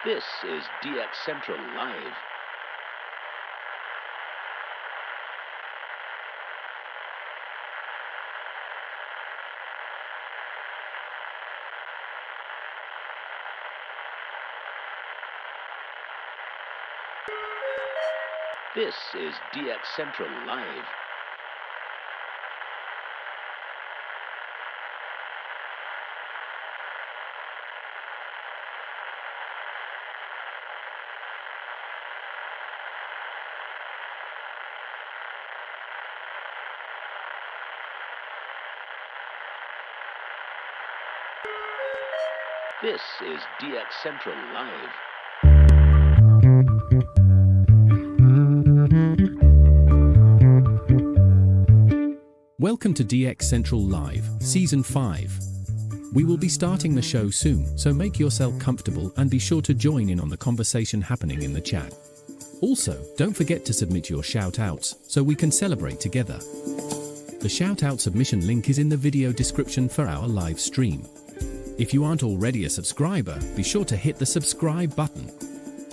This is DX Central Live. This is DX Central Live. This is DX Central Live. Welcome to DX Central Live, Season 5. We will be starting the show soon, so make yourself comfortable and be sure to join in on the conversation happening in the chat. Also, don't forget to submit your shout-outs so we can celebrate together. The shout-out submission link is in the video description for our live stream. If you aren't already a subscriber, be sure to hit the subscribe button.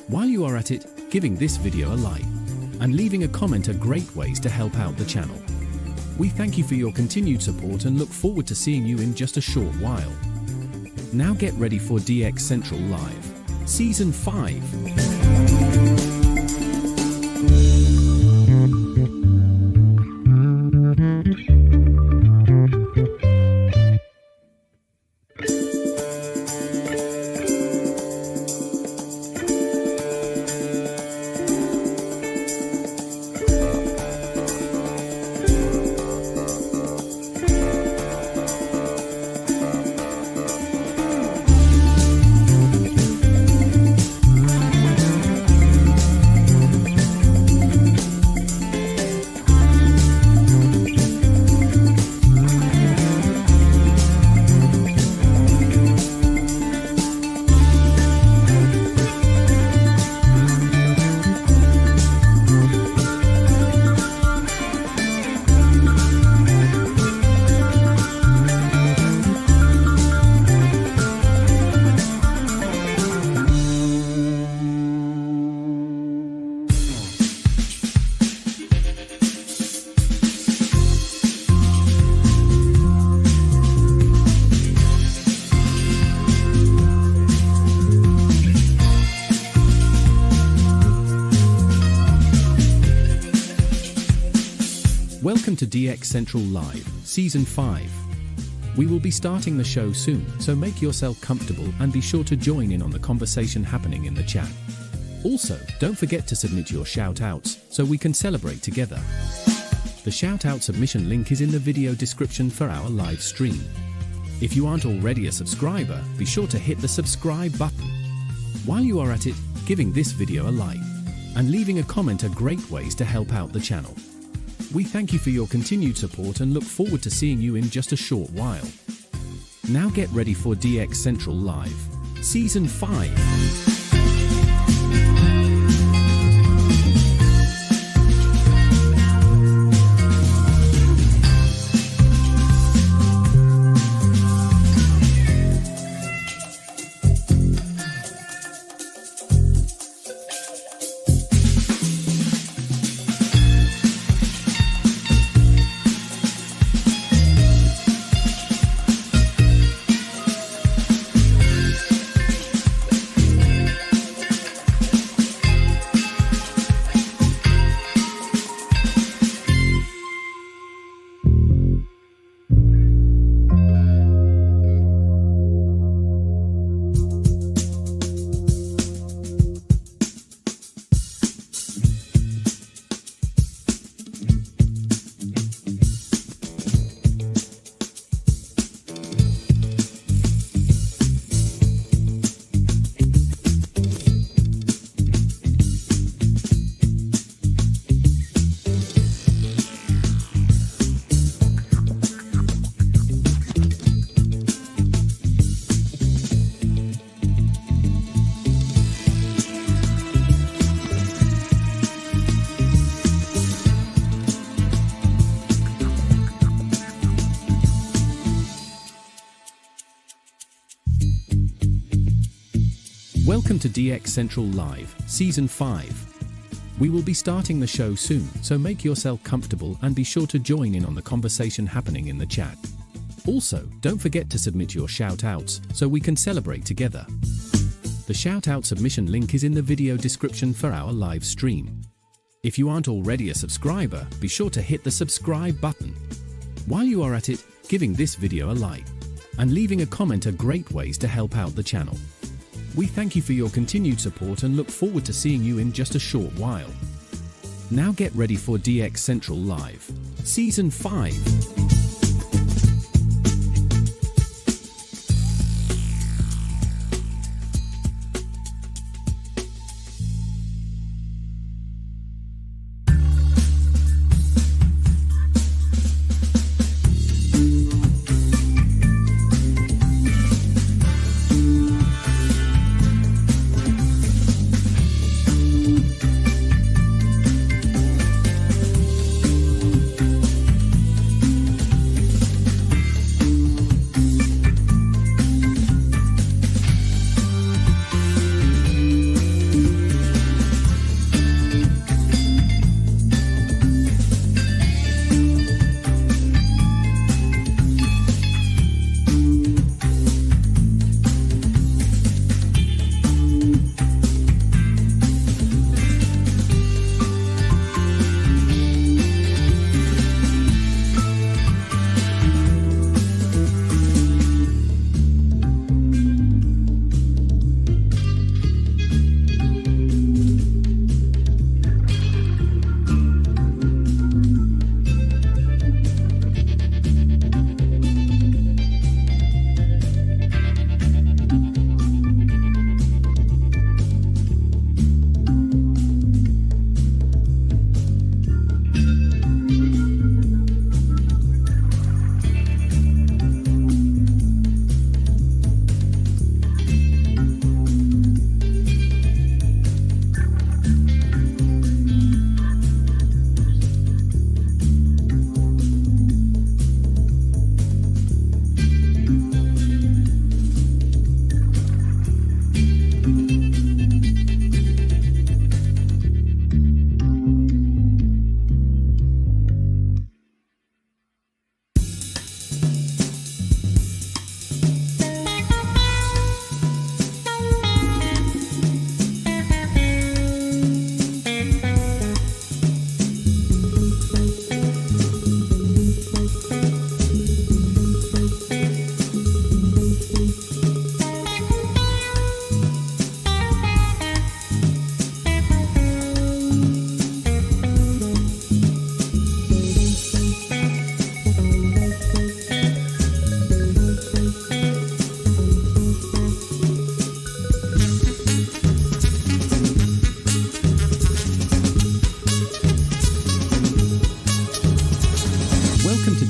While you are at it, giving this video a like and leaving a comment are great ways to help out the channel. We thank you for your continued support and look forward to seeing you in just a short while. Now get ready for DX Central Live, Season 5. Welcome to DX Central Live, Season 5. We will be starting the show soon, so make yourself comfortable and be sure to join in on the conversation happening in the chat. Also, don't forget to submit your shout-outs so we can celebrate together. The shout-out submission link is in the video description for our live stream. If you aren't already a subscriber, be sure to hit the subscribe button. While you are at it, giving this video a like and leaving a comment are great ways to help out the channel. We thank you for your continued support and look forward to seeing you in just a short while. Now get ready for DX Central Live, Season 5. Welcome to DX Central Live, Season 5. We will be starting the show soon, so make yourself comfortable and be sure to join in on the conversation happening in the chat. Also, don't forget to submit your shout-outs so we can celebrate together. The shout-out submission link is in the video description for our live stream. If you aren't already a subscriber, be sure to hit the subscribe button. While you are at it, giving this video a like and leaving a comment are great ways to help out the channel. We thank you for your continued support and look forward to seeing you in just a short while. Now get ready for DX Central Live, Season 5.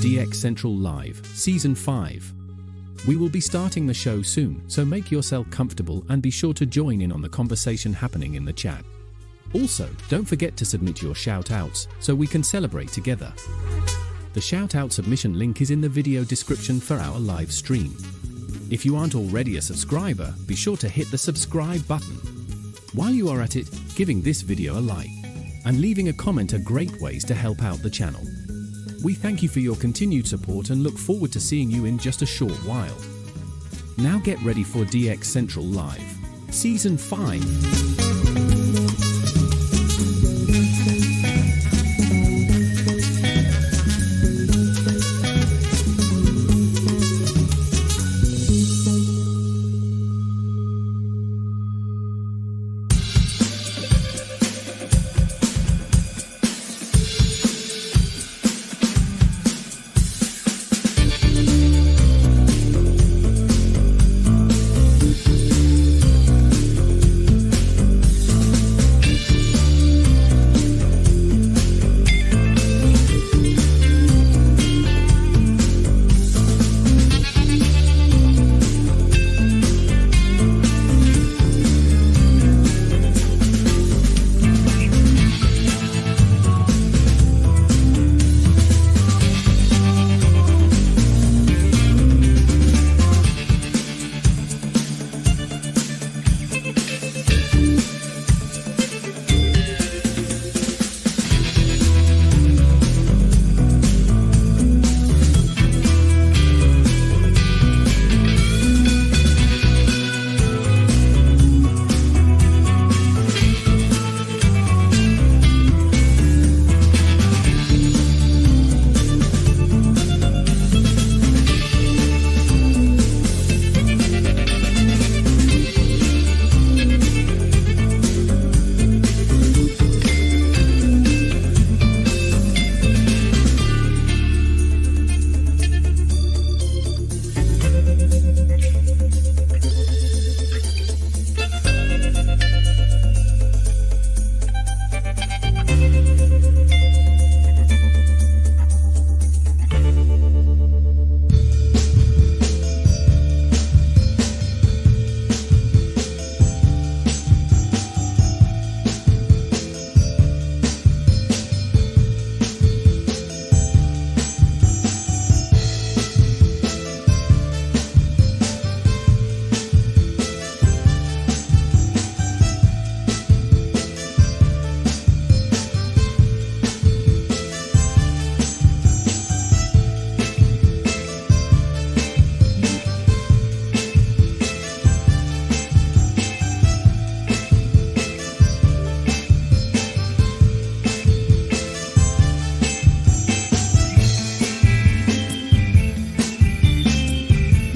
DX Central Live, Season 5. We will be starting the show soon, so make yourself comfortable and be sure to join in on the conversation happening in the chat. Also, don't forget to submit your shout-outs so we can celebrate together. The shout-out submission link is in the video description for our live stream. If you aren't already a subscriber, be sure to hit the subscribe button. While you are at it, giving this video a like and leaving a comment are great ways to help out the channel. We thank you for your continued support and look forward to seeing you in just a short while. Now get ready for DX Central Live, Season 5.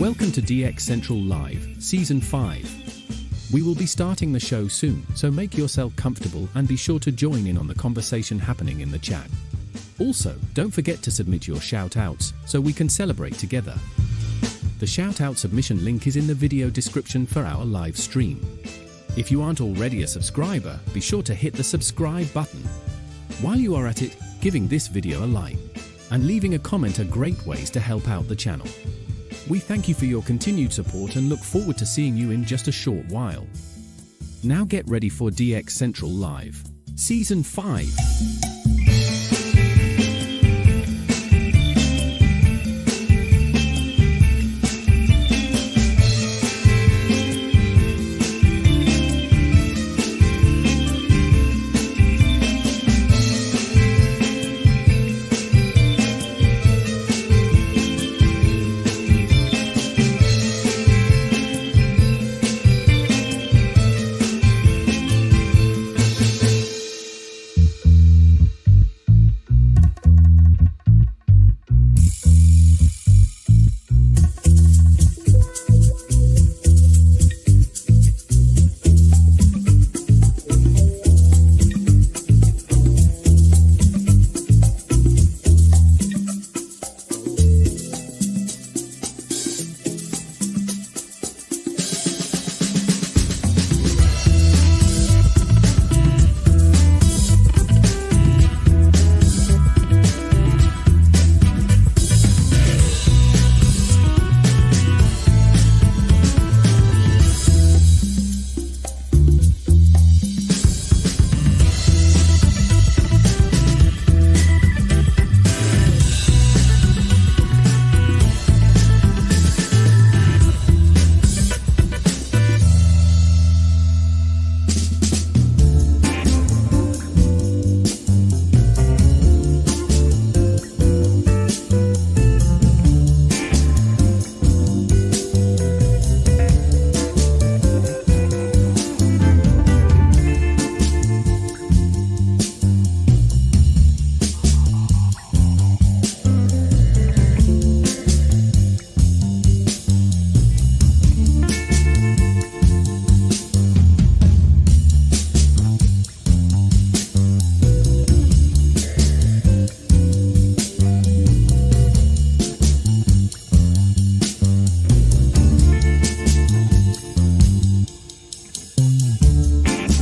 Welcome to DX Central Live, Season 5. We will be starting the show soon, so make yourself comfortable and be sure to join in on the conversation happening in the chat. Also, don't forget to submit your shout-outs so we can celebrate together. The shout-out submission link is in the video description for our live stream. If you aren't already a subscriber, be sure to hit the subscribe button. While you are at it, giving this video a like and leaving a comment are great ways to help out the channel. We thank you for your continued support and look forward to seeing you in just a short while. Now get ready for DX Central Live, Season 5.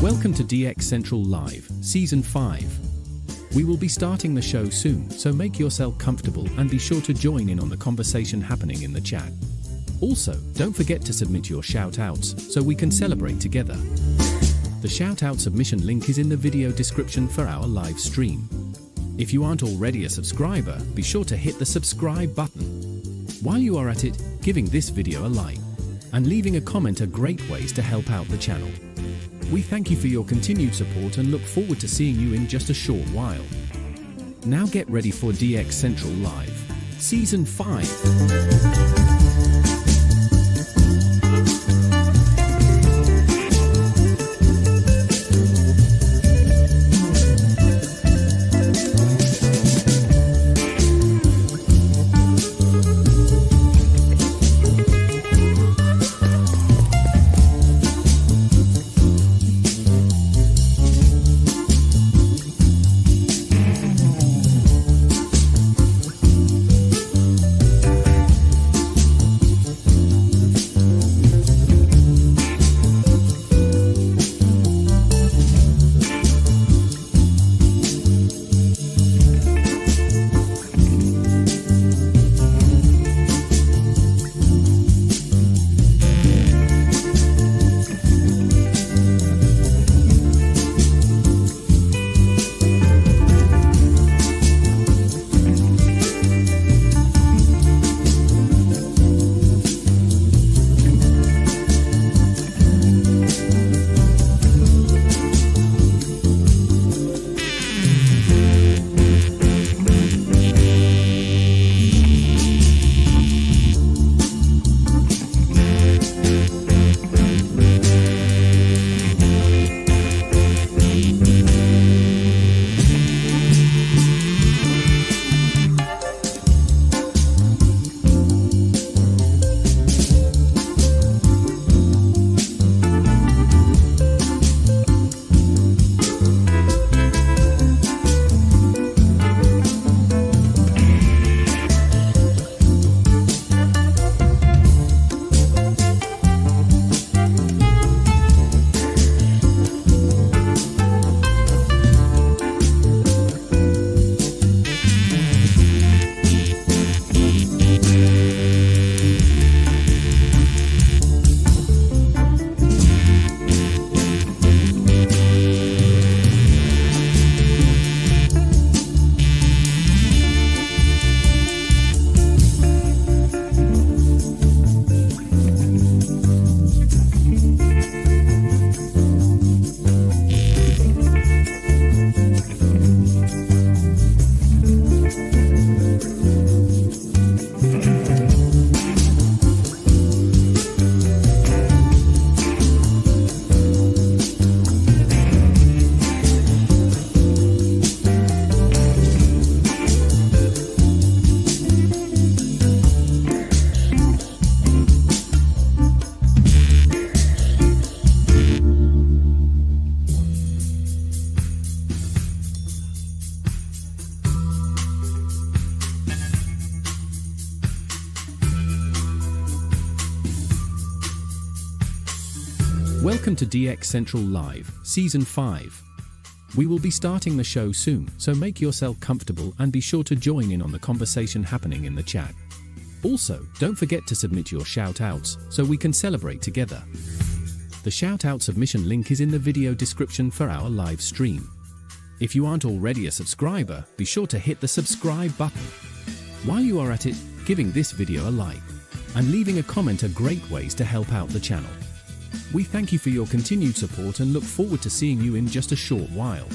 Welcome to DX Central Live, Season 5. We will be starting the show soon, so make yourself comfortable and be sure to join in on the conversation happening in the chat. Also, don't forget to submit your shout-outs so we can celebrate together. The shout-out submission link is in the video description for our live stream. If you aren't already a subscriber, be sure to hit the subscribe button. While you are at it, giving this video a like and leaving a comment are great ways to help out the channel. We thank you for your continued support and look forward to seeing you in just a short while. Now get ready for DX Central Live, Season 5. Welcome to DX Central Live, Season 5. We will be starting the show soon, so make yourself comfortable and be sure to join in on the conversation happening in the chat. Also, don't forget to submit your shoutouts so we can celebrate together. The shoutout submission link is in the video description for our live stream. If you aren't already a subscriber, be sure to hit the subscribe button. While you are at it, giving this video a like and leaving a comment are great ways to help out the channel. We thank you for your continued support and look forward to seeing you in just a short while.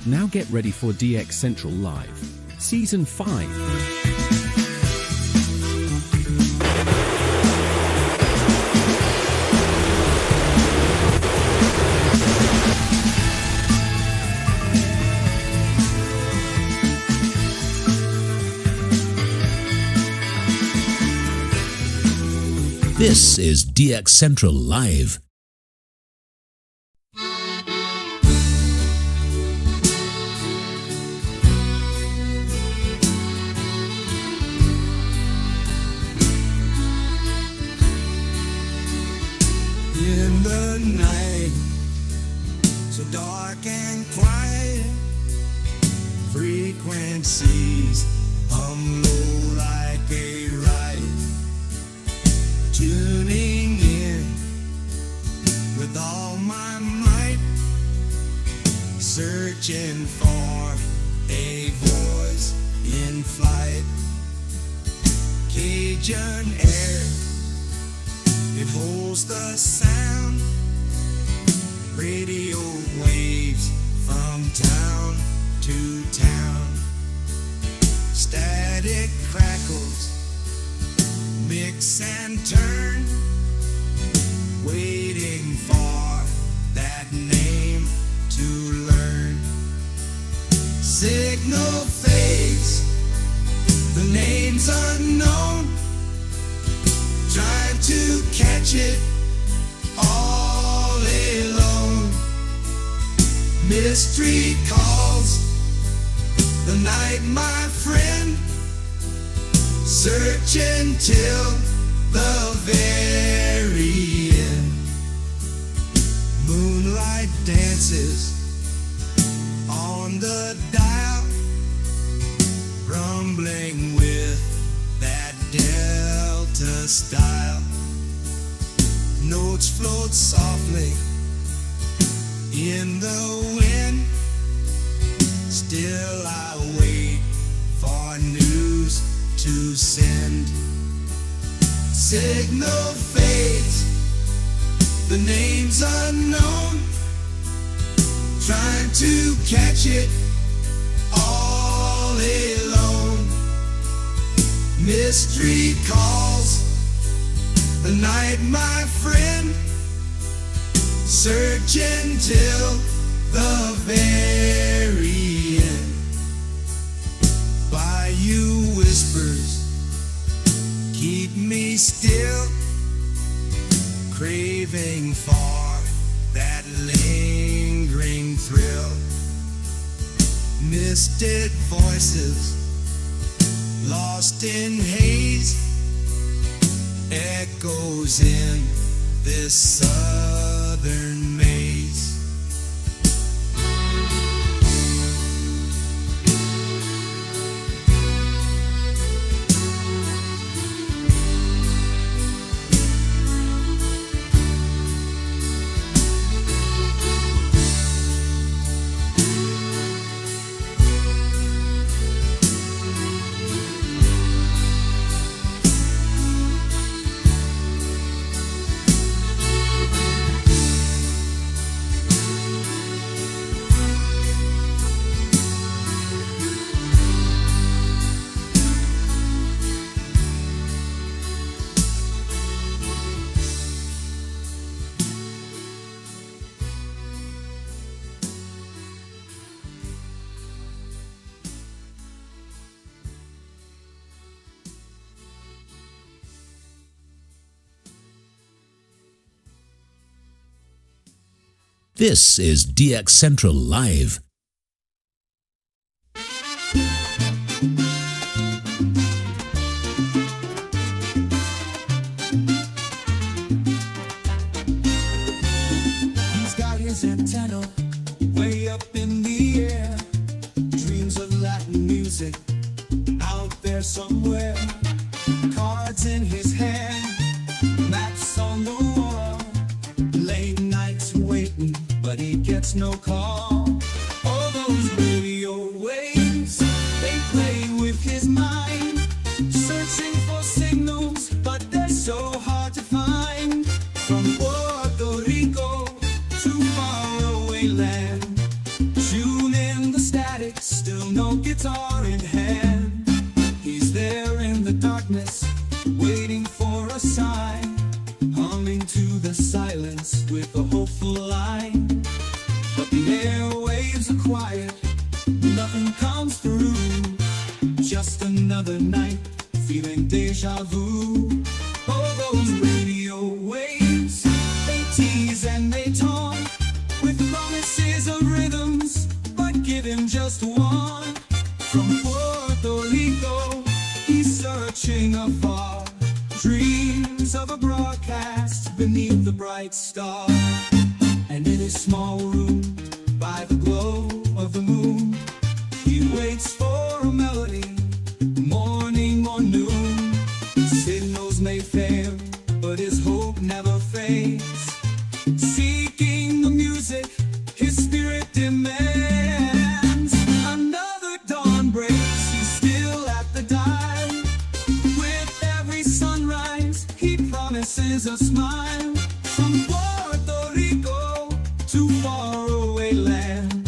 Now get ready for DX Central Live, Season 5. This is DX Central Live. In the night, so dark and quiet, frequencies hum low like a riot. Tuning in with all my might, searching for a voice in flight. Cajun air, it holds the sound. Radio waves from town to town. Static crackles, mix and turn, waiting for that name to learn. Signal fades, the name's unknown, trying to catch it all alone. Mystery calls, the night, my friend, searching till the very end. Moonlight dances on the dial, rumbling with that Delta style. Notes float softly in the wind, still I wait for news to send. Signal fades, the name's unknown, trying to catch it all alone. Mystery calls, the night, my friend, searching till the very end. Bayou whispers keep me still, craving for that lingering thrill. Misted voices lost in haze, echoes in this southern maze. This is DX Central Live. gets no call. All those radio waves, they play with his mind, searching for signals, but they're so hard to find. From Puerto Rico to faraway land, tune in the static, still no guitar in hand. He's there in the darkness, waiting for a sign, humming to the silence with a hopeful line. But the airwaves are quiet, nothing comes through. Just another night, feeling deja vu. Oh, those radio waves, they tease and they taunt with promises of rhythms, but give him just one. From Puerto Rico, he's searching afar, dreams of a broadcast beneath the bright star. And in his small room, by the glow of the moon, he waits for a melody, morning or noon. Signals may fail, but his hope never fades. Seeking the music, his spirit demands. Another dawn breaks, he's still at the dial. With every sunrise, he promises a smile. From Puerto Rico to faraway land,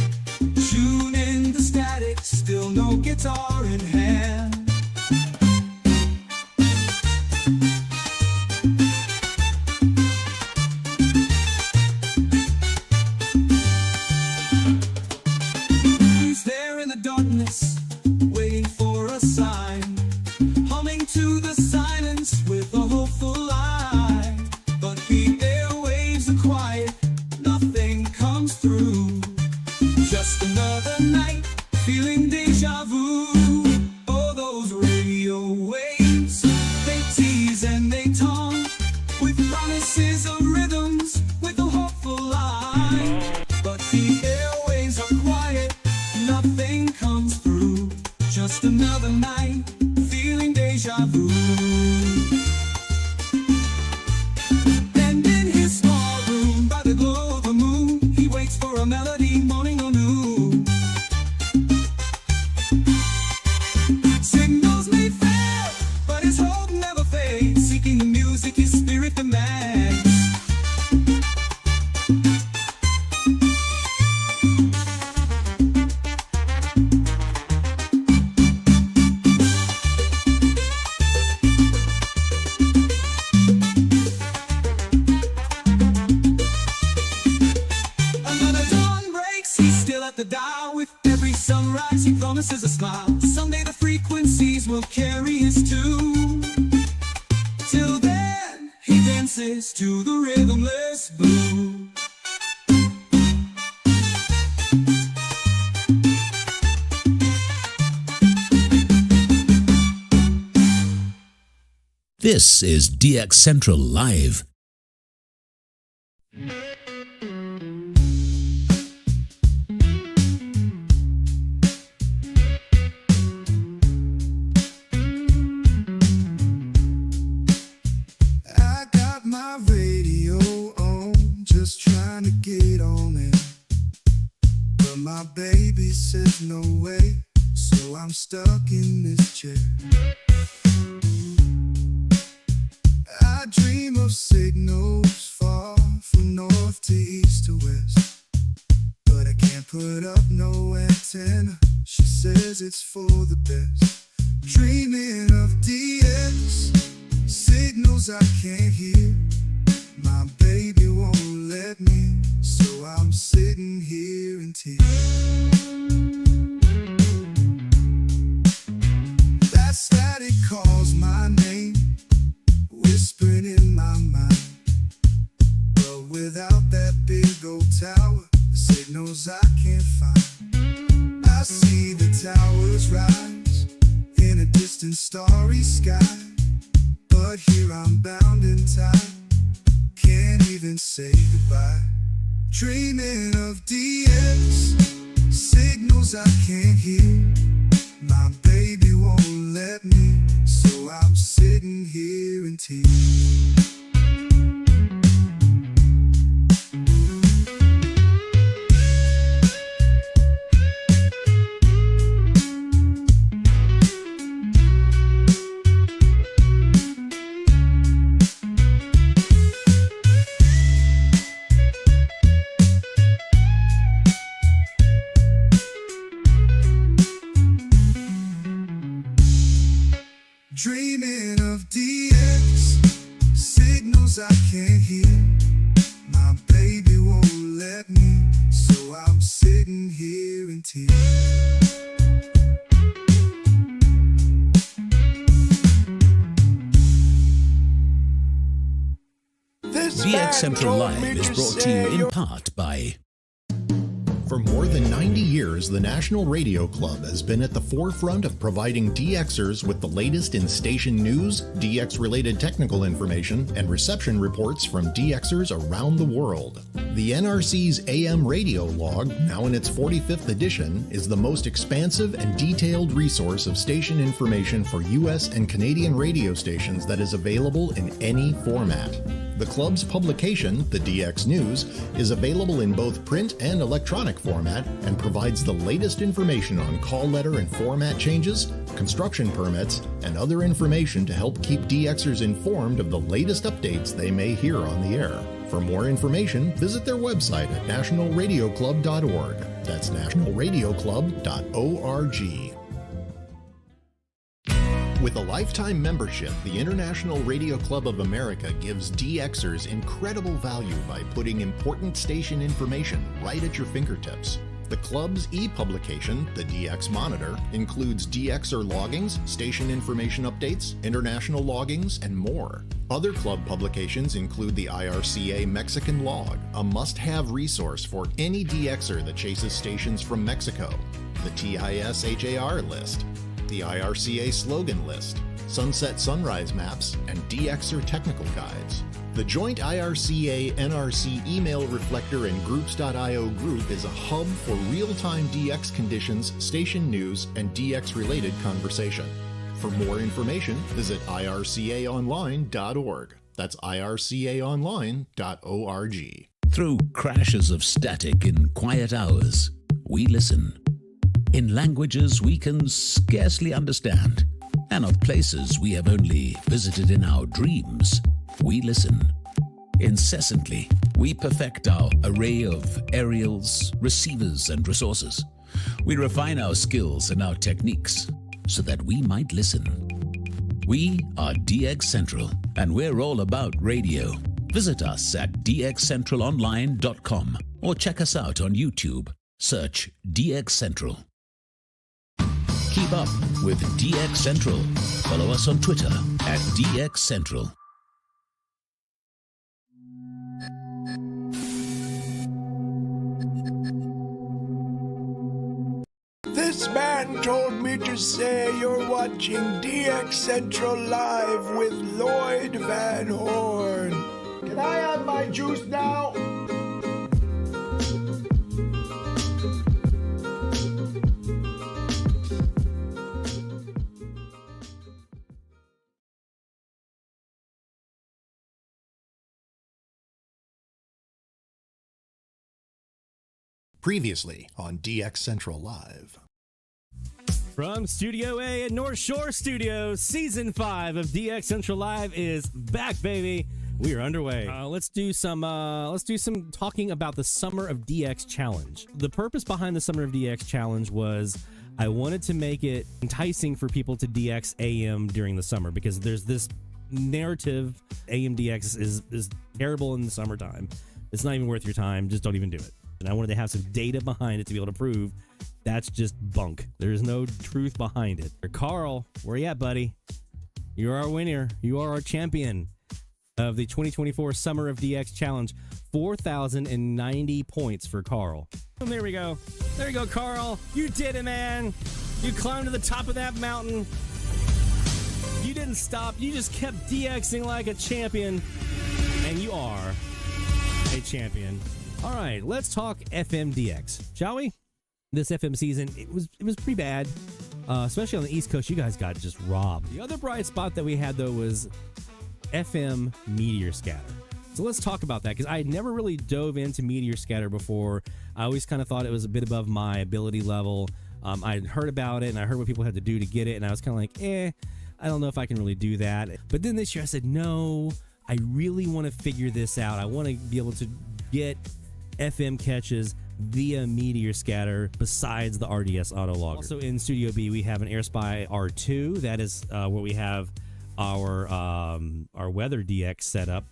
tune in the static, still no guitar in hand. He's there in the darkness, waiting for a sign, humming to the silence with a hopeful line. But the airwaves are quiet, nothing comes through. Just another night, feeling deja vu. Oh, those radio waves, they tease and they taunt with promises of rhythms, with a hopeful line. But the airwaves are quiet, nothing comes through. Just another night, feeling deja vu. And in his small room, by the glow of the moon, he waits for a melody, morning or noon. Signals may fail, but his hope never fades. Seeking the music his spirit demands. Another dawn breaks, he's still at the dial. With every sunrise, he promises a smile. Someday the frequencies will carry his tune. Till then, he dances to the rhythmless boom. This is DX Central Live. I got my radio on, just trying to get on it. But my baby says no way, so I'm stuck in this chair. I dream of signals far from north to east to west, but I can't put up no antenna. She says it's for the best. Dreaming of DX, signals I can't hear. My baby won't let me, so I'm sitting here in tears. That static calls my name, whispering in my mind. But without that big old tower, the signals I can't find. I see the towers rise in a distant starry sky, but here I'm bound in time, can't even say goodbye. Dreaming of DX, signals I can't hear. My baby won't let me, so I'm sitting here in tears. 'cause I can't hear. My baby won't let me, so I'm sitting here in tears. DX Central Live is brought to you in part by... For more than 90 years, the National Radio Club has been at the forefront of providing DXers with the latest in station news, DX-related technical information, and reception reports from DXers around the world. The NRC's AM radio log, now in its 45th edition, is the most expansive and detailed resource of station information for US and Canadian radio stations that is available in any format. The club's publication, the DX News, is available in both print and electronic format and provides the latest information on call letter and format changes, construction permits, and other information to help keep DXers informed of the latest updates they may hear on the air. For more information, visit their website at nationalradioclub.org. That's nationalradioclub.org. With a lifetime membership, the International Radio Club of America gives DXers incredible value by putting important station information right at your fingertips. The club's e-publication, the DX Monitor, includes DXer loggings, station information updates, international loggings, and more. Other club publications include the IRCA Mexican Log, a must-have resource for any DXer that chases stations from Mexico, the TIS HAR list, the IRCA slogan list, sunset sunrise maps, and DXer technical guides. The joint IRCA-NRC email reflector and groups.io group is a hub for real-time DX conditions, station news, and DX-related conversation. For more information, visit ircaonline.org. That's ircaonline.org. Through crashes of static in quiet hours, we listen. In languages we can scarcely understand, and of places we have only visited in our dreams, we listen. Incessantly, we perfect our array of aerials, receivers, and resources. We refine our skills and our techniques so that we might listen. We are DX Central, and we're all about radio. Visit us at dxcentralonline.com or check us out on YouTube. Search DX Central. Keep up with DX Central. Follow us on Twitter at DX Central. This man told me to say you're watching DX Central Live with Lloyd Van Horn. Can I have my juice now? Previously on DX Central Live. From Studio A at North Shore Studios, Season 5 of DX Central Live is back, baby. We are underway. Let's do some talking about the Summer of DX Challenge. The purpose behind the Summer of DX Challenge was I wanted to make it enticing for people to DX AM during the summer, because there's this narrative AM DX is terrible in the summertime. It's not even worth your time. Just don't even do it. And I wanted to have some data behind it to be able to prove that's just bunk. There's no truth behind it. Carl, where you at, buddy? You're our winner. You are our champion of the 2024 Summer of DX Challenge. 4,090 points for Carl. And there we go. There you go, Carl. You did it, man. You climbed to the top of that mountain. You didn't stop. You just kept DXing like a champion. And you are a champion. All right, let's talk FM DX, shall we? This FM season, it was pretty bad, especially on the East Coast. You guys got just robbed. The other bright spot that we had, though, was FM Meteor Scatter. So let's talk about that, because I had never really dove into Meteor Scatter before. I always kind of thought it was a bit above my ability level. I had heard about it, and I heard what people had to do to get it, and I was kind of like, I don't know if I can really do that. But then this year I said, no, I really want to figure this out. I want to be able to get FM catches via Meteor Scatter besides the RDS autologger. Also in Studio B, we have an Airspy R2. That is where we have our weather DX set up.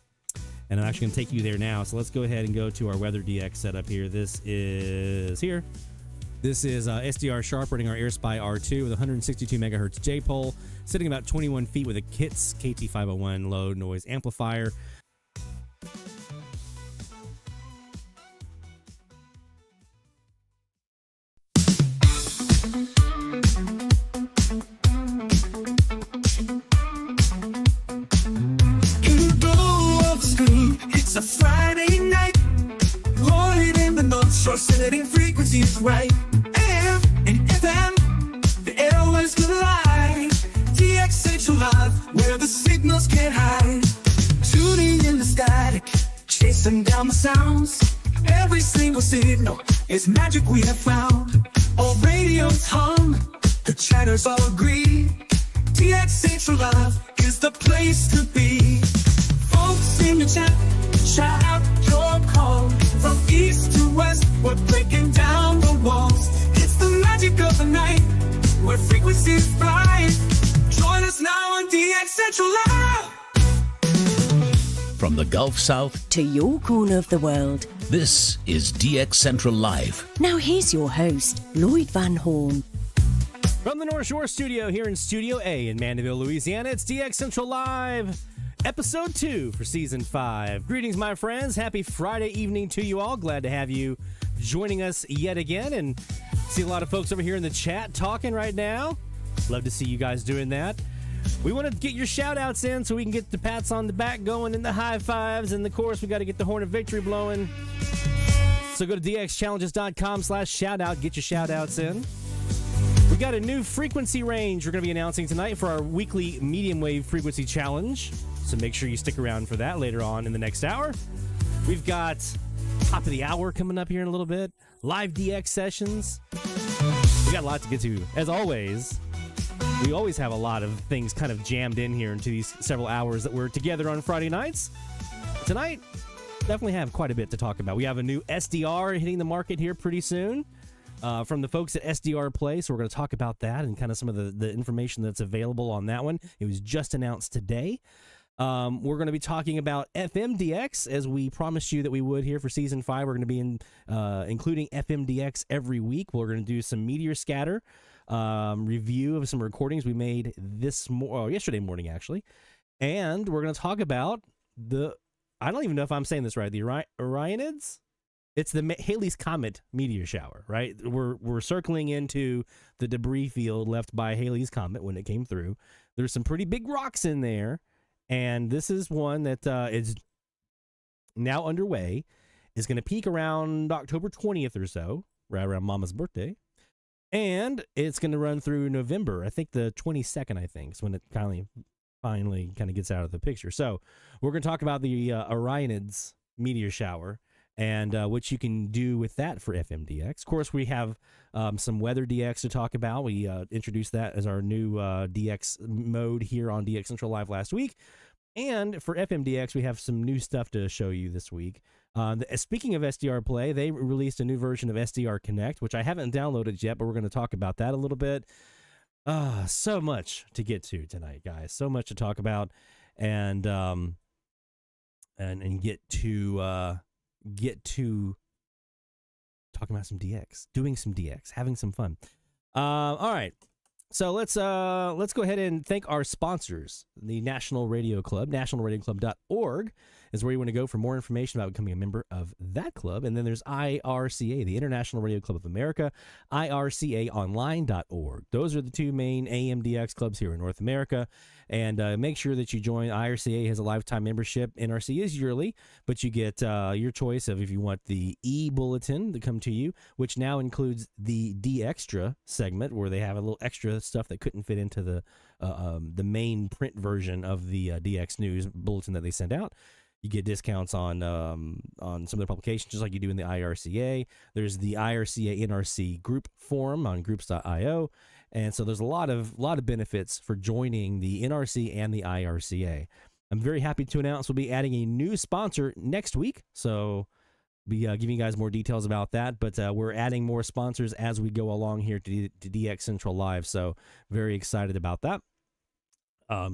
and I'm actually going to take you there now. So let's go ahead and go to our Weather DX setup here. This is here. This is SDR Sharp running our Airspy R2 with 162 megahertz J-pole, sitting about 21 feet with a Kitz KT501 low noise amplifier. It's a Friday night, rolling in the North Shore, setting frequencies right. AM and FM, the airwaves collide. DX Central Live, where the signals can't hide. Tuning in the static, chasing down the sounds. Every single signal is magic we have found. All radios hum, the chatters all agree. DX Central Live is the place to be. Folks in the chat, shout out your call. From east to west, we're breaking down the walls. It's the magic of the night, where frequencies fly. Join us now on DX Central Live. From the Gulf South to your corner of the world. This is DX Central Live. Now here's your host, Lloyd Van Horn. From the North Shore studio here in Studio A in Mandeville, Louisiana, it's DX Central Live, Episode 2 for Season 5. Greetings, my friends. Happy Friday evening to you all. Glad to have you joining us yet again. And see a lot of folks over here in the chat talking right now. Love to see you guys doing that. We want to get your shout-outs in so we can get the pats on the back going and the high fives. And, of course, we got to get the horn of victory blowing. So go to dxchallenges.com/shoutout. Get your shout-outs in. We got a new frequency range we're going to be announcing tonight for our weekly medium wave frequency challenge. So make sure you stick around for that later on in the next hour. We've got top of the hour coming up here in a little bit. Live DX sessions. We got a lot to get to. As always, we always have a lot of things kind of jammed in here into these several hours that we're together on Friday nights. Tonight, definitely have quite a bit to talk about. We have a new SDR hitting the market here pretty soon. From the folks at SDR Play, so we're going to talk about that and kind of some of the information that's available on that one. It was just announced today. We're going to be talking about FMDX, as we promised you that we would here for Season 5. We're going to be including FMDX every week. We're going to do some Meteor scatter review of some recordings we made yesterday morning, actually. And we're going to talk about I don't even know if I'm saying this right, the Orionids? It's the Halley's Comet meteor shower, right? We're circling into the debris field left by Halley's Comet when it came through. There's some pretty big rocks in there, and this is one that is now underway. Is going to peak around October 20th or so, right around Mama's birthday, and it's going to run through November. I think the 22nd, I think, is when it finally kind of gets out of the picture. So we're going to talk about the Orionids meteor shower. And what you can do with that for FMDX. Of course, we have some Weather DX to talk about. We introduced that as our new DX mode here on DX Central Live last week. And for FMDX, we have some new stuff to show you this week. Speaking of SDR Play, they released a new version of SDR Connect, which I haven't downloaded yet, but we're going to talk about that a little bit. So much to get to tonight, guys. So much to talk about and get to talking about some DX, doing some DX, having some fun. All right. So let's go ahead and thank our sponsors. The National Radio Club, nationalradioclub.org is where you want to go for more information about becoming a member of that club. And then there's IRCA, the International Radio Club of America, ircaonline.org. Those are the two main AMDX clubs here in North America. And make sure that you join. IRCA has a lifetime membership. NRC is yearly, but you get your choice of if you want the e-bulletin to come to you, which now includes the D-Extra segment, where they have a little extra stuff that couldn't fit into the main print version of the DX News bulletin that they send out. You get discounts on some of their publications, just like you do in the IRCA. There's the IRCA NRC group forum on groups.io. And so there's a lot of benefits for joining the NRC and the IRCA. I'm very happy to announce we'll be adding a new sponsor next week. So be giving you guys more details about that. But we're adding more sponsors as we go along here to DX Central Live. So very excited about that.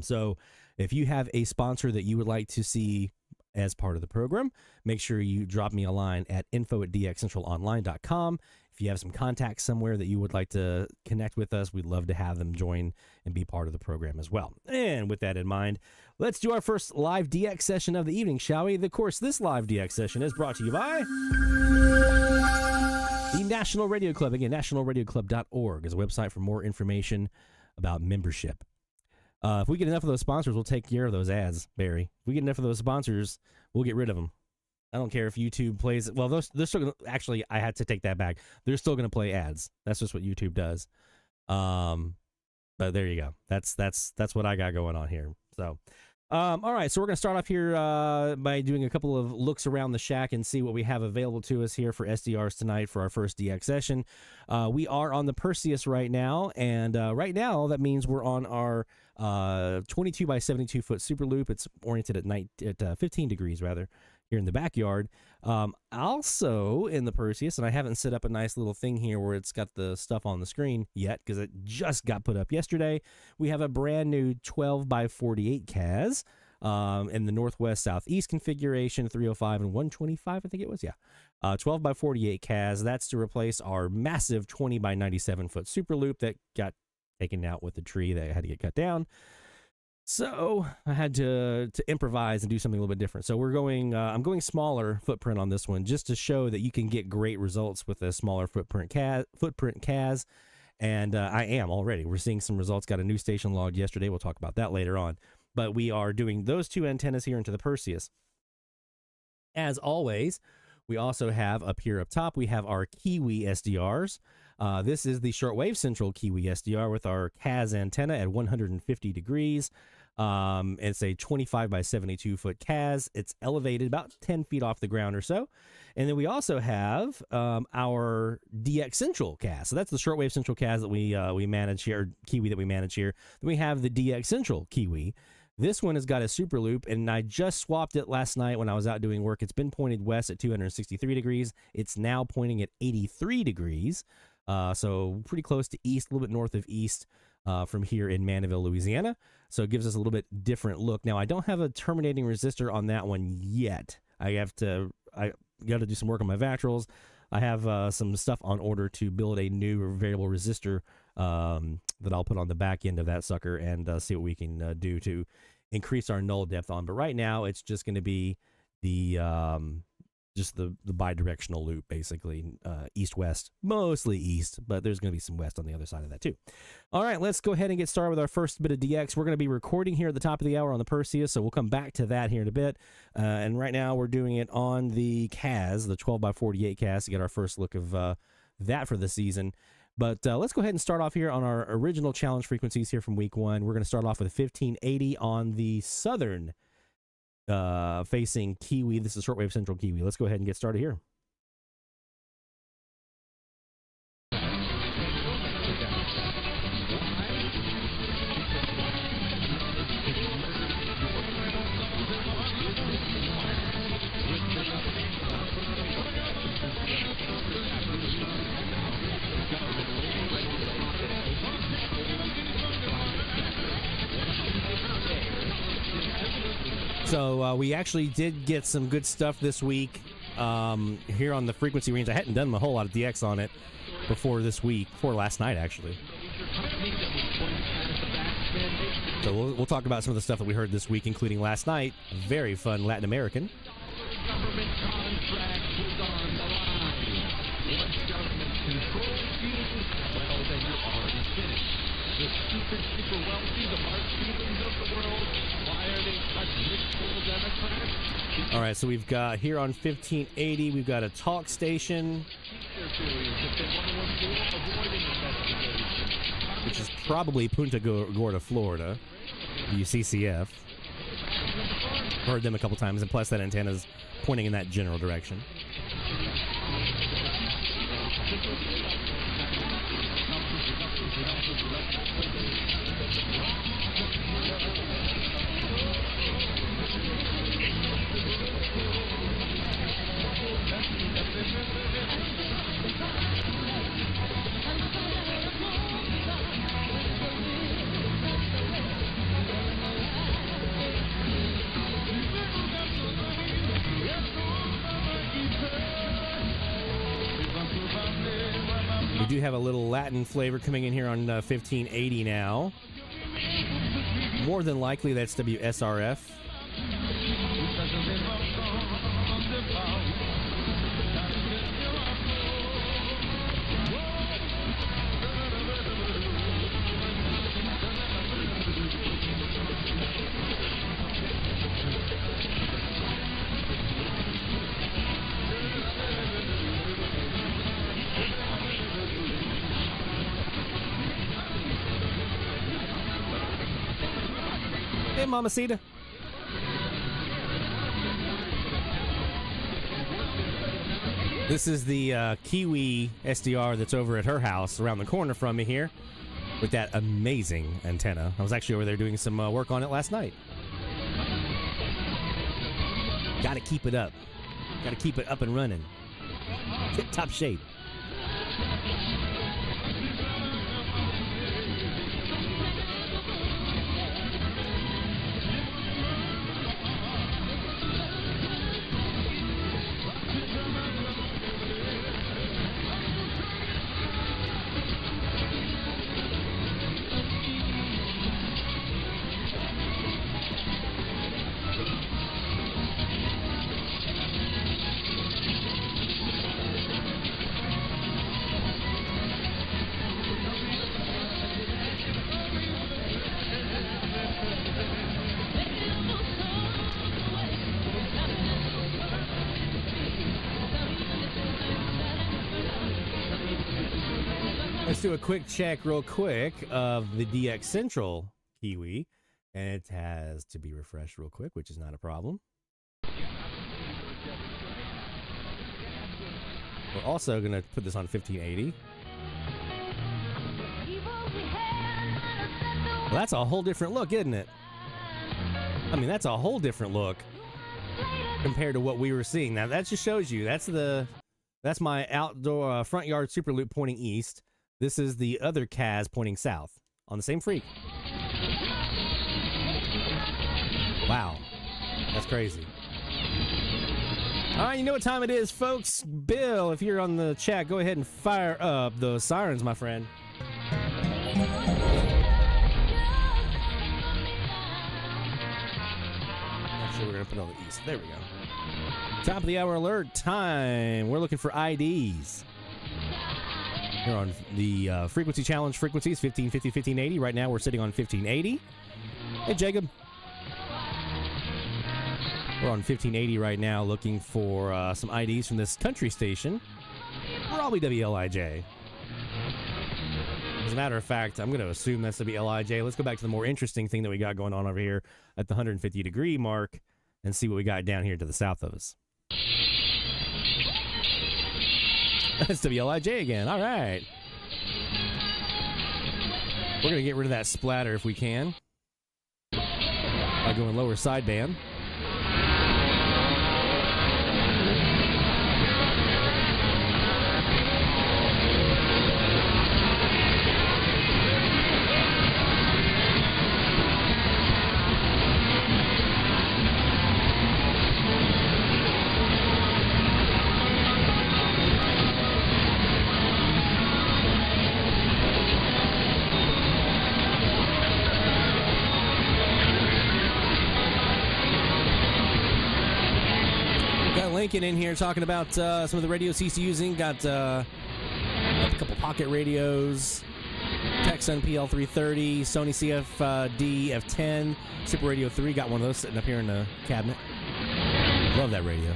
So if you have a sponsor that you would like to see as part of the program, make sure you drop me a line at info@dxcentralonline.com. If you have some contacts somewhere that you would like to connect with us, we'd love to have them join and be part of the program as well. And with that in mind, let's do our first live DX session of the evening, shall we? Of course, this live DX session is brought to you by the National Radio Club. Again, nationalradioclub.org is a website for more information about membership. If we get enough of those sponsors, we'll take care of those ads, Barry. If we get enough of those sponsors, we'll get rid of them. I don't care if YouTube plays. Well, they're still gonna, actually, I had to take that back. They're still going to play ads. That's just what YouTube does. But there you go. That's what I got going on here. So, all right. So we're going to start off here by doing a couple of looks around the shack and see what we have available to us here for SDRs tonight for our first DX session. We are on the Perseus right now, and right now that means we're on our 22 by 72 foot SuperLoop. It's oriented at 15 degrees rather. Here in the backyard. Also in the Perseus, and I haven't set up a nice little thing here where it's got the stuff on the screen yet because it just got put up yesterday. We have a brand new 12 by 48 KAZ in the northwest southeast configuration, 305 and 125, I think it was. Yeah. 12 by 48 KAZ. That's to replace our massive 20 by 97 foot SuperLoop that got taken out with the tree that had to get cut down. So I had to improvise and do something a little bit different. So we're going, I'm going smaller footprint on this one just to show that you can get great results with a smaller footprint KAZ. And I am already. We're seeing some results. Got a new station logged yesterday. We'll talk about that later on. But we are doing those two antennas here into the Perseus. As always, we also have up here up top, we have our KiwiSDRs. This is the shortwave central KiwiSDR with our KAZ antenna at 150 degrees. It's a 25 by 72 foot KAZ. It's elevated about 10 feet off the ground or so. And then we also have our DX Central KAZ. So that's the shortwave central KAZ that we manage here, or Kiwi that we manage here. Then we have the DX Central Kiwi. This one has got a SuperLoop, and I just swapped it last night when I was out doing work. It's been pointed west at 263 degrees. It's now pointing at 83 degrees. So pretty close to east, a little bit north of east from here in Mandeville, Louisiana. So it gives us a little bit different look. Now, I don't have a terminating resistor on that one yet. I got to do some work on my vactrols. I have some stuff on order to build a new variable resistor that I'll put on the back end of that sucker and see what we can do to increase our null depth on. But right now, it's just going to be the just the bi-directional loop, basically, east-west, mostly east, but there's going to be some west on the other side of that too. All right, let's go ahead and get started with our first bit of DX. We're going to be recording here at the top of the hour on the Perseus, so we'll come back to that here in a bit. And right now, we're doing it on the KAZ, the 12 by 48 KAZ, to get our first look of that for the season. But let's go ahead and start off here on our original challenge frequencies here from week one. We're going to start off with 1580 on the southern facing Kiwi. This is shortwave central Kiwi. Let's go ahead and get started here. So we actually did get some good stuff this week here on the frequency range. I hadn't done a whole lot of DX on it before this week, before last night actually. So we'll talk about some of the stuff that we heard this week, including last night, very fun Latin American. Government contract was on the line. Once government controls you, well, then you're already finished. The stupid, super wealthy, the Mark Stevens of the world, why are they such rich Democrats? All right, so we've got here on 1580, we've got a talk station, which is probably Punta Gorda, Florida, the UCCF. Heard them a couple times, and plus that antenna's pointing in that general direction. do have a little Latin flavor coming in here on 1580 now. More than likely, that's WSRF. Hey, Mamacita. This is the Kiwi SDR that's over at her house around the corner from me here with that amazing antenna. I was actually over there doing some work on it last night. Gotta keep it up. Gotta keep it up and running. Tip-top shape. Let's do a quick check real quick of the DX Central Kiwi, and it has to be refreshed real quick, which is not a problem. We're also going to put this on 1580. Well, that's a whole different look, isn't it? I mean, that's a whole different look compared to what we were seeing. Now, that just shows you, that's my outdoor front yard SuperLoop pointing east. This is the other KAZ pointing south on the same freak. Wow. That's crazy. All right, you know what time it is, folks. Bill, if you're on the chat, go ahead and fire up those sirens, my friend. Actually, we're going to put it on the east. There we go. Top of the hour alert time. We're looking for IDs. We're on the frequency challenge frequencies, 1550, 1580. Right now, we're sitting on 1580. Hey, Jacob. We're on 1580 right now, looking for some IDs from this country station. Probably WLIJ. As a matter of fact, I'm going to assume that's WLIJ. Let's go back to the more interesting thing that we got going on over here at the 150-degree mark and see what we got down here to the south of us. That's WLIJ again. All right. We're going to get rid of that splatter if we can by going lower sideband. Lincoln in here talking about some of the radios he's using. Got a couple pocket radios, Texan PL330, Sony CFD F10, Super Radio 3. Got one of those sitting up here in the cabinet. Love that radio.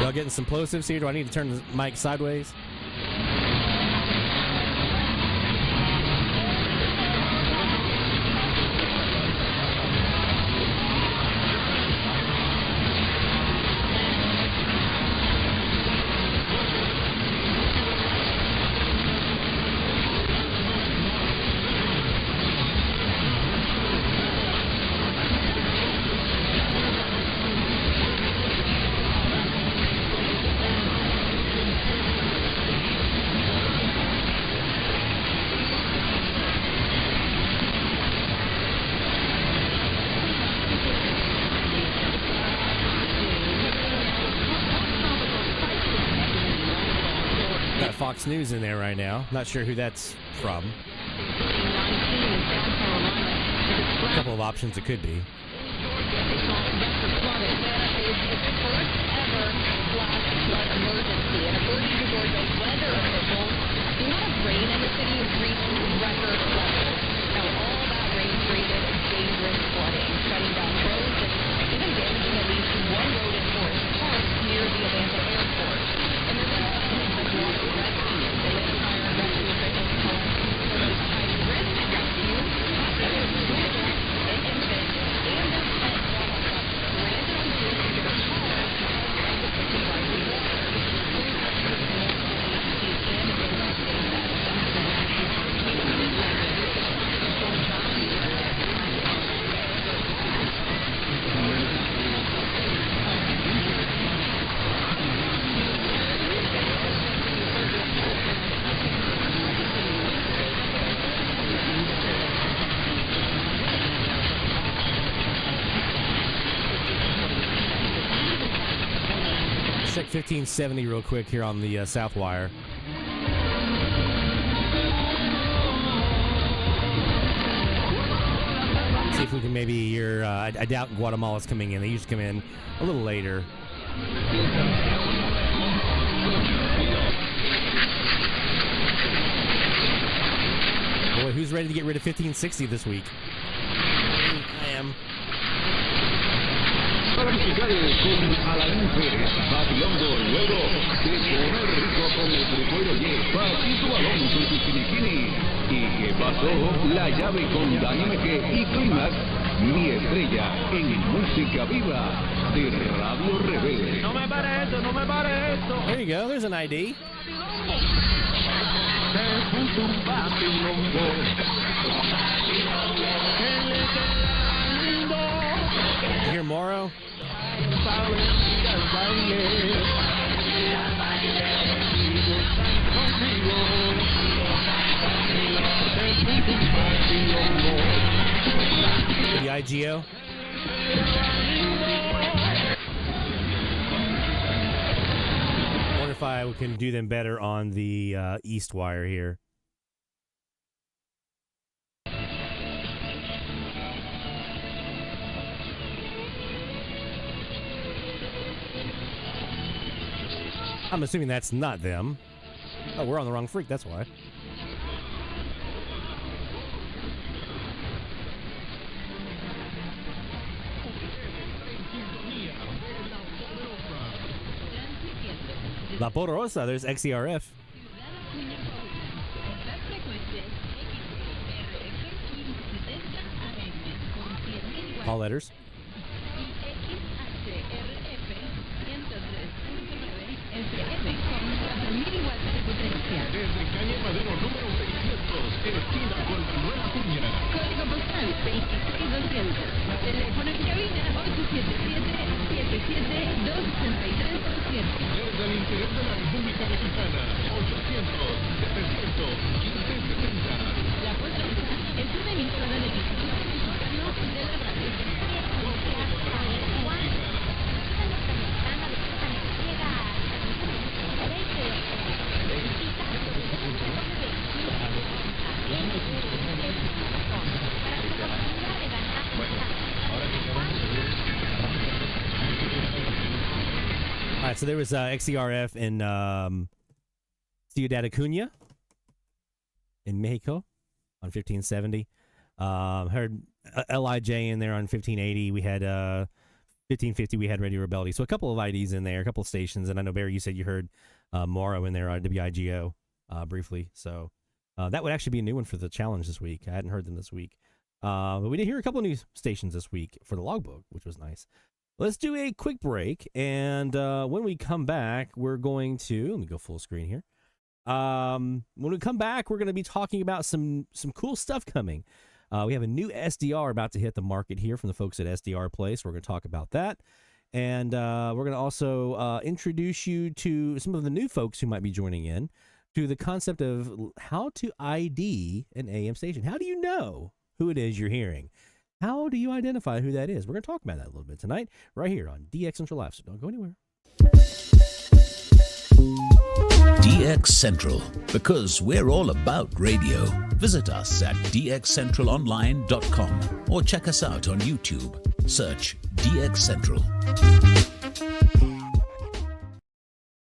Y'all getting some plosives here? Do I need to turn the mic sideways? Got Fox News in there right now. Not sure who that's from. A couple of options it could be. Check 1570 real quick here on the South Wire. See if we can maybe hear. I doubt Guatemala's coming in. They usually come in a little later. Boy, who's ready to get rid of 1560 this week? I am. Para musicales con Alan Pérez, bailando luego de comer rico con el frijoles y pasito balón con su bikini. ¿Y qué pasó? La llave con Dani Meque y Climax, mi estrella en música viva de Radio Rebelde. No me pare esto, no me pare esto. There you go. There's an ID. You hear Moro? The IGO? I wonder if I can do them better on the East Wire here. I'm assuming that's not them. Oh, we're on the wrong freak, that's why. La Poderosa, there's XERF. All letters. Desde calle Madero número 600, esquina con Nueva Cuña. Código postal 26200. Teléfono en cabina 877-772-6307. Desde el interior de la República Mexicana, 800-700-1560. La Poderosa es una emisora del Instituto Mexicano de la Radio. All right, so there was XERF in Ciudad Acuña in Mexico on 1570. Heard LIJ in there on 1580. We had 1550. We had Radio Rebellion. So a couple of IDs in there, a couple of stations. And I know, Barry, you said you heard Morrow in there on WIGO briefly. So that would actually be a new one for the challenge this week. I hadn't heard them this week. But we did hear a couple of new stations this week for the logbook, which was nice. Let's do a quick break, and when we come back, we're going to... Let me go full screen here. When we come back, we're going to be talking about some cool stuff coming. We have a new SDR about to hit the market here from the folks at SDR Place. We're going to talk about that. And we're going to also introduce you to some of the new folks who might be joining in to the concept of how to ID an AM station. How do you know who it is you're hearing? How do you identify who that is? We're going to talk about that a little bit tonight, right here on DX Central Live, so don't go anywhere. DX Central, because we're all about radio. Visit us at dxcentralonline.com or check us out on YouTube. Search DX Central.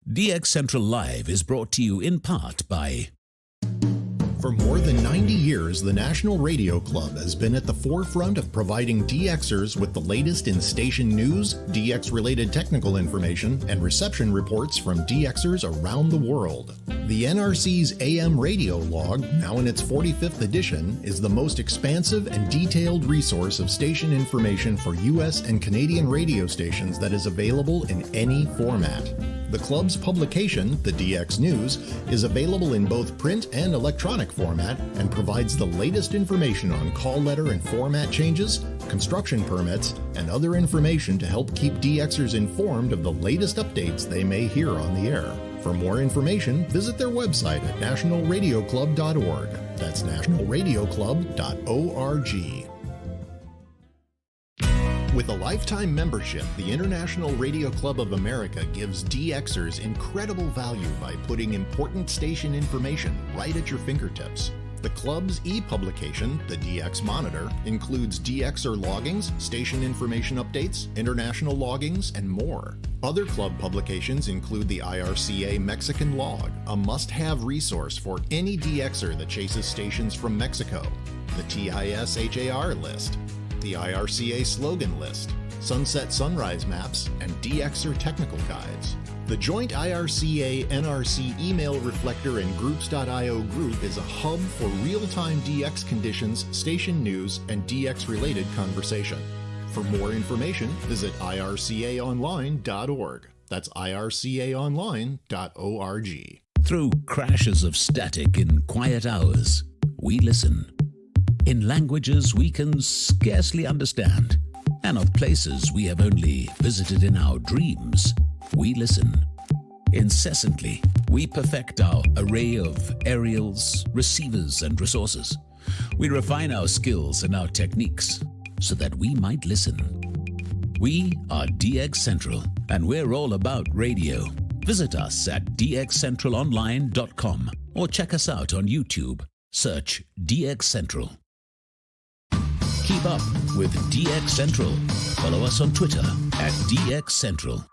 DX Central Live is brought to you in part by... For more than 90 years, the National Radio Club has been at the forefront of providing DXers with the latest in station news, DX-related technical information, and reception reports from DXers around the world. The NRC's AM radio log, now in its 45th edition, is the most expansive and detailed resource of station information for U.S. and Canadian radio stations that is available in any format. The club's publication, the DX News, is available in both print and electronic format and provides the latest information on call letter and format changes, construction permits, and other information to help keep DXers informed of the latest updates they may hear on the air. For more information, visit their website at nationalradioclub.org. That's nationalradioclub.org. With a lifetime membership, the International Radio Club of America gives DXers incredible value by putting important station information right at your fingertips. The club's e-publication, the DX Monitor, includes DXer loggings, station information updates, international loggings, and more. Other club publications include the IRCA Mexican Log, a must-have resource for any DXer that chases stations from Mexico, the TIS-HAR list, the IRCA slogan list, sunset sunrise maps, and DXer technical guides. The joint IRCA-NRC email reflector and groups.io group is a hub for real-time DX conditions, station news, and DX-related conversation. For more information, visit ircaonline.org. That's ircaonline.org. Through crashes of static in quiet hours, we listen. In languages we can scarcely understand, and of places we have only visited in our dreams, we listen. Incessantly, we perfect our array of aerials, receivers, and resources. We refine our skills and our techniques so that we might listen. We are DX Central, and we're all about radio. Visit us at dxcentralonline.com or check us out on YouTube. Search DX Central. Keep up with DX Central. Follow us on Twitter at DX Central.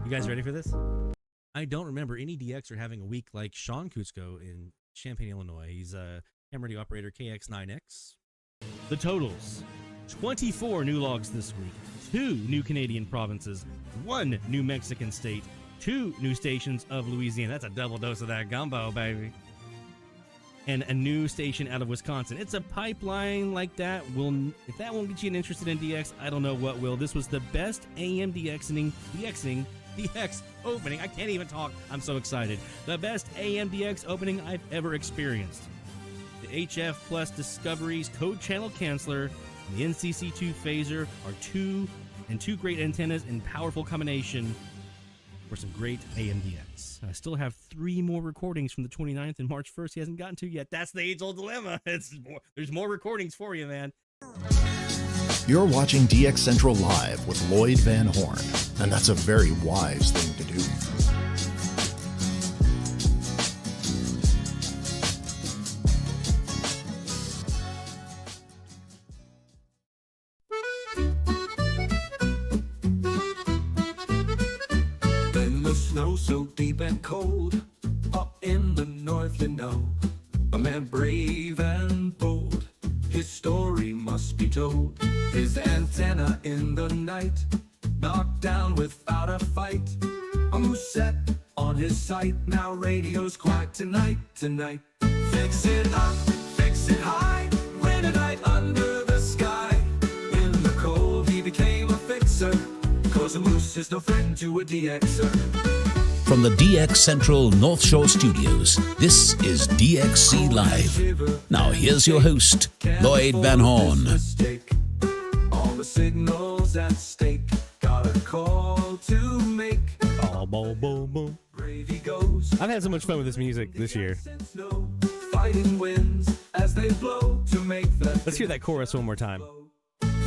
You guys ready for this? I don't remember any DXer having a week like Sean Kuzco in Champaign, Illinois. He's a ham radio operator KX9X. The totals: 24 new logs this week, 2 new Canadian provinces, 1 new Mexican state, 2 new stations of Louisiana. That's a double dose of that gumbo, baby. And a new station out of Wisconsin. It's a pipeline like that. If that won't get you interested in DX, I don't know what will. This was the best AM DX opening. I can't even talk. I'm so excited. The best AM DX opening I've ever experienced. The HF Plus Discovery's Code Channel Canceller and the NCC2 Phaser are two great antennas in powerful combination for some great AM DX. I still have 3 more recordings from the 29th and March 1st he hasn't gotten to yet. That's the age-old dilemma. There's more recordings for you, man. You're watching DX Central Live with Lloyd Van Horn, and that's a very wise thing to do. Then the snow so deep and cold, up in the north, you know, a man brave and bold, his story must be told. His antenna in the night, knocked down without a fight. A moose set on his sight, now radio's quiet tonight. Fix it up, fix it high, win a night under the sky. In the cold he became a fixer, 'cause a moose is no friend to a DXer. From the DX Central North Shore Studios, this is DXC Live. Now here's your host, Lloyd Van Horn. All the signals at stake, got a call to make. Boom, boom, boom, boom. Gravy goes. I've had so much fun with this music this year. Fighting winds as they blow to make the. Let's hear that chorus one more time.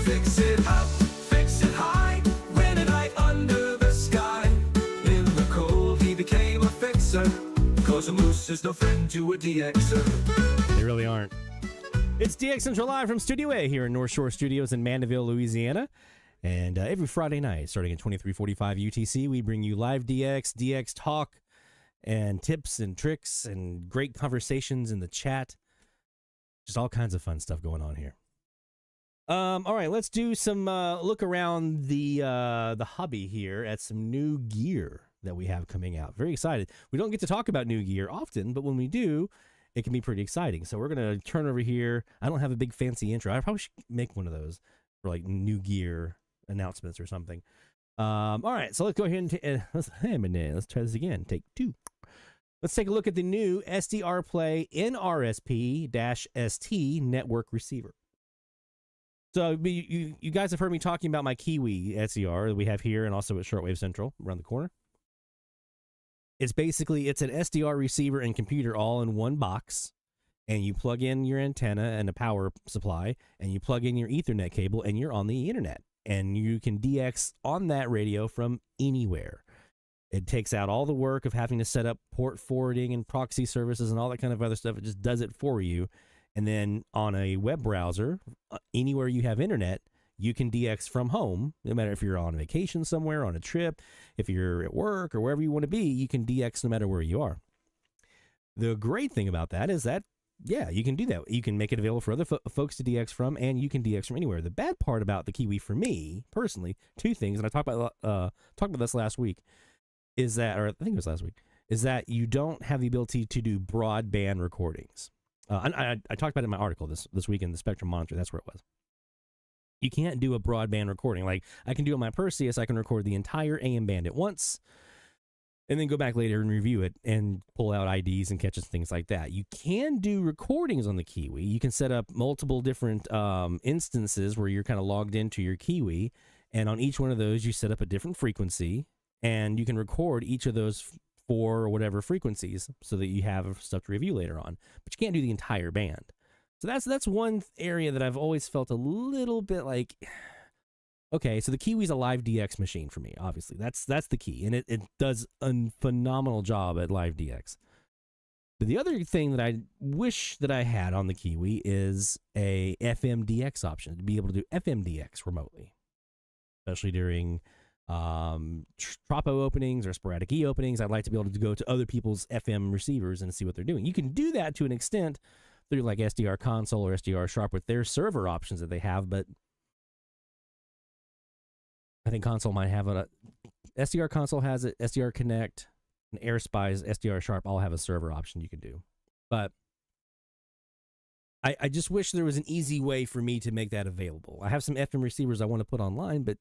Fix it up, fix it high. When a night under the sky. In the cold, he became a fixer. Cause a moose is no friend to a DXer. They really aren't. It's DX Central Live from Studio A here in North Shore Studios in Mandeville, Louisiana. And every Friday night, starting at 23:45 UTC, we bring you live DX talk, and tips and tricks and great conversations in the chat. Just all kinds of fun stuff going on here. All right, let's do some look around the hobby here at some new gear that we have coming out. Very excited. We don't get to talk about new gear often, but when we do, it can be pretty exciting. So we're going to turn over here. I don't have a big fancy intro. I probably should make one of those for like new gear announcements or something. All right, so let's go ahead and let's try this again. Take 2. Let's take a look at the new SDR Play NRSP-ST network receiver. So you guys have heard me talking about my Kiwi SDR that we have here and also at Shortwave Central around the corner. It's an SDR receiver and computer all in one box, and you plug in your antenna and a power supply, and you plug in your Ethernet cable, and you're on the internet. And you can DX on that radio from anywhere. It takes out all the work of having to set up port forwarding and proxy services and all that kind of other stuff. It just does it for you. And then on a web browser, anywhere you have internet, you can DX from home. No matter if you're on vacation somewhere, on a trip, if you're at work or wherever you want to be, you can DX no matter where you are. The great thing about that is that, yeah, you can do that. You can make it available for other folks to DX from, and you can DX from anywhere. The bad part about the Kiwi for me, personally, 2 things, and I talked about this last week, is that, or I think it was last week, is that you don't have the ability to do broadband recordings. I talked about it in my article this week in the Spectrum Monitor. That's where it was. You can't do a broadband recording. Like, I can do on my Perseus, I can record the entire AM band at once, and then go back later and review it and pull out IDs and catches, things like that. You can do recordings on the Kiwi. You can set up multiple different instances where you're kind of logged into your Kiwi, and on each one of those, you set up a different frequency, and you can record each of those 4 or whatever frequencies so that you have stuff to review later on. But you can't do the entire band. So that's one area that I've always felt a little bit like, okay, so the Kiwi's a live DX machine for me, obviously. That's the key, and it does a phenomenal job at live DX. But the other thing that I wish that I had on the Kiwi is a FM DX option, to be able to do FM DX remotely, especially during tropo openings or sporadic E openings. I'd like to be able to go to other people's FM receivers and see what they're doing. You can do that to an extent through like SDR Console or SDR Sharp with their server options that they have, but I think Console might have a SDR Console has it, SDR Connect and Airspy's SDR Sharp all have a server option you can do. But I just wish there was an easy way for me to make that available. I have some FM receivers I want to put online, but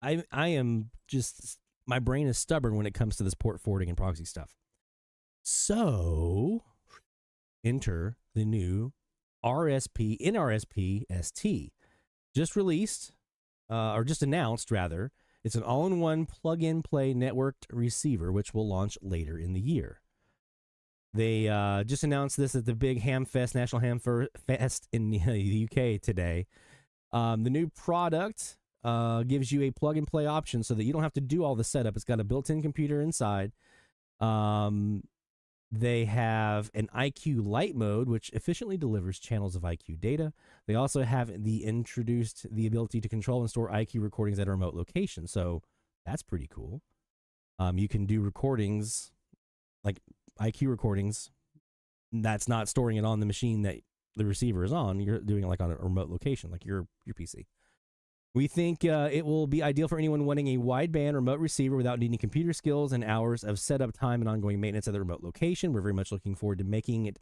I am just, my brain is stubborn when it comes to this port forwarding and proxy stuff. So enter the new NRSP ST, just released, or just announced rather. It's an all-in-one plug-and-play networked receiver, which will launch later in the year. They just announced this at the big National Ham Fest in the UK today. The new product gives you a plug-and-play option so that you don't have to do all the setup. It's got a built-in computer inside. They have an IQ Lite mode, which efficiently delivers channels of IQ data. They also have introduced the ability to control and store IQ recordings at a remote location. So that's pretty cool. You can do recordings, like IQ recordings, that's not storing it on the machine that the receiver is on. You're doing it like on a remote location, like your PC. We think it will be ideal for anyone wanting a wideband remote receiver without needing computer skills and hours of setup time and ongoing maintenance at the remote location. We're very much looking forward to making it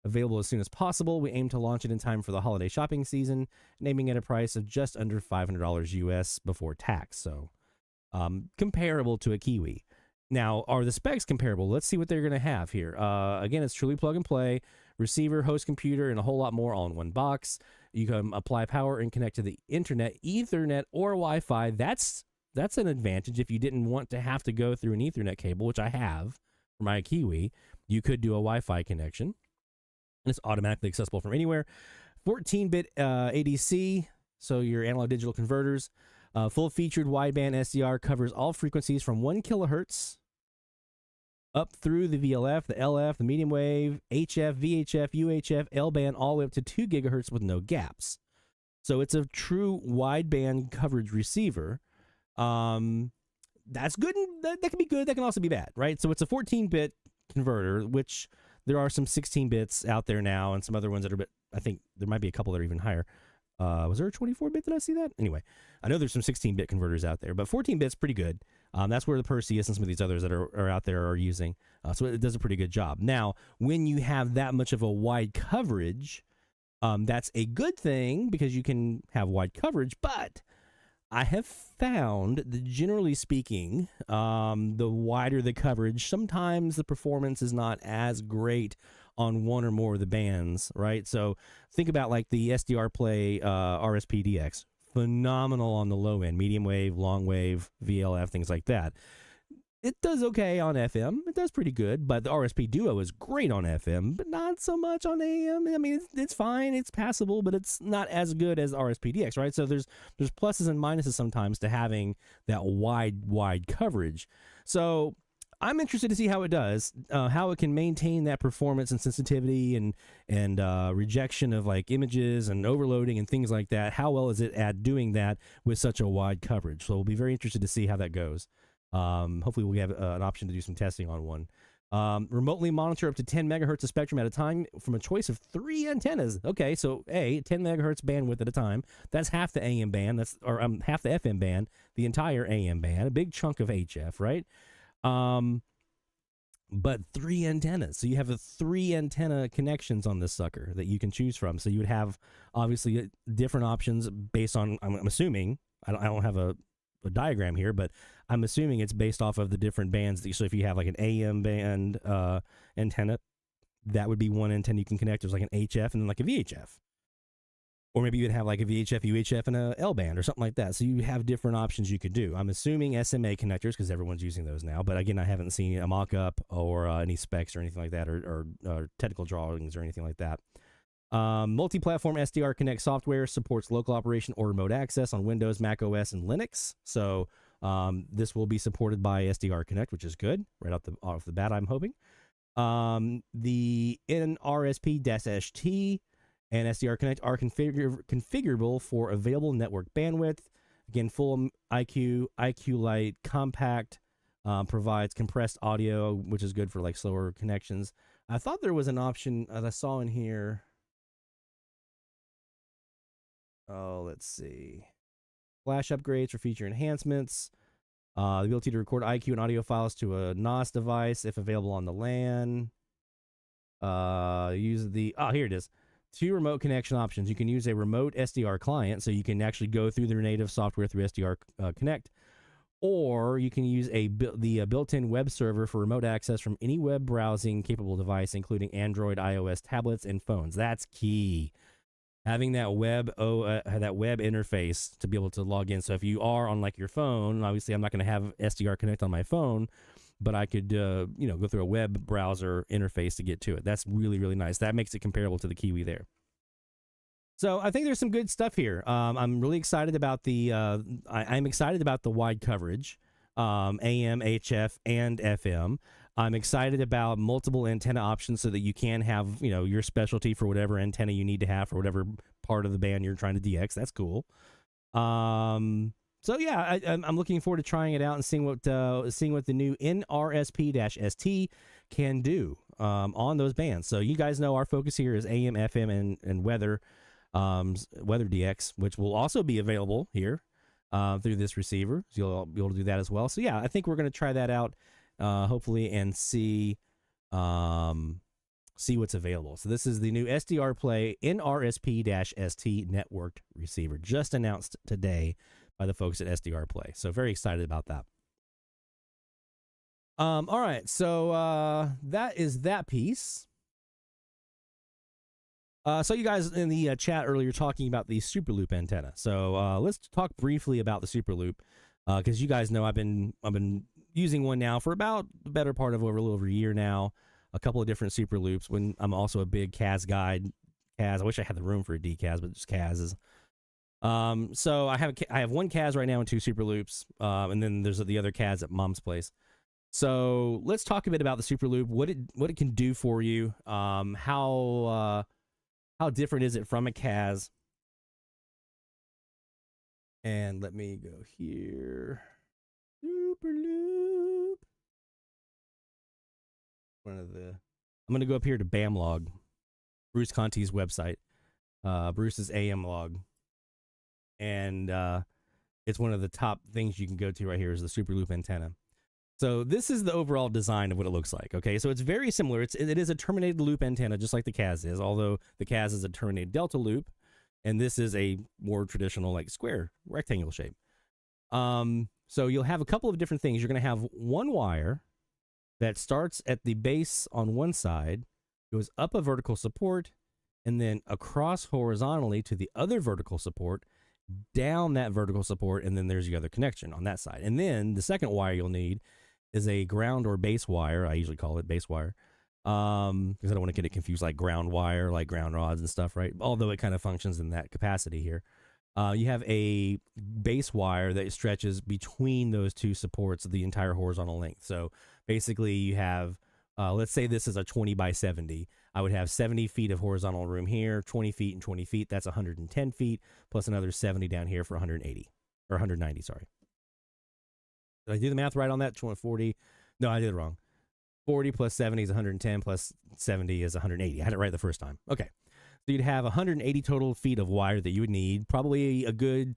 available as soon as possible. We aim to launch it in time for the holiday shopping season, naming it a price of just under $500 US before tax. So comparable to a Kiwi. Now, are the specs comparable? Let's see what they're going to have here. Again, it's truly plug and play, receiver, host computer, and a whole lot more all in one box. You can apply power and connect to the internet, Ethernet, or Wi-Fi. That's that's an advantage. If you didn't want to have to go through an Ethernet cable, which I have for my Kiwi, you could do a Wi-Fi connection, and it's automatically accessible from anywhere. 14-bit ADC, so your analog digital converters. Full-featured wideband SDR covers all frequencies from 1 kilohertz up through the VLF, the LF, the medium wave, HF, VHF, UHF, L-band, all the way up to 2 gigahertz with no gaps. So it's a true wideband coverage receiver. That's good. That can be good. That can also be bad, right? So it's a 14-bit converter, which there are some 16 bits out there now, and some other ones that are a bit. I think there might be a couple that are even higher. Was there a 24-bit? Did I see that? Anyway, I know there's some 16-bit converters out there, but 14-bit's pretty good. That's where the Perseus and some of these others that are out there are using. So it does a pretty good job. Now, when you have that much of a wide coverage, that's a good thing because you can have wide coverage, but I have found that generally speaking, the wider the coverage, sometimes the performance is not as great on one or more of the bands, right? So think about like the SDR Play RSP-DX. Phenomenal on the low end, medium wave, long wave, VLF, things like that. It does okay on FM. It does pretty good, but the RSP Duo is great on FM, but not so much on AM. I mean, it's fine, it's passable, but it's not as good as RSP-DX, right? So there's pluses and minuses sometimes to having that wide coverage. So I'm interested to see how it does, how it can maintain that performance and sensitivity and rejection of like images and overloading and things like that. How well is it at doing that with such a wide coverage? So we'll be very interested to see how that goes. Hopefully we have an option to do some testing on one. Remotely monitor up to 10 megahertz of spectrum at a time from a choice of 3 antennas. Okay, so 10 megahertz bandwidth at a time. That's half the AM band. That's half the FM band, the entire AM band, a big chunk of HF, right? But 3 antennas. So you have 3 antenna connections on this sucker that you can choose from. So you would have obviously different options based on, I'm assuming, I don't have a diagram here, but I'm assuming it's based off of the different bands. So if you have like an AM band antenna, that would be one antenna you can connect. There's like an HF and then like a VHF. Or maybe you'd have like a VHF, UHF, and a L band or something like that. So you have different options you could do. I'm assuming SMA connectors because everyone's using those now. But again, I haven't seen a mock-up or any specs or anything like that or technical drawings or anything like that. Multi-platform SDR Connect software supports local operation or remote access on Windows, Mac OS, and Linux. So this will be supported by SDR Connect, which is good right off the bat, I'm hoping. The NRSP-ST and SDR Connect are configurable for available network bandwidth. Again, full IQ Lite, compact, provides compressed audio, which is good for like slower connections. I thought there was an option that I saw in here. Oh, let's see. Flash upgrades for feature enhancements. The ability to record IQ and audio files to a NOS device if available on the LAN. Here it is. 2 remote connection options. You can use a remote SDR client, so you can actually go through their native software through SDR Connect, or you can use the built-in web server for remote access from any web browsing capable device, including Android, iOS tablets, and phones. That's key. Having that web interface to be able to log in. So if you are on like your phone, obviously I'm not going to have SDR Connect on my phone, but I could go through a web browser interface to get to it. That's really, really nice. That makes it comparable to the Kiwi there. So I think there's some good stuff here. I'm really excited about I'm excited about the wide coverage, AM, HF, and FM. I'm excited about multiple antenna options so that you can have, your specialty for whatever antenna you need to have for whatever part of the band you're trying to DX. That's cool. So yeah, I'm looking forward to trying it out and seeing what the new NRSP-ST can do on those bands. So you guys know our focus here is AM, FM, and weather DX, which will also be available here through this receiver. So you'll be able to do that as well. So yeah, I think we're going to try that out hopefully and see what's available. So this is the new SDR Play NRSP-ST networked receiver, just announced today by the folks at SDR Play. So very excited about that. All right, so that is that piece. So you guys in the chat earlier talking about the SuperLoop antenna. So let's talk briefly about the SuperLoop. because you guys know I've been using one now for about the better part of a little over a year now. A couple of different SuperLoops. When I'm also a big KAZ guy. KAZ. I wish I had the room for a DKAZ, but just KAZ is. So I have one KAZ right now and two SuperLoops, and then there's the other KAZ at Mom's place. So let's talk a bit about the SuperLoop, what it can do for you, how different is it from a KAZ. And let me go here. SuperLoop. I'm going to go up here to BAMlog, Bruce Conti's website, Bruce's AM log. And it's one of the top things you can go to right here is the SuperLoop antenna. So this is the overall design of what it looks like. Okay, so it's very similar. It is a terminated loop antenna, just like the KAZ is, although the KAZ is a terminated delta loop, and this is a more traditional like square rectangle shape. So you'll have a couple of different things. You're going to have one wire that starts at the base on one side, goes up a vertical support, and then across horizontally to the other vertical support, down that vertical support, and then there's the other connection on that side. And then the second wire you'll need is a ground or base wire. I usually call it base wire, because I don't want to get it confused like ground wire, like ground rods and stuff, right? Although it kind of functions in that capacity here. You have a base wire that stretches between those two supports the entire horizontal length. So basically you have, let's say this is a 20 by 70. I would have 70 feet of horizontal room here, 20 feet and 20 feet. That's 110 feet, plus another 70 down here for 180, or 190, sorry. Did I do the math right on that? 40? No, I did it wrong. 40 plus 70 is 110, plus 70 is 180. I had it right the first time. Okay. So you'd have 180 total feet of wire that you would need. Probably a good,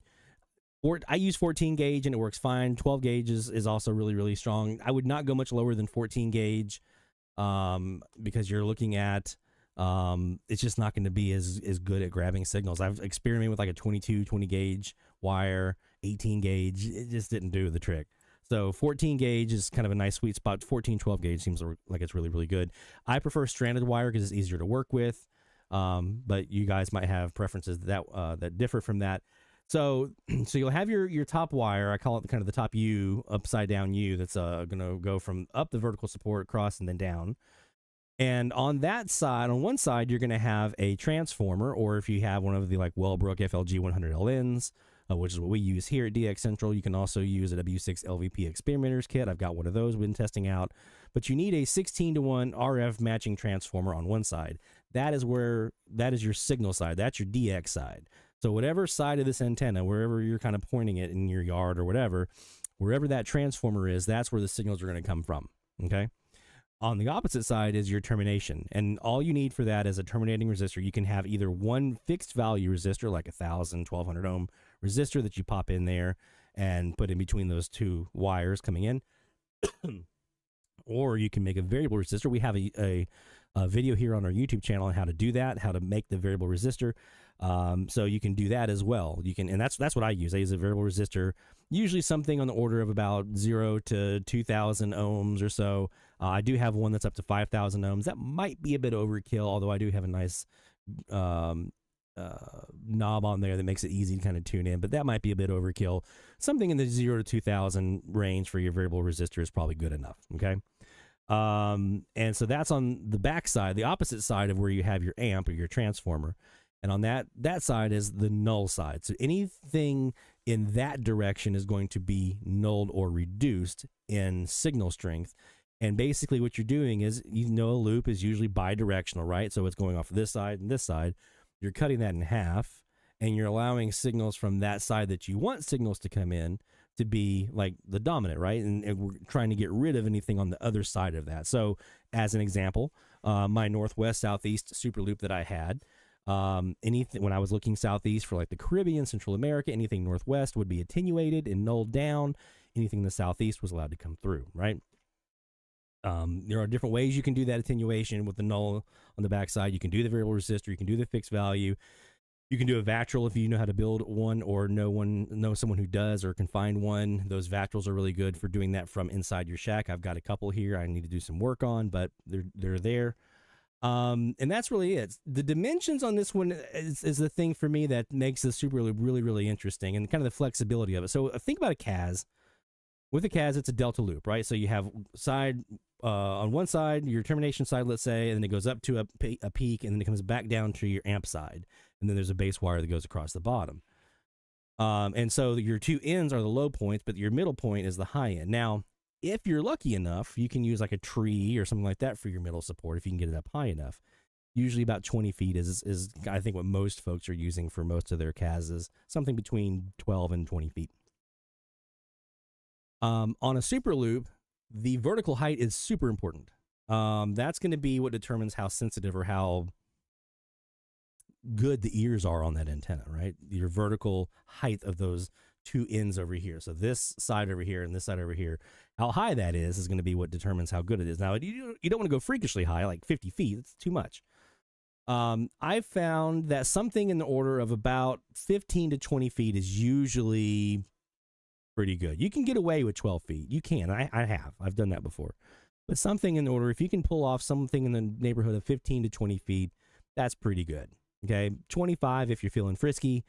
I use 14 gauge and it works fine. 12 gauge is also really, really strong. I would not go much lower than 14 gauge because you're looking at, it's just not going to be as good at grabbing signals. I've experimented with like a 20 gauge wire, 18 gauge. It just didn't do the trick. So 14 gauge is kind of a nice sweet spot. 12 gauge seems like it's really, really good. I prefer stranded wire because it's easier to work with. But you guys might have preferences that differ from that. So you'll have your top wire. I call it kind of the top U, upside down U. That's going to go from up the vertical support, across, and then down. And on that side, on one side, you're going to have a transformer, or if you have one of the like Wellbrook FLG100LNs, which is what we use here at DX Central. You can also use a W6 LVP experimenters kit. I've got one of those been testing out. But you need a 16:1 RF matching transformer on one side. That is your signal side. That's your DX side. So whatever side of this antenna, wherever you're kind of pointing it in your yard or whatever, wherever that transformer is, that's where the signals are going to come from. Okay. On the opposite side is your termination. And all you need for that is a terminating resistor. You can have either one fixed value resistor, like 1,000, 1,200 ohm resistor that you pop in there and put in between those two wires coming in. Or you can make a variable resistor. We have a video here on our YouTube channel on how to do that, how to make the variable resistor. So you can do that as well. You can, and that's what I use. I use a variable resistor, usually something on the order of about 0 to 2,000 ohms or so. I do have one that's up to 5,000 ohms. That might be a bit overkill, although I do have a nice knob on there that makes it easy to kind of tune in, but that might be a bit overkill. Something in the 0 to 2,000 range for your variable resistor is probably good enough. Okay. And so that's on the back side, the opposite side of where you have your amp or your transformer. And on that side is the null side. So anything in that direction is going to be nulled or reduced in signal strength. And basically what you're doing is, a loop is usually bidirectional, right? So it's going off of this side and this side. You're cutting that in half, and you're allowing signals from that side that you want signals to come in to be like the dominant, right? And we're trying to get rid of anything on the other side of that. So as an example, my northwest southeast SuperLoop that I had, anything when I was looking southeast for like the Caribbean, Central America, anything northwest would be attenuated and nulled down. Anything in the southeast was allowed to come through, right? There are different ways you can do that attenuation with the null on the backside. You can do the variable resistor. You can do the fixed value. You can do a vactrol if you know how to build one or know someone who does or can find one. Those vactrols are really good for doing that from inside your shack. I've got a couple here I need to do some work on, but they're there. And that's really it. The dimensions on this one is the thing for me that makes the SuperLoop really, really interesting, and kind of the flexibility of it. So think about a KAZ. With a KAZ, it's a delta loop, right? So you have side on one side, your termination side, let's say, and then it goes up to a peak, and then it comes back down to your amp side, and then there's a base wire that goes across the bottom. And so your two ends are the low points, but your middle point is the high end. Now, if you're lucky enough, you can use like a tree or something like that for your middle support if you can get it up high enough. Usually about 20 feet is I think what most folks are using for most of their KAZs, something between 12 and 20 feet. On a SuperLoop, the vertical height is super important. That's going to be what determines how sensitive or how good the ears are on that antenna, right? Your vertical height of those two ends over here. So this side over here and this side over here, how high that is going to be what determines how good it is. Now, you don't want to go freakishly high, like 50 feet. It's too much. I found that something in the order of about 15 to 20 feet is usually pretty good. You can get away with 12 feet. You can. I've done that before. But something in the order, if you can pull off something in the neighborhood of 15 to 20 feet, that's pretty good. Okay, 25 if you're feeling frisky,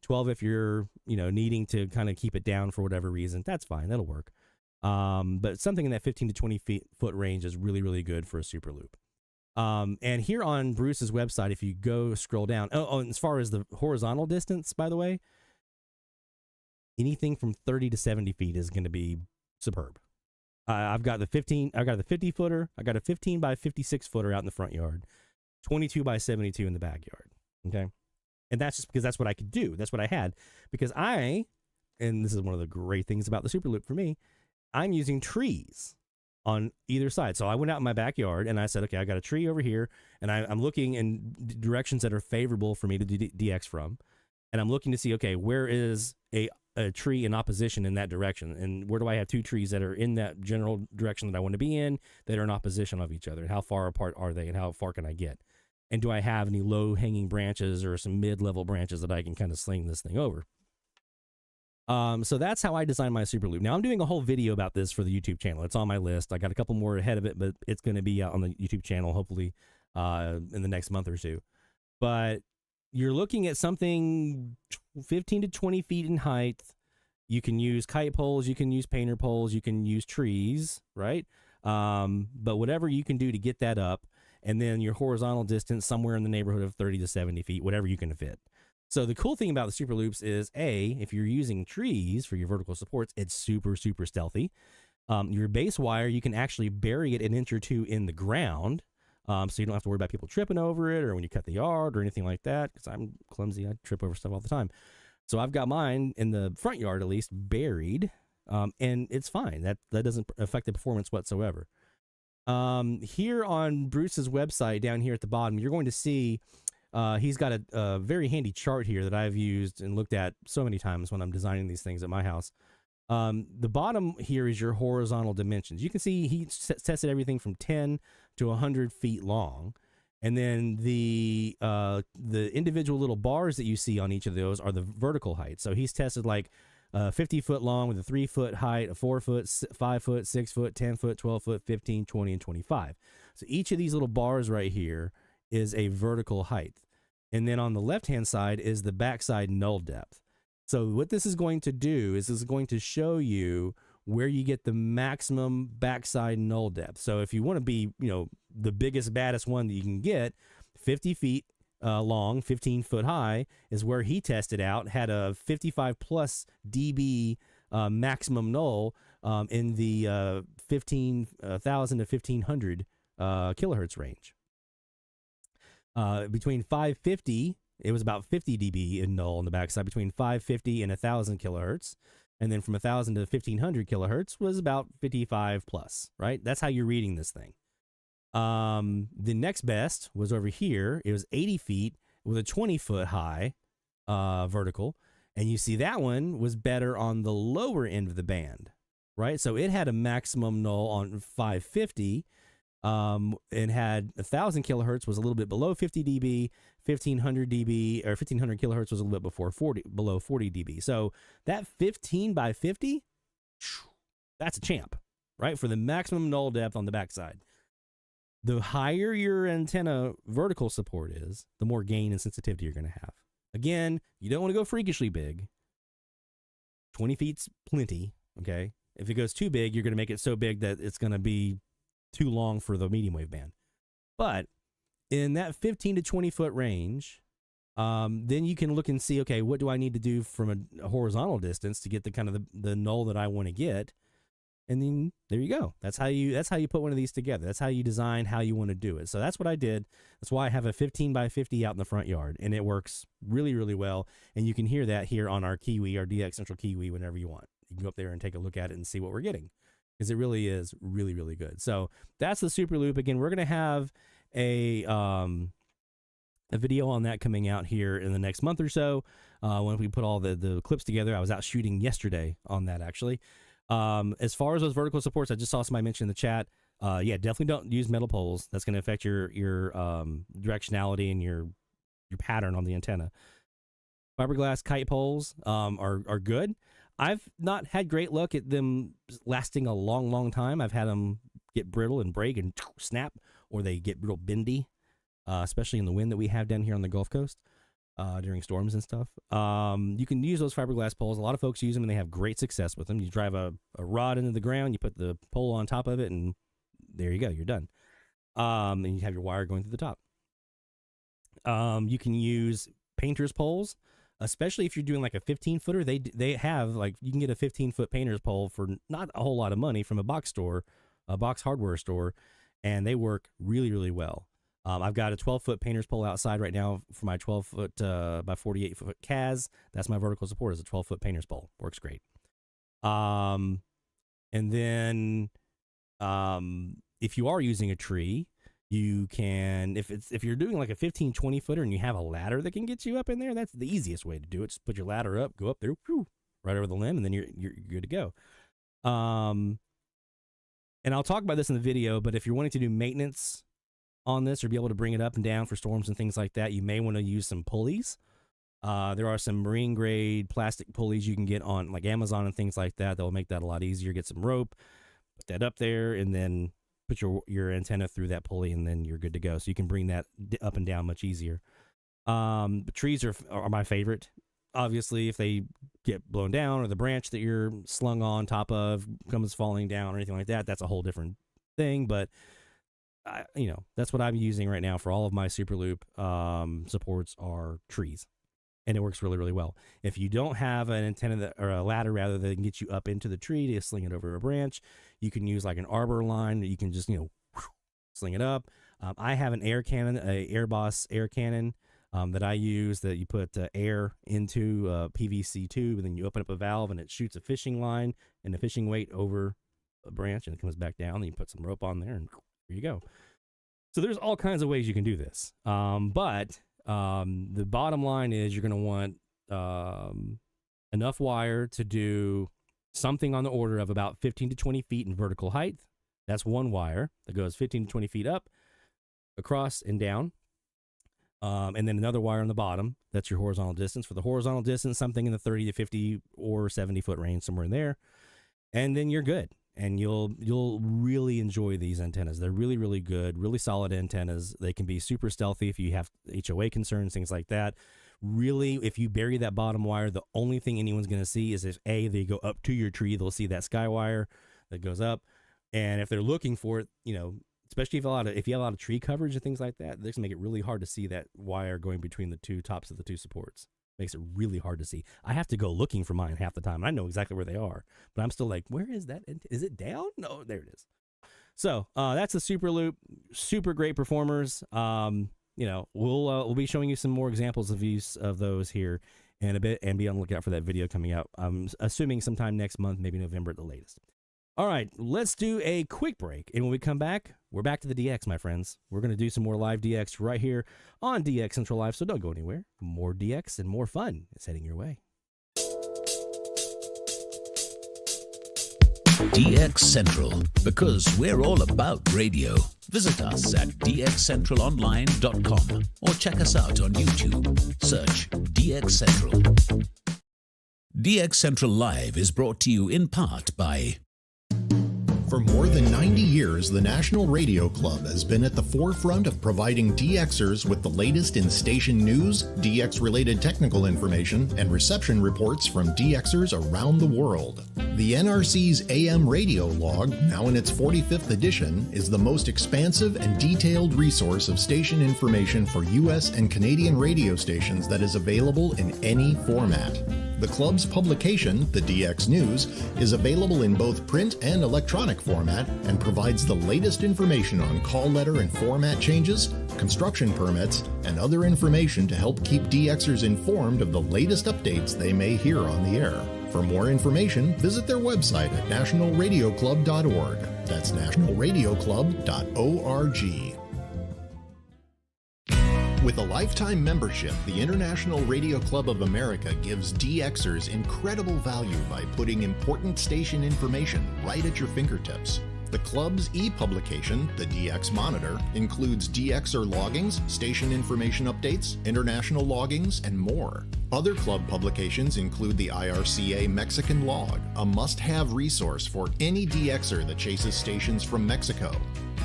12 if you're, needing to kind of keep it down for whatever reason. That's fine. That'll work. But something in that 15 to 20 foot range is really, really good for a SuperLoop. And here on Bruce's website, if you go scroll down, and as far as the horizontal distance, by the way, anything from 30 to 70 feet is going to be superb. I've got the 50 footer. I got a 15 by 56 footer out in the front yard, 22 by 72 in the backyard. Okay. And that's just because that's what I could do. That's what I had, because and this is one of the great things about the SuperLoop for me, I'm using trees on either side. So I went out in my backyard and I said, okay, I got a tree over here, and I'm looking in directions that are favorable for me to DX from. And I'm looking to see, okay, where is a tree in opposition in that direction? And where do I have two trees that are in that general direction that I want to be in that are in opposition of each other? And how far apart are they, and how far can I get? And do I have any low-hanging branches or some mid-level branches that I can kind of sling this thing over? So that's how I designed my SuperLoop. Now, I'm doing a whole video about this for the YouTube channel. It's on my list. I got a couple more ahead of it, but it's going to be out on the YouTube channel, hopefully, in the next month or two. But you're looking at something 15 to 20 feet in height. You can use kite poles. You can use painter poles. You can use trees, right? But whatever you can do to get that up. And then your horizontal distance somewhere in the neighborhood of 30 to 70 feet, whatever you can fit. So the cool thing about the SuperLoops is, if you're using trees for your vertical supports, it's super, super stealthy. Your base wire, you can actually bury it an inch or two in the ground, so you don't have to worry about people tripping over it or when you cut the yard or anything like that, because I'm clumsy. I trip over stuff all the time. So I've got mine in the front yard, at least, buried, and it's fine. That doesn't affect the performance whatsoever. Here on Bruce's website, down here at the bottom, you're going to see he's got a very handy chart here that I've used and looked at so many times when I'm designing these things at my house. The bottom here is your horizontal dimensions. You can see he tested everything from 10 to 100 feet long. And then the individual little bars that you see on each of those are the vertical height. So he's tested like 50 foot long with a 3 foot height, a 4 foot, 5 foot, 6 foot, 10 foot, 12 foot, 15, 20, and 25. So each of these little bars right here is a vertical height. And then on the left-hand side is the backside null depth. So what this is going to do is this is going to show you where you get the maximum backside null depth. So if you want to be, the biggest, baddest one that you can get, 50 feet long, 15 foot high is where he tested out, had a 55 plus dB maximum null in the 15,000 to 1500 kilohertz range. Between 550, it was about 50 dB in null on the backside, between 550 and 1,000 kilohertz. And then from 1,000 to 1,500 kilohertz was about 55 plus, right? That's how you're reading this thing. The next best was over here. It was 80 feet with a 20 foot high vertical. And you see that one was better on the lower end of the band, right? So it had a maximum null on 550 and had 1,000 kilohertz was a little bit below 50 dB, 1,500 dB or 1,500 kilohertz was a little bit below 40 dB. So that 15 by 50, that's a champ, right? For the maximum null depth on the backside. The higher your antenna vertical support is, the more gain and sensitivity you're going to have. Again, you don't want to go freakishly big. 20 feet's plenty, okay? If it goes too big, you're going to make it so big that it's going to be too long for the medium wave band. But in that 15 to 20 foot range, then you can look and see, okay, what do I need to do from a horizontal distance to get the kind of the null that I want to get? And then there you go. That's how you put one of these together. That's how you design how you want to do it. So that's what I did. That's why I have a 15 by 50 out in the front yard, and it works really, really well. And you can hear that here on our Kiwi, our DX Central Kiwi, whenever you want. You can go up there and take a look at it and see what we're getting, because it really is really, really good. So that's the SuperLoop. Again, we're going to have a video on that coming out here in the next month or so when we put all the clips together. I was out shooting yesterday on that, actually. As far as those vertical supports, I just saw somebody mention in the chat. Yeah, definitely don't use metal poles. That's going to affect your directionality and your pattern on the antenna. Fiberglass kite poles are good. I've not had great luck at them lasting a long, long time. I've had them get brittle and break and snap, or they get real bendy, especially in the wind that we have down here on the Gulf Coast during storms and stuff. You can use those fiberglass poles. A lot of folks use them, and they have great success with them. You drive a rod into the ground, you put the pole on top of it, and there you go. You're done. And you have your wire going through the top. You can use painter's poles, especially if you're doing like a 15-footer. They have, like, you can get a 15-foot painter's pole for not a whole lot of money from a box hardware store, and they work really, really well. I've got a 12-foot painter's pole outside right now for my 12-foot by 48-foot KAZ. That's my vertical support, is a 12-foot painter's pole. Works great. And then if you are using a tree, you can, if you're doing like a 15, 20-footer and you have a ladder that can get you up in there, that's the easiest way to do it. Just put your ladder up, go up there, whew, right over the limb, and then you're good to go. And I'll talk about this in the video, but if you're wanting to do maintenance on this or be able to bring it up and down for storms and things like that, you may want to use some pulleys. There are some marine grade plastic pulleys you can get on like Amazon and things like that. They'll make that a lot easier. Get some rope, put that up there, and then put your antenna through that pulley, and then you're good to go. So you can bring that up and down much easier. But trees are my favorite. Obviously, if they get blown down or the branch that you're slung on top of comes falling down or anything like that, that's a whole different thing. But that's what I'm using right now for all of my SuperLoop supports are trees, and it works really, really well. If you don't have an antenna or a ladder rather that can get you up into the tree to sling it over a branch, you can use like an arbor line that you can just sling it up. I have an air cannon, a Airboss air cannon that I use that you put air into a PVC tube, and then you open up a valve and it shoots a fishing line and a fishing weight over a branch, and it comes back down. Then you put some rope on there, and there you go. So there's all kinds of ways you can do this. But the bottom line is you're going to want enough wire to do something on the order of about 15 to 20 feet in vertical height. That's one wire that goes 15 to 20 feet up, across, and down. And then another wire on the bottom. That's your horizontal distance. For the horizontal distance, something in the 30 to 50 or 70 foot range, somewhere in there. And then you're good. And you'll really enjoy these antennas. They're really, really good, really solid antennas. They can be super stealthy if you have HOA concerns, things like that. Really, if you bury that bottom wire, the only thing anyone's going to see is if they go up to your tree, they'll see that sky wire that goes up. And if they're looking for it, especially if you have a lot of tree coverage and things like that, they're going to make it really hard to see that wire going between the two tops of the two supports. Makes it really hard to see. I have to go looking for mine half the time. I know exactly where they are, but I'm still like, where is that? Is it down? No, there it is. So that's the SuperLoop. Super great performers. We'll be showing you some more examples of those here in a bit, and be on the lookout for that video coming out. I'm assuming sometime next month, maybe November at the latest. All right, let's do a quick break. And when we come back, we're back to the DX, my friends. We're going to do some more live DX right here on DX Central Live, so don't go anywhere. More DX and more fun is heading your way. DX Central, because we're all about radio. Visit us at dxcentralonline.com or check us out on YouTube. Search DX Central. DX Central Live is brought to you in part by For more than 90 years, the National Radio Club has been at the forefront of providing DXers with the latest in station news, DX-related technical information, and reception reports from DXers around the world. The NRC's AM radio log, now in its 45th edition, is the most expansive and detailed resource of station information for U.S. and Canadian radio stations that is available in any format. The club's publication, the DX News, is available in both print and electronic format and provides the latest information on call letter and format changes, construction permits, and other information to help keep DXers informed of the latest updates they may hear on the air. For more information, visit their website at nationalradioclub.org. That's nationalradioclub.org. With a lifetime membership, the International Radio Club of America gives DXers incredible value by putting important station information right at your fingertips. The club's e-publication, the DX Monitor, includes DXer loggings, station information updates, international loggings, and more. Other club publications include the IRCA Mexican Log, a must-have resource for any DXer that chases stations from Mexico,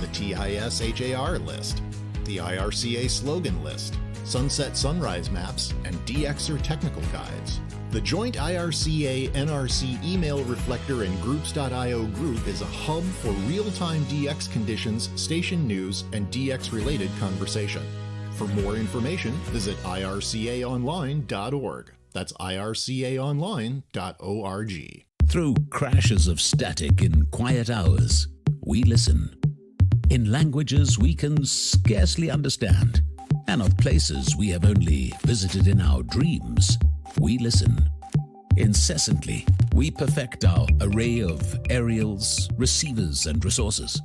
the TIS HAR list, the IRCA slogan list, sunset sunrise maps, and DXer technical guides. The joint IRCA-NRC email reflector and groups.io group is a hub for real-time DX conditions, station news, and DX-related conversation. For more information, visit ircaonline.org. That's ircaonline.org. Through crashes of static in quiet hours, we listen. In languages we can scarcely understand, and of places we have only visited in our dreams, we listen. Incessantly, we perfect our array of aerials, receivers, and resources.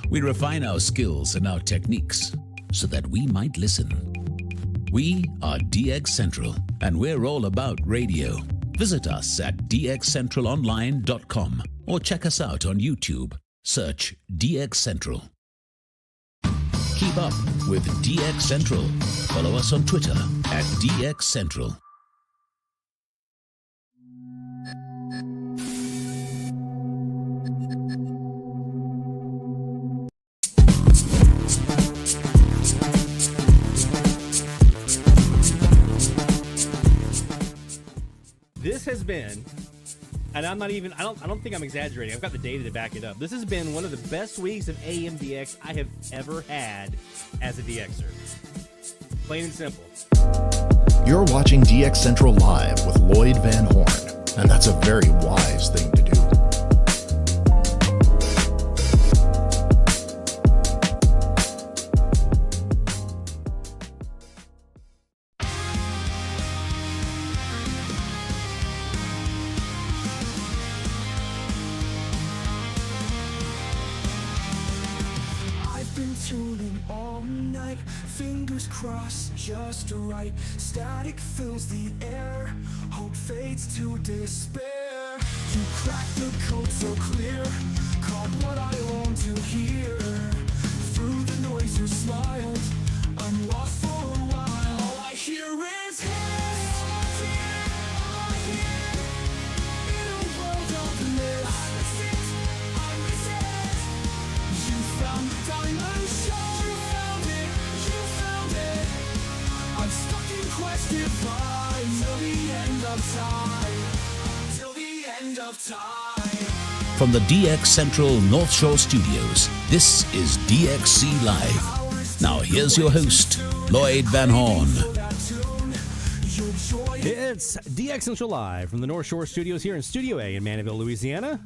We refine our skills and our techniques so that we might listen. We are DX Central, and we're all about radio. Visit us at dxcentralonline.com or check us out on YouTube. Search DX Central. Keep up with DX Central. Follow us on Twitter at DX Central. This has been, and I don't think I'm exaggerating. I've got the data to back it up. This has been one of the best weeks of AMDX I have ever had as a DXer. Plain and simple. You're watching DX Central Live with Lloyd Van Horn, and that's a very wise thing to do. Fingers crossed, just right. Static fills the air. Hope fades to despair. You crack the code so clear. Called what I long to hear. Through the noise you smiled. I'm lost for a while. All I hear is his. In a world of bliss. I miss it. You found the diamond show. I'm stuck in quest divine till the end of time. Till the end of time. From the DX Central North Shore Studios, this is DXC Live. Now here's your host, Lloyd Van Horn. It's DX Central Live from the North Shore Studios here in Studio A in Mandeville, Louisiana.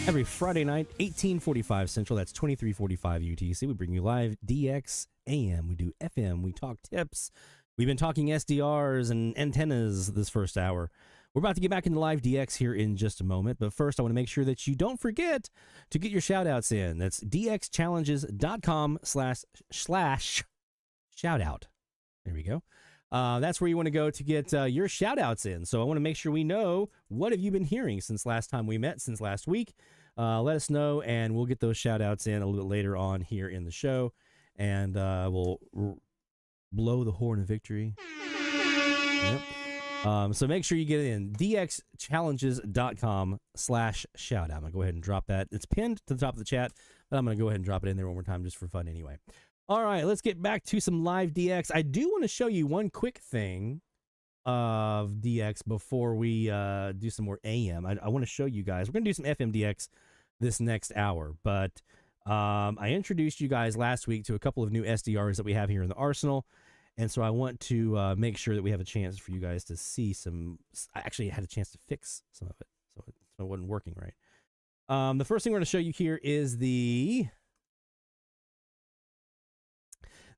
Every Friday night, 1845 Central, that's 2345 UTC. We bring you live DX AM. We do FM. We talk tips. We've been talking SDRs and antennas this first hour. We're about to get back into live DX here in just a moment. But first, I want to make sure that you don't forget to get your shout-outs in. That's dxchallenges.com/shoutout. There we go. That's where you want to go to get your shout-outs in. So I want to make sure we know, what have you been hearing since last time we met, since last week? Let us know, and we'll get those shout-outs in a little bit later on here in the show. And we'll blow the horn of victory. Yep. So make sure you get it in dxchallenges.com/shoutout. I'm going to go ahead and drop that. It's pinned to the top of the chat, but I'm going to go ahead and drop it in there one more time just for fun anyway. All right, let's get back to some live DX. I do want to show you one quick thing of DX before we do some more AM. I want to show you guys. We're going to do some FM DX this next hour, but I introduced you guys last week to a couple of new SDRs that we have here in the arsenal. And so I want to make sure that we have a chance for you guys to see some. I actually had a chance to fix some of it, so it wasn't working right. The first thing we're going to show you here is the.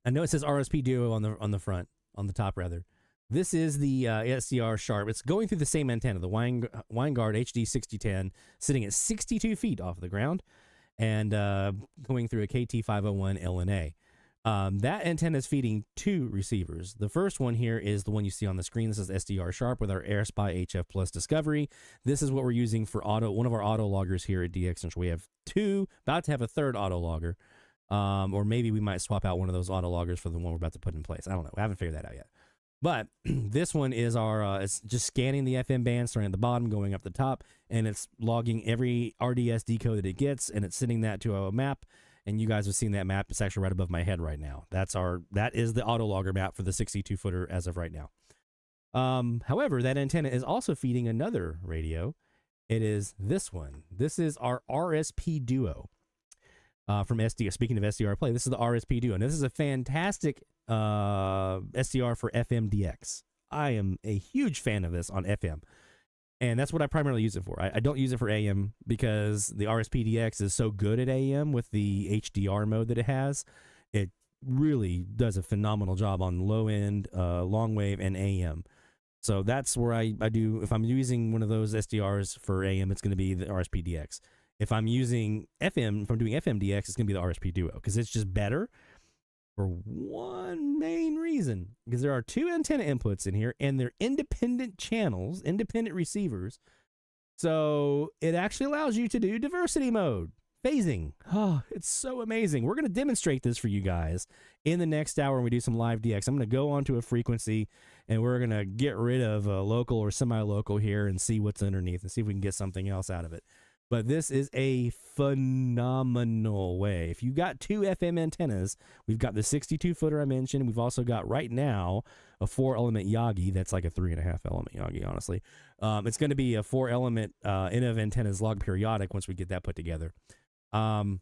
I know it says RSP Duo on the front, on the top rather. This is the SDR Sharp. It's going through the same antenna, the Winegard HD 6010, sitting at 62 feet off the ground, and going through a KT501LNA. That antenna is feeding two receivers. The first one here is the one you see on the screen. This is SDR Sharp with our Airspy HF Plus Discovery. This is what we're using for one of our auto loggers here at DX Central. We have two, about to have a third auto logger, or maybe we might swap out one of those auto loggers for the one we're about to put in place. I don't know. I haven't figured that out yet. But this one is our, it's just scanning the FM band, starting at the bottom, going up the top, and it's logging every RDS decode that it gets, and it's sending that to a map. And you guys have seen that map. It's actually right above my head right now. That is the autologger map for the 62-footer as of right now. However, that antenna is also feeding another radio. It is this one. This is our RSP Duo from SDR. Speaking of SDR Play, this is the RSP Duo. And this is a fantastic SDR for FMDX. I am a huge fan of this on FM. And that's what I primarily use it for. I don't use it for AM because the RSPDX is so good at AM with the HDR mode that it has. It really does a phenomenal job on low end, long wave, and AM. So that's where I do. If I'm using one of those SDRs for AM, it's going to be the RSPDX. If I'm using FM, if I'm doing FMDX, it's going to be the RSP Duo because it's just better for one main reason, because there are two antenna inputs in here and they're independent channels, independent receivers. So it actually allows you to do diversity mode, phasing. Oh, it's so amazing. We're going to demonstrate this for you guys in the next hour when we do some live DX. I'm going to go onto a frequency and we're going to get rid of a local or semi-local here and see what's underneath and see if we can get something else out of it. But this is a phenomenal way. If you got two FM antennas, we've got the 62-footer I mentioned. We've also got right now a 4-element Yagi. That's like a 3.5-element Yagi, honestly. It's going to be a 4-element N of antennas log periodic once we get that put together. But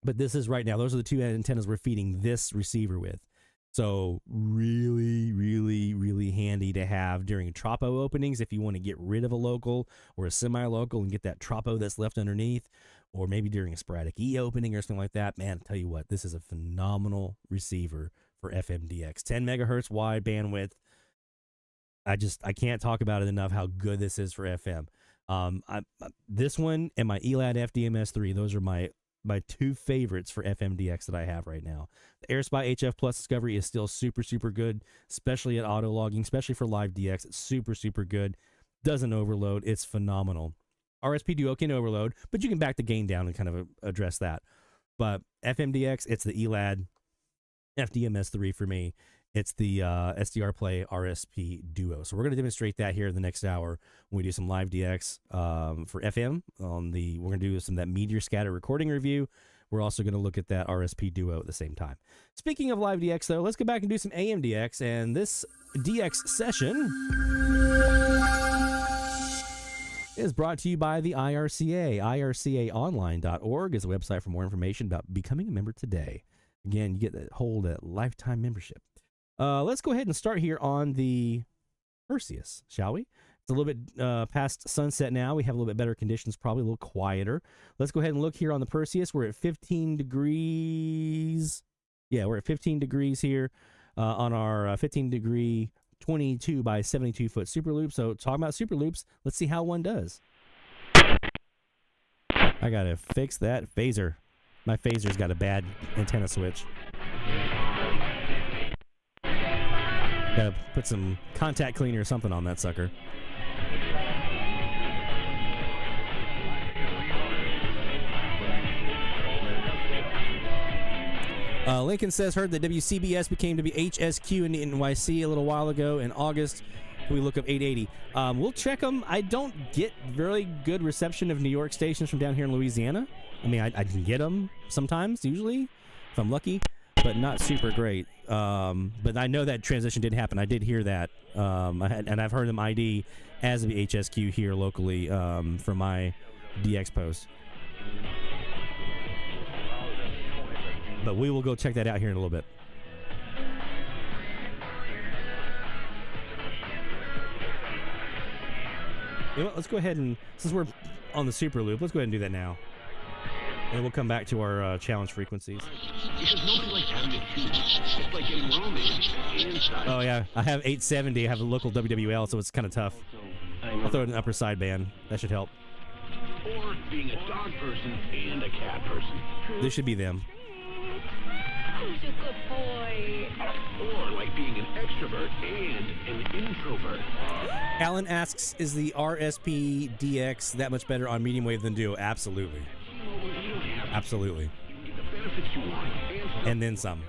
this is right now. Those are the two antennas we're feeding this receiver with. So really, really, really handy to have during tropo openings if you want to get rid of a local or a semi-local and get that tropo that's left underneath, or maybe during a sporadic E opening or something like that. Man, I'll tell you what, this is a phenomenal receiver for FMDX. 10 megahertz wide bandwidth. I can't talk about it enough how good this is for FM. This one and my Elad FDMS3, those are my two favorites for FMDX that I have right now. The Airspy HF Plus Discovery is still super, super good, especially at auto logging, especially for live DX. It's super, super good. Doesn't overload. It's phenomenal. RSP Duo can overload, but you can back the gain down and kind of address that. But FMDX, it's the Elad FDMS3 for me. It's the SDR Play RSP Duo. So we're going to demonstrate that here in the next hour when we do some live DX for FM. We're going to do some of that Meteor scatter recording review. We're also going to look at that RSP Duo at the same time. Speaking of live DX, though, let's go back and do some AM DX. And this DX session is brought to you by the IRCA. IRCAonline.org is a website for more information about becoming a member today. Again, you get that hold a lifetime membership. Let's go ahead and start here on the Perseus, shall we? It's a little bit past sunset now. We have a little bit better conditions, probably a little quieter. Let's go ahead and look here on the Perseus. We're at 15 degrees. Yeah, we're at 15 degrees here on our 15 degree 22 by 72 foot SuperLoop. So talking about SuperLoops, let's see how one does. I got to fix that phaser. My phaser's got a bad antenna switch. Gotta put some contact cleaner or something on that sucker. Lincoln says, heard that WCBS became to be HSQ in the NYC a little while ago in August. We look up 880. We'll check them. I don't get very good reception of New York stations from down here in Louisiana. I mean, I can get them sometimes, usually, if I'm lucky, but not super great. But I know that transition did happen. I did hear that. And I've heard them ID as the HSQ here locally from my DX post. But we will go check that out here in a little bit. You know what, let's go ahead and, since we're on the SuperLoop, let's go ahead and do that now. And we'll come back to our challenge frequencies. Because nobody likes having to choose. It's like getting romance inside. Oh, yeah. I have 870. I have a local WWL, so it's kind of tough. I'll throw it in an upper sideband. That should help. Or being a dog person and a cat person. This should be them. Who's a good boy? Or like being an extrovert and an introvert. Alan asks, is the RSP DX that much better on medium wave than duo? Absolutely. Absolutely. And then some.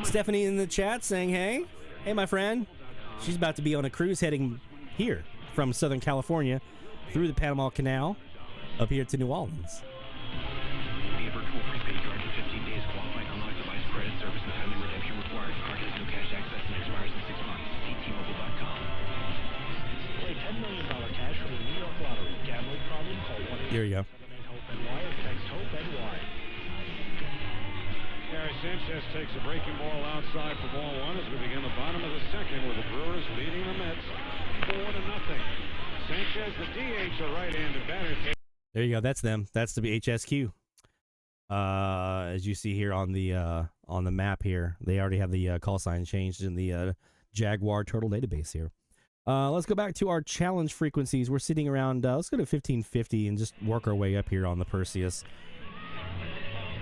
Stephanie in the chat saying, hey, my friend. She's about to be on a cruise heading here from Southern California through the Panama Canal up here to New Orleans. Here you go. Sanchez takes a breaking ball outside for ball one as we begin the bottom of the second with the Brewers leading the Mets 4-0. Sanchez, the DH, a right-handed batter. There you go. That's them. That's the HSQ. As you see here on the map here, they already have the call sign changed in the Jaguar Turtle database here. Let's go back to our challenge frequencies. We're sitting around, let's go to 1550 and just work our way up here on the Perseus.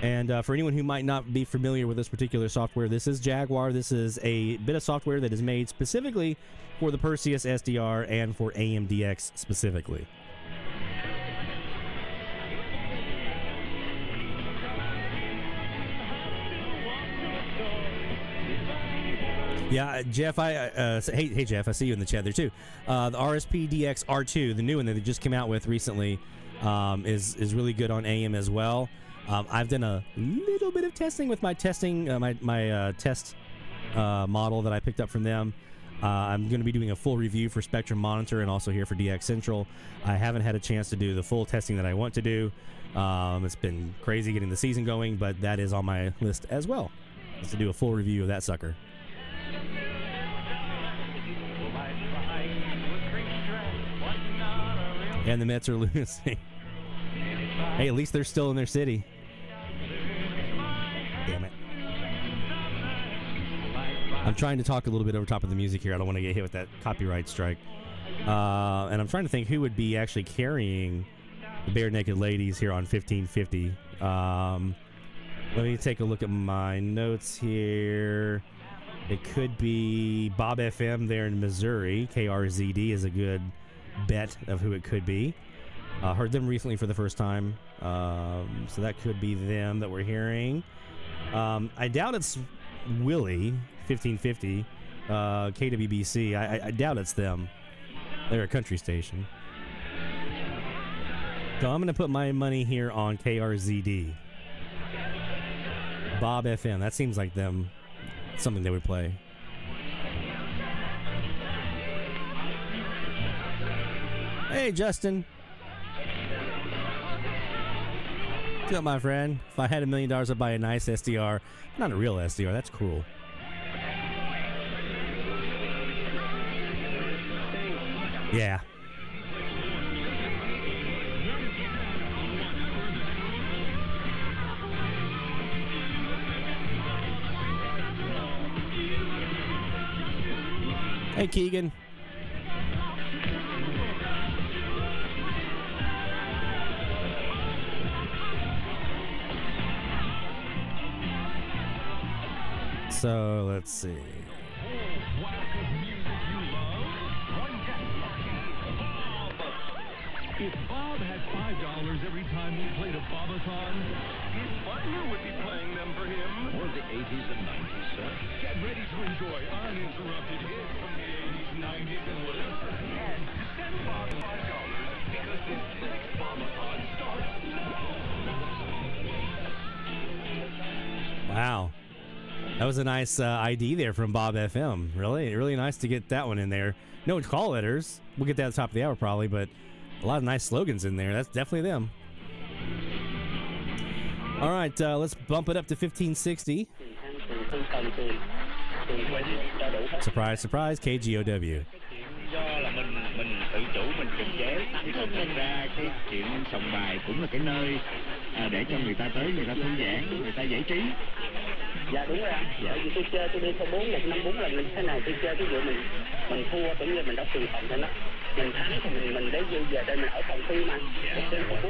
And for anyone who might not be familiar with this particular software, this is Jaguar. This is a bit of software that is made specifically for the Perseus SDR and for AMDX specifically. Yeah, Jeff, hey Jeff, I see you in the chat there too. The RSP DX R2, the new one that they just came out with recently, is really good on AM as well. I've done a little bit of testing with my testing, my test model that I picked up from them. I'm going to be doing a full review for Spectrum Monitor and also here for DX Central. I haven't had a chance to do the full testing that I want to do. It's been crazy getting the season going, but that is on my list as well, is to do a full review of that sucker. And the Mets are losing. Hey, at least they're still in their city. Damn it. I'm trying to talk a little bit over top of the music here. I don't want to get hit with that copyright strike. And I'm trying to think who would be actually carrying the Bare Naked Ladies here on 1550. Let me take a look at my notes here. It could be Bob FM there in Missouri. KRZD is a good bet of who it could be. Heard them recently for the first time. So that could be them that we're hearing. I doubt it's Willie, 1550, KWBC. I doubt it's them. They're a country station. So I'm going to put my money here on KRZD. Bob FM. That seems like them. Something they would play. Hey, Justin. What's up, my friend? If I had $1 million, I'd buy a nice SDR. Not a real SDR. That's cruel. Yeah. Hey, Keegan. So, let's see. If Bob had $5 every time he played a Bobathon, his partner would be playing them for him. Or the 80s and 90s, sir. Get ready to enjoy uninterrupted hits from the 80s, 90s, and whatever. And send Bob $5 because this next Bob-a-thon starts now. Wow. That was a nice ID there from Bob FM. Really nice to get that one in there. No call letters. We'll get that at the top of the hour probably, but a lot of nice slogans in there. That's definitely them. All right, let's bump it up to 1560. Surprise, surprise, KGOW. Do là mình tự chủ, mình kiểm chế, chứ còn thật ra cái chuyện sòng bài cũng là cái nơi để cho người ta tới, người ta thư giãn, người ta giải trí. Dạ đúng rồi anh. Dạ. Vì tôi chơi tôi đi theo 4 lần 5 4 lần như thế này, tôi chơi ví dụ mình thua tự nhiên mình đã tiền phòng cho nó, mình thắng thì mình để dư về đây mình ở phòng thi mà.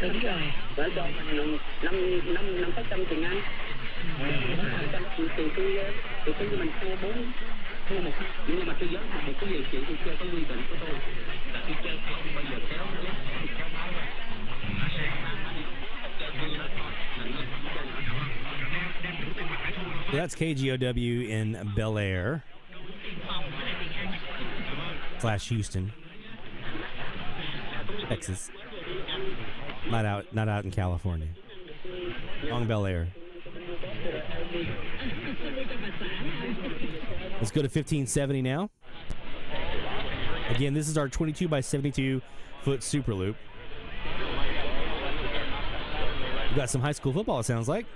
Đúng rồi. Để cho mình 500 tiền ăn. 500 từ khi mình thua 4 thua một, nhưng mà tôi giống một cái điều kiện tôi chơi có quy định của tôi là tôi chơi không bao giờ kéo nó kéo máu ra. That's KGOW in Bel Air / Houston, Texas. Not out in California. Long Bel Air. Let's go to 1570 now. Again, this is our 22 by 72 foot SuperLoop. We got some high school football, it sounds like.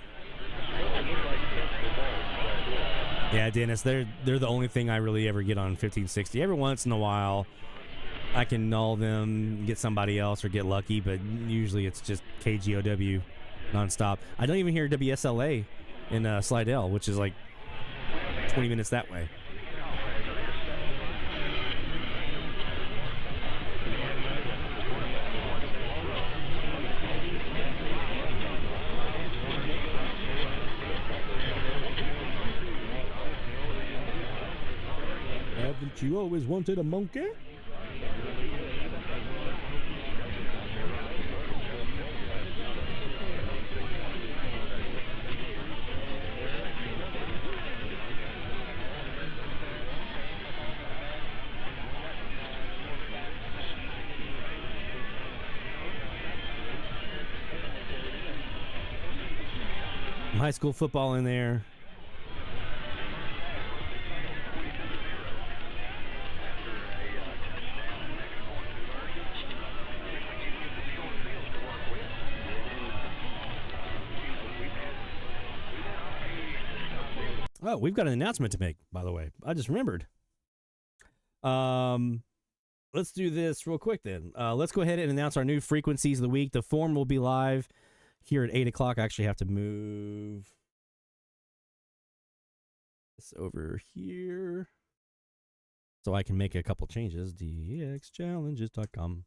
Yeah, Dennis, they're the only thing I really ever get on 1560. Every once in a while, I can null them, get somebody else, or get lucky, but usually it's just KGOW nonstop. I don't even hear WSLA in Slidell, which is like 20 minutes that way. Haven't you always wanted a monkey? High school football in there. Oh, we've got an announcement to make, by the way. I just remembered. Let's do this real quick then. Let's go ahead and announce our new frequencies of the week. The form will be live here at 8 o'clock. I actually have to move this over here so I can make a couple changes. dxchallenges.com.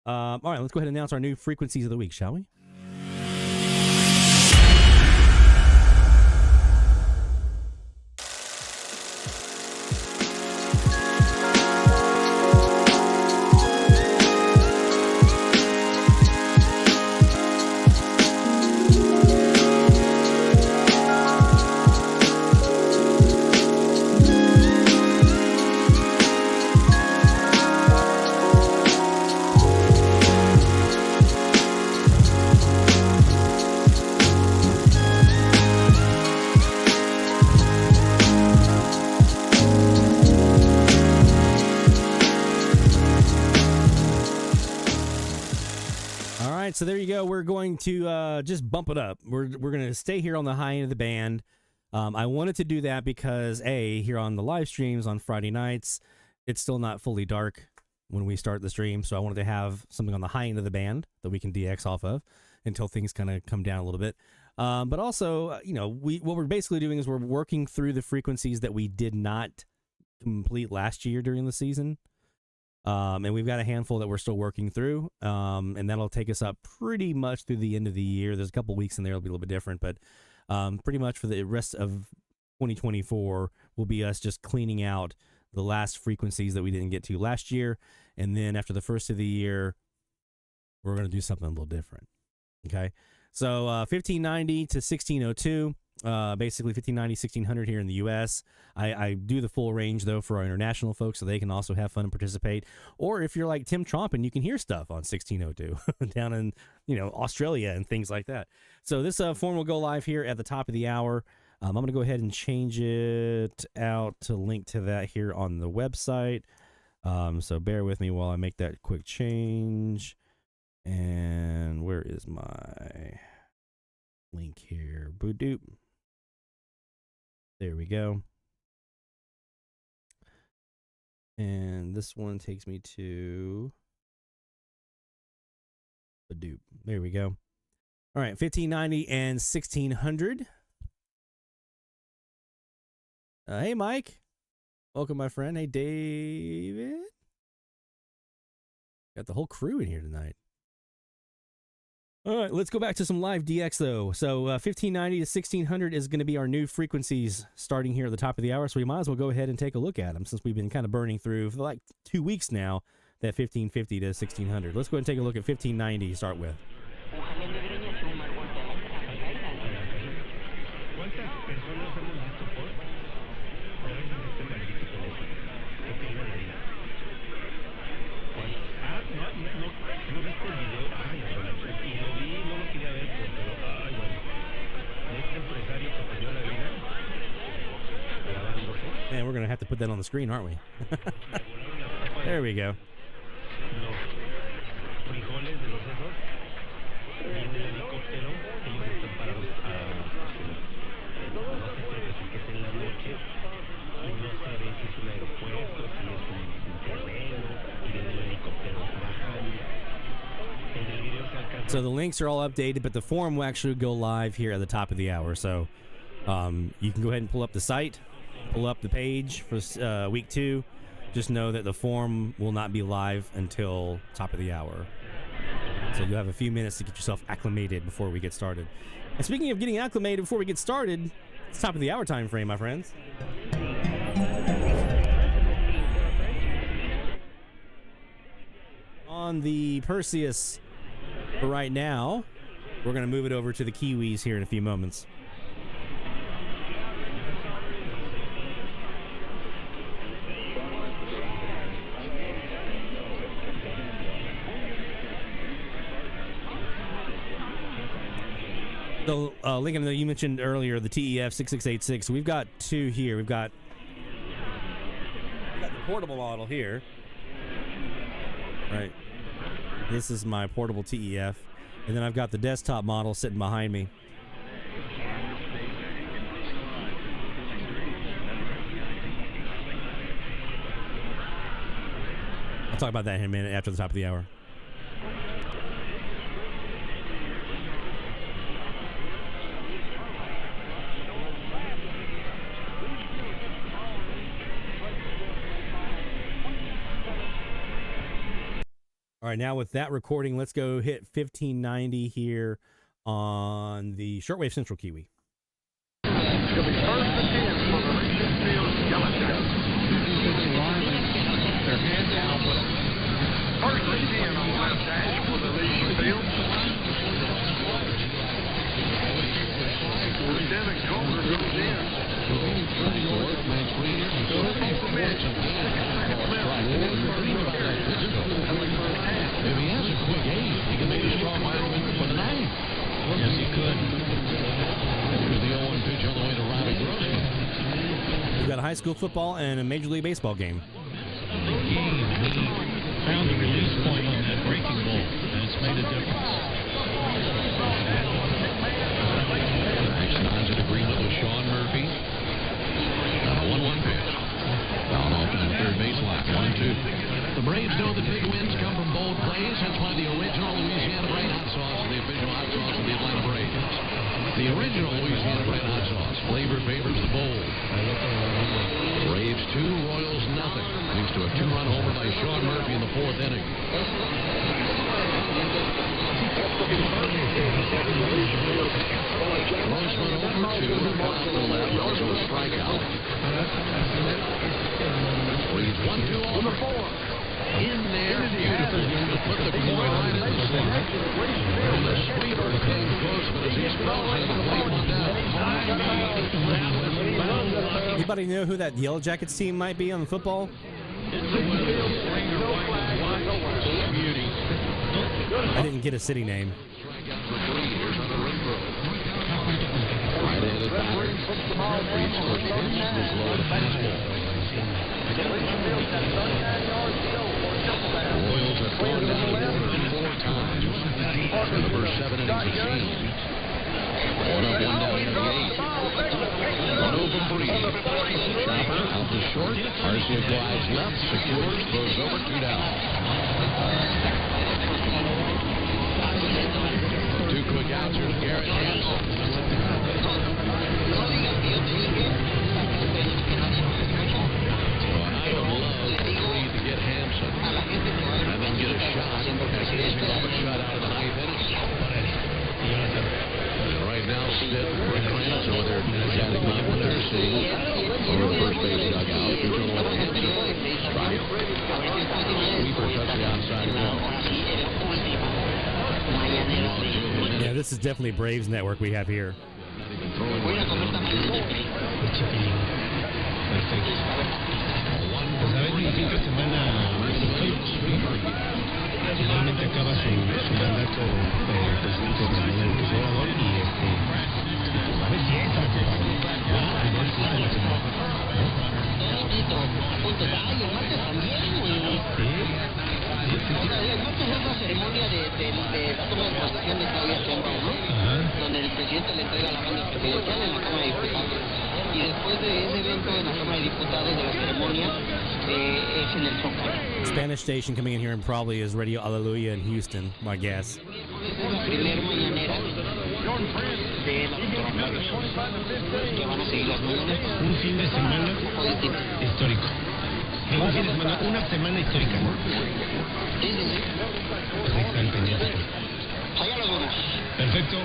All right, let's go ahead and announce our new frequencies of the week, shall we? So there you go. We're going to just bump it up. We're going to stay here on the high end of the band. I wanted to do that because, A, here on the live streams on Friday nights, it's still not fully dark when we start the stream. So I wanted to have something on the high end of the band that we can DX off of until things kind of come down a little bit. But also, you know, what we're basically doing is we're working through the frequencies that we did not complete last year during the season. And we've got a handful that we're still working through, and that'll take us up pretty much through the end of the year. There's a couple weeks in there that'll be a little bit different, but pretty much for the rest of 2024 will be us just cleaning out the last frequencies that we didn't get to last year, and then after the first of the year, we're going to do something a little different. Okay, so 1590 to 1602 basically 1590, 1600 here in the U.S. I do the full range, though, for our international folks, so they can also have fun and participate. Or if you're like Tim Tromp and you can hear stuff on 1602 down in, Australia and things like that. So this form will go live here at the top of the hour. I'm going to go ahead and change it out to link to that here on the website. So bear with me while I make that quick change. And where is my link here? Boo-doop. There we go. And this one takes me to Boo-doop. There we go. All right, 1590 and 1600. Hey, Mike. Welcome, my friend. Hey, David. Got the whole crew in here tonight. All right, let's go back to some live DX, though. So 1590 to 1600 is going to be our new frequencies starting here at the top of the hour, so we might as well go ahead and take a look at them since we've been kind of burning through for like 2 weeks now, that 1550 to 1600. Let's go ahead and take a look at 1590 to start with. Man, we're going to have to put that on the screen, aren't we? There we go. So the links are all updated, but the forum will actually go live here at the top of the hour. So you can go ahead and pull up the site, pull up the page for week 2. Just know that the forum will not be live until top of the hour. So you'll have a few minutes to get yourself acclimated before we get started. And speaking of getting acclimated before we get started, it's top of the hour time frame, my friends. On the Perseus for right now, we're going to move it over to the Kiwis here in a few moments. So, Lincoln, you mentioned earlier the TEF 6686. We've got 2 here. We've got the portable model here. Right. This is my portable TEF. And then I've got the desktop model sitting behind me. I'll talk about that in a minute after the top of the hour. All right, now with that recording, let's go hit 1590 here on the Shortwave Central Kiwi. It'll be first and 10 for the Richard Field Yellow Jackets. Their hands out. First and 10 on the left dash for the Richard Field. Lieutenant Comer goes in. If he has a quick aim, he can make a strong argument for the 9. Yes, he could. There's the 0-1 pitch on the way to Robbie Grossman. We've got a high school football and a Major League Baseball game. The game, he found the release point on that breaking ball, and it's made a difference. Max nods in agreement with Sean Murphy. 1-1 pitch. Down off to the third base line. 1-2. The Braves know the big wins come from bold plays. That's why the original Louisiana Bright Hot Sauce is the official hot sauce of the Atlanta Braves. The original Louisiana Bright Hot Sauce. Flavor favors the bold. Braves 2, Royals nothing. Thanks to a 2-run homer by Sean Murphy in the 4th inning. Grossman over 2. Off the left. Also a strikeout. Leads 1-2 on the 4. In there, beautiful to put the point right in the slot. And the sweeper came close, but as he spells in the plate one down. Anybody know who that Yellow Jackets team might be on football? I didn't get a city name. Right-handed batter. Reads for pitch. Was low to fastball. Royals have thrown down the order 4 times. In the first 7 innings of the season. 1 up, 1 down in the 8th. 1 over 3. Chopper out to short. Perseus glides left. Secures. Throws over. 2 down. 2 quick outs here to Garrett Hampson. And then get a shot. Kicking off a shutout in the 9th inning. And right now, Smith and Brent Cranston with their chatting on what they're seeing over the first base dugout. 2 turn over Hampson. Strike. Sweeper touch the outside wall. Yeah, this is definitely Braves Network we have here. Finalmente acaba su mandato presidente del jugador y a ver si entra, a ver si está la semana. El martes también, el martes es la ceremonia de la toma de posesión de Claudia Sheinbaum, ¿no? Donde el presidente le entrega la banda presidencial en la Cámara de Diputados. Y después de ese evento en la Cámara de Diputados de la ceremonia, es en el Zócalo. Spanish station coming in here and probably is Radio Hallelujah in Houston, my guess. Es la primera mañanera de la doctora Claudia que van a seguir las mañanas. Un fin de semana histórico. Un fin de semana, una semana histórica, ¿no? Sí. Pues ahí están pendientes. Allá los vemos. Perfecto.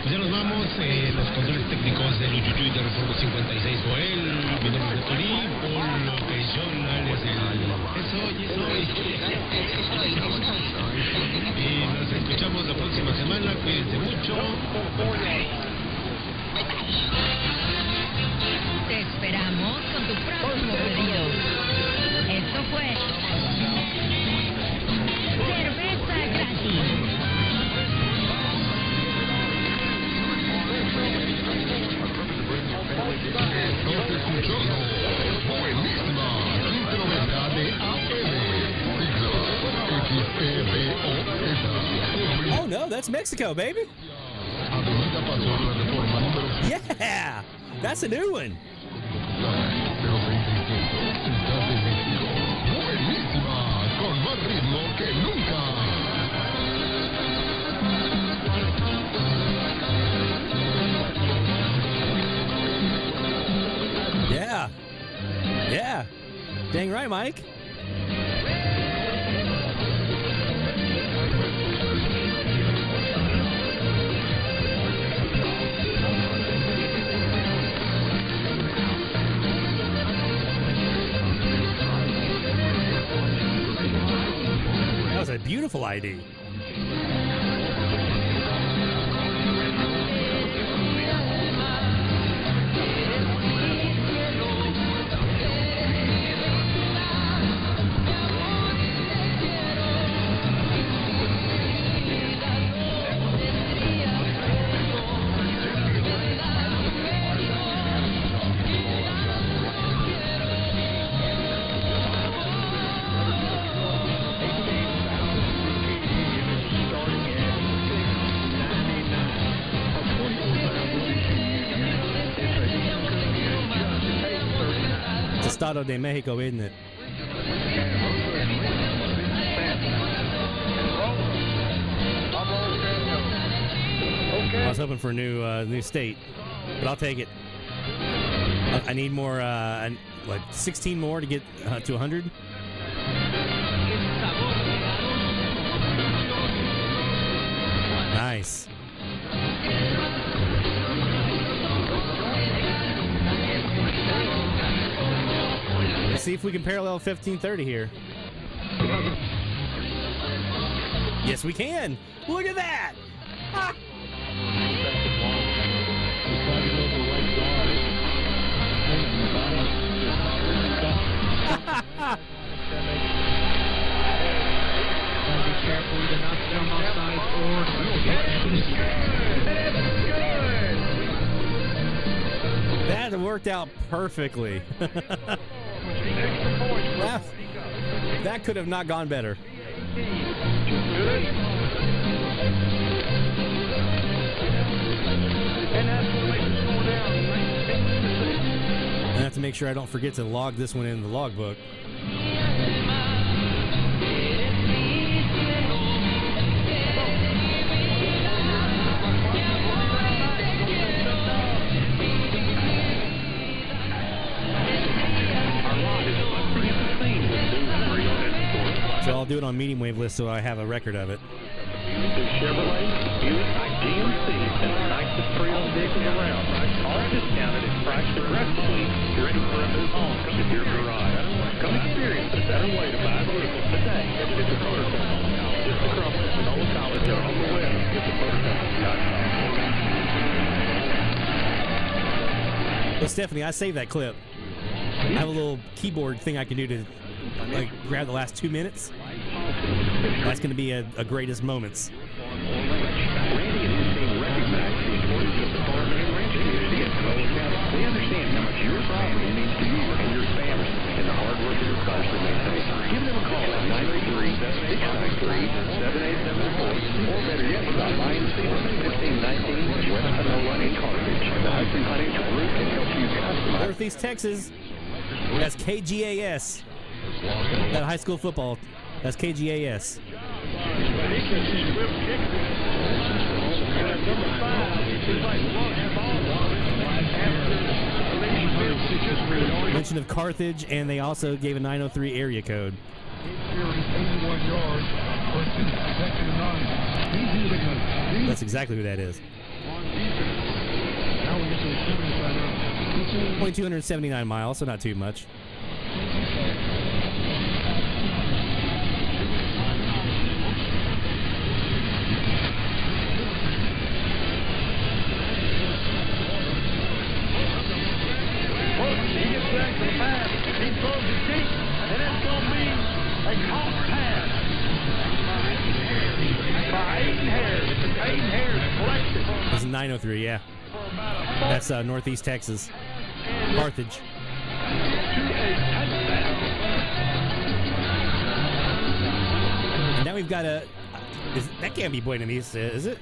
Pues ya nos vamos. Los controles técnicos de Luchuchu y de Reforma 56 Joel, mi nombre es Tori, Polo, Peyón, Alex, y nos escuchamos la próxima semana. Cuídense mucho. Te esperamos con tu próximo pedido. Esto fue cerveza gratis. Buenísima, 1590 de AM. Oh no, that's Mexico, baby. Yeah, that's a new one. Buenísima, con más ritmo que nunca. Yeah. Dang right, Mike. That was a beautiful ID. Estado de Mexico, isn't it? I was hoping for a new state, but I'll take it. I need more, like 16 more to get to 100. Nice. Let's see if we can parallel 1530 here. Yes, we can. Look at that. Ah. worked out perfectly. That could have not gone better. I have to make sure I don't forget to log this one in the logbook. So I'll do it on medium wave list so I have a record of it. Chevrolet, Buick, GMC, and the nicest pre-owned vehicles around. All discounted and priced aggressively. You're ready for a new home. Come to your garage. Come experience a better way to buy vehicles today. Visit the Motor Company. Just across the Sonoma College or on the web. Well, Stephanie, I saved that clip. I have a little keyboard thing I can do to like grab the last 2 minutes. That's going to be a greatest moments. Randy and his team recognize the importance of the farm and ranch community at Sonoma County. They understand how much your property means to you and your family and the hard work it requires to maintain. Give them a call at 903-693-7874 or better yet, stop by and see them at 1519 West Sonoma in Carthage. The Hudson Financial Group can help you customize. Northeast Texas. That's KGAS. That high school football. That's KGAS. Mention of Carthage, and they also gave a 903 area code. That's exactly who that is. Only 279 miles, so not too much. This is 903, yeah. That's Northeast Texas. Carthage. And now we've got a... that can't be Buena Vista, is it?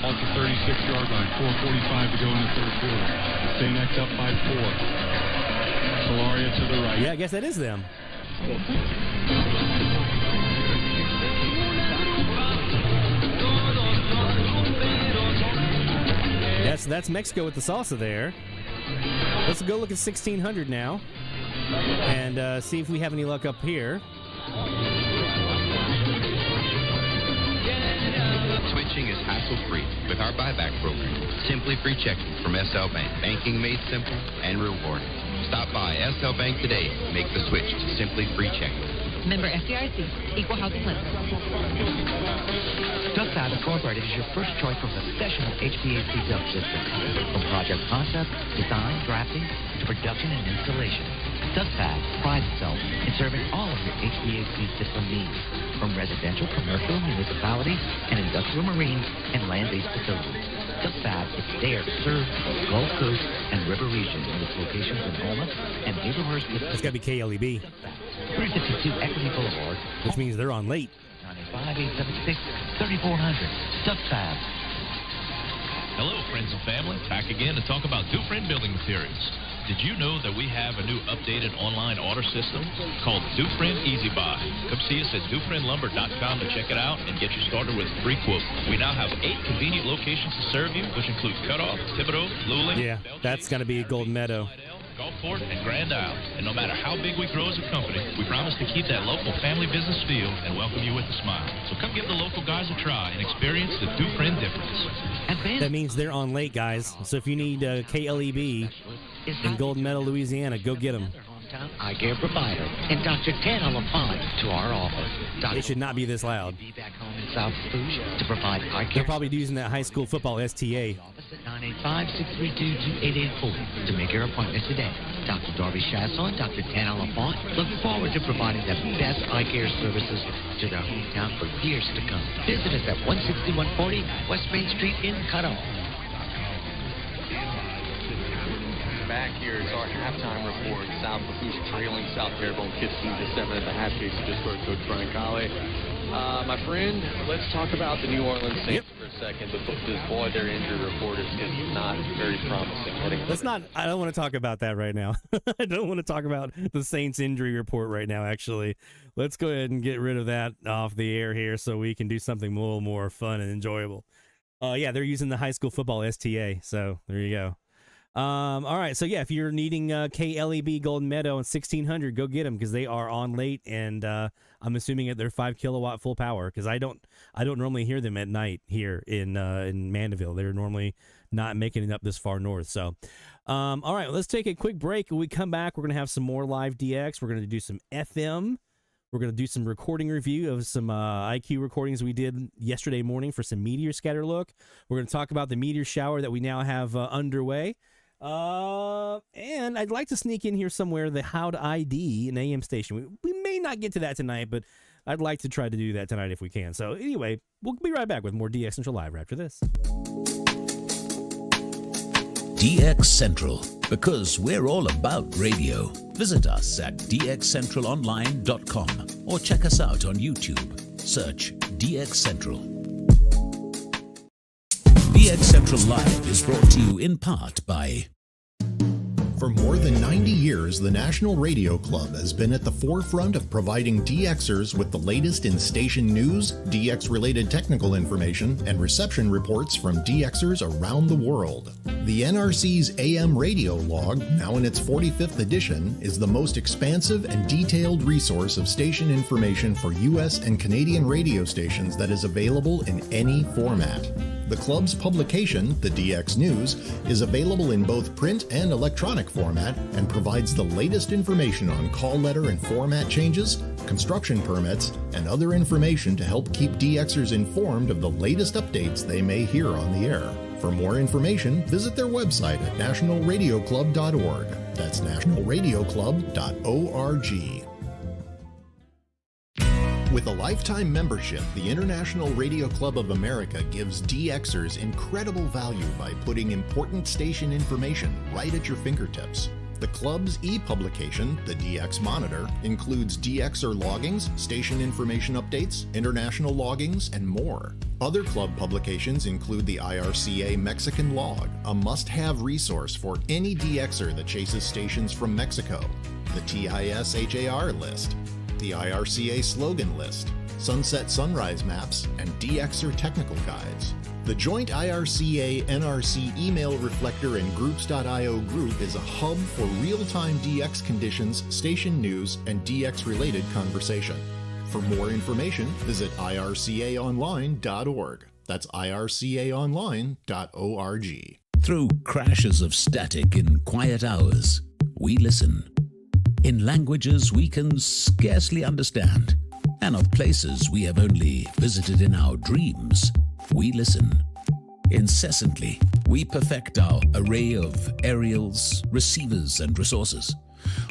Off the 36-yard line, 4:45 to go in the third quarter. St. X up by 4. Solaria to the right. Yeah, I guess that is them. That's Mexico with the salsa there. Let's go look at 1600 now and see if we have any luck up here. Switching is hassle-free with our buyback program. Simply free checking from SL Bank. Banking made simple and rewarding. Stop by SL Bank today. Make the switch to Simply Free Checking. Member FDIC, Equal Housing Lender. SuperLoop Incorporated is your first choice for professional HVAC duct systems. From project concept, design, drafting, to production and installation. SuperLoop prides itself in serving all of your HVAC system needs, from residential, commercial, municipality, and industrial, marine, and land-based facilities. SuperLoop is there to serve the Gulf Coast and River region with its locations in Houma and Hazelhurst. It's got to be KLEB. 352 Equity Boulevard. Which means they're on late. 985-876-3400. SuperLoop. Hello, friends and family. Back again to talk about Dufresne Building Materials. Did you know that we have a new updated online order system called Dufresne Easy Buy? Come see us at DufresneLumber.com to check it out and get you started with a free quote. We now have 8 convenient locations to serve you, which include Cutoff, Thibodeau, Luling. Yeah, that's going to be Golden Meadow. Gulfport, and Grand Isle. And no matter how big we grow as a company, we promise to keep that local family business feel and welcome you with a smile. So come give the local guys a try and experience the Dufresne difference. That means they're on late, guys. So if you need KLEB in Golden Meadow, Louisiana, go get them. Eye care provider and Dr. Tana LaFont to our office. They should not be this loud. Be back home in South Spruce to provide eye care. They're probably using that high school football STA. 985-632-2884 to make your appointment today. Dr. Darby Chasson and Dr. Tana LaFont look forward to providing the best eye care services to their hometown for years to come. Visit us at 16140 West Main Street in Cutoff. back here. It's our halftime report. South Lafourche trailing South Terrebonne 15-7 at the half case of Discord coach Brian Colley. My friend, let's talk about the New Orleans Saints for a second, because boy, their injury report is not very promising. I don't want to talk about that right now. I don't want to talk about the Saints injury report right now, actually. Let's go ahead and get rid of that off the air here so we can do something a little more fun and enjoyable. Yeah, they're using the high school football STA, so there you go. All right, so yeah, if you're needing KLEB Golden Meadow and 1600, go get them because they are on late, and I'm assuming that they're 5 kilowatt full power because I don't normally hear them at night here in Mandeville. They're normally not making it up this far north. So, all right, let's take a quick break. When we come back, we're gonna have some more live DX. We're gonna do some FM. We're going to do some recording review of some IQ recordings we did yesterday morning for some Meteor scatter look. We're going to talk about the Meteor shower that we now have underway. And I'd like to sneak in here somewhere the How to ID an AM station. We may not get to that tonight, but I'd like to try to do that tonight if we can. So anyway, we'll be right back with more DX Central Live after this. DX Central, because we're all about radio. Visit us at dxcentralonline.com or check us out on YouTube. Search DX Central. DX Central Live is brought to you in part by... For more than 90 years, the National Radio Club has been at the forefront of providing DXers with the latest in station news, DX-related technical information, and reception reports from DXers around the world. The NRC's AM radio log, now in its 45th edition, is the most expansive and detailed resource of station information for U.S. and Canadian radio stations that is available in any format. The club's publication, the DX News, is available in both print and electronic format and provides the latest information on call letter and format changes, construction permits, and other information to help keep DXers informed of the latest updates they may hear on the air. For more information, visit their website at nationalradioclub.org. That's nationalradioclub.org. With a lifetime membership, the International Radio Club of America gives DXers incredible value by putting important station information right at your fingertips. The club's e-publication, the DX Monitor, includes DXer loggings, station information updates, international loggings, and more. Other club publications include the IRCA Mexican Log, a must-have resource for any DXer that chases stations from Mexico, the TIS-HAR list, the IRCA slogan list, sunset sunrise maps, and DXer technical guides. The joint IRCA-NRC email reflector and groups.io group is a hub for real-time DX conditions, station news, and DX-related conversation. For more information, visit ircaonline.org. That's ircaonline.org. Through crashes of static in quiet hours, we listen. In languages we can scarcely understand, and of places we have only visited in our dreams, we listen. Incessantly, we perfect our array of aerials, receivers, and resources.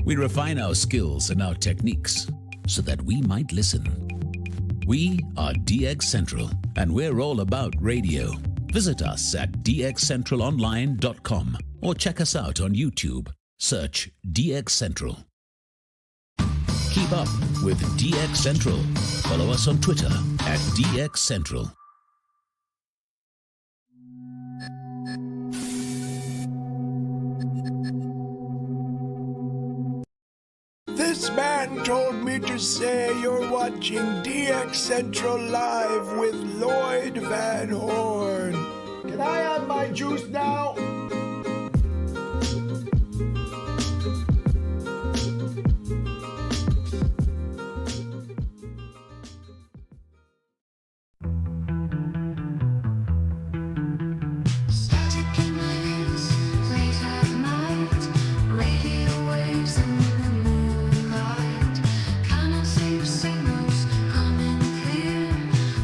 We refine our skills and our techniques so that we might listen. We are DX Central, and we're all about radio. Visit us at dxcentralonline.com or check us out on YouTube. Search DX Central. Keep up with DX Central. Follow us on Twitter at DX Central. This man told me to say you're watching DX Central Live with Lloyd Van Horn. Can I have my juice now?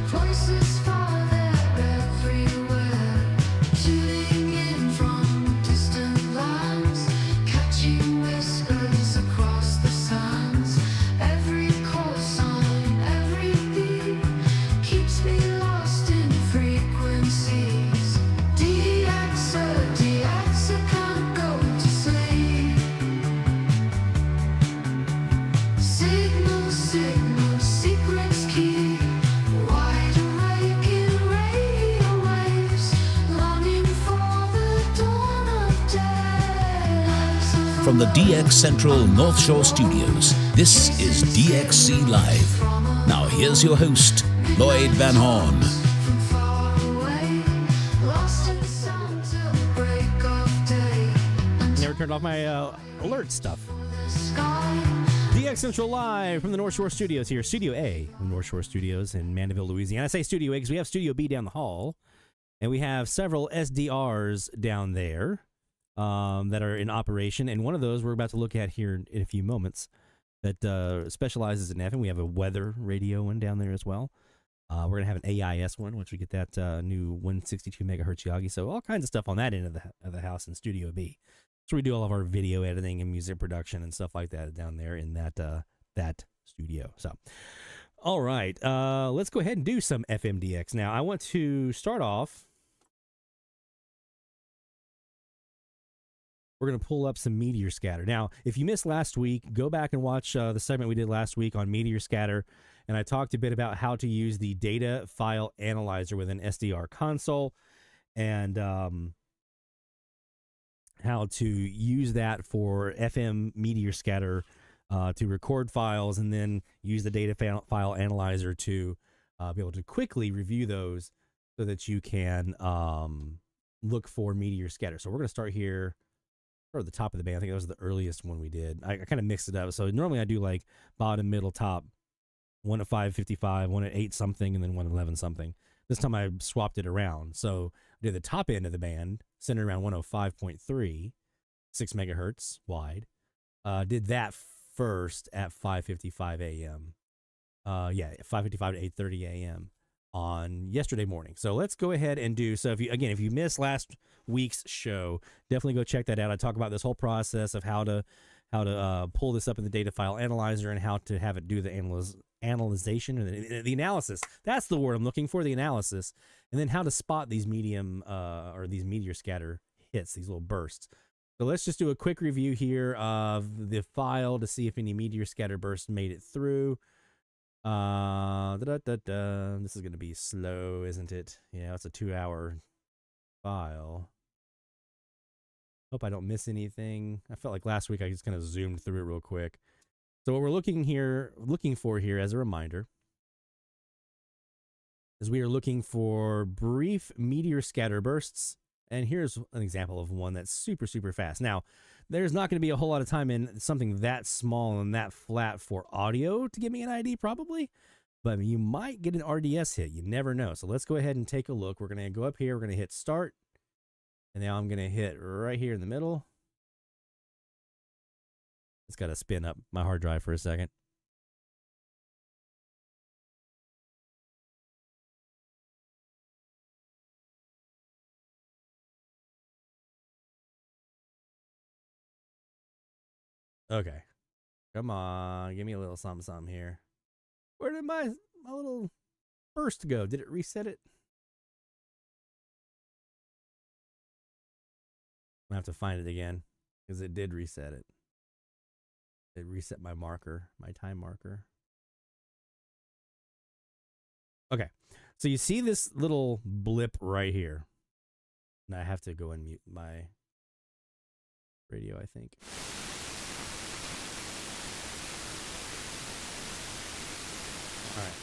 Voices fall there everywhere, shooting in from from the DX Central North Shore Studios, this is DXC Live. Now here's your host, Lloyd Van Horn. Never turned off my alert stuff. DX Central Live from the North Shore Studios here. Studio A, the North Shore Studios in Mandeville, Louisiana. I say Studio A because we have Studio B down the hall, and we have several SDRs down there that are in operation, and one of those we're about to look at here in a few moments that specializes in FM. We have a weather radio one down there as well. We're going to have an AIS one once we get that new 162 megahertz Yagi. So all kinds of stuff on that end of the house in Studio B. So we do all of our video editing and music production and stuff like that down there in that studio. So, all right, let's go ahead and do some FMDX. Now, I want to start off. We're going to pull up some Meteor scatter. Now, if you missed last week, go back and watch the segment we did last week on Meteor scatter. And I talked a bit about how to use the data file analyzer within SDR Console and how to use that for FM Meteor scatter to record files and then use the data file analyzer to be able to quickly review those so that you can look for Meteor scatter. So we're going to start here. Or the top of the band. I think that was the earliest one we did. I kind of mixed it up. So normally I do like bottom, middle, top, 1 at 555, 1 at 8 something, and then 1 at 11 something. This time I swapped it around. So I did the top end of the band, centered around 105.3, 6 megahertz wide. Did that first at 5:55 a.m. 5:55 to 8:30 a.m. on yesterday morning. So let's go ahead and do, so if you missed last week's show, definitely go check that out. I talk about this whole process of how to pull this up in the data file analyzer and how to have it do the analyzation or the analysis. That's the word I'm looking for, the analysis. And then how to spot these medium or these meteor scatter hits, these little bursts. So let's just do a quick review here of the file to see if any meteor scatter bursts made it through. This is going to be slow, isn't it? Yeah, it's a 2-hour file. Hope I don't miss anything. I felt like last week I just kind of zoomed through it real quick. So what we're looking for here as a reminder is we are looking for brief meteor scatter bursts. And here's an example of one that's super, super fast. Now, there's not going to be a whole lot of time in something that small and that flat for audio to give me an ID, probably. But you might get an RDS hit. You never know. So let's go ahead and take a look. We're going to go up here. We're going to hit start. And now I'm going to hit right here in the middle. It's got to spin up my hard drive for a second. Okay. Come on. Give me a little something here. Where did my little burst go? Did it reset it? I have to find it again because it did reset it. It reset my marker, my time marker. Okay. So you see this little blip right here. Now I have to go and mute my radio, I think. All right.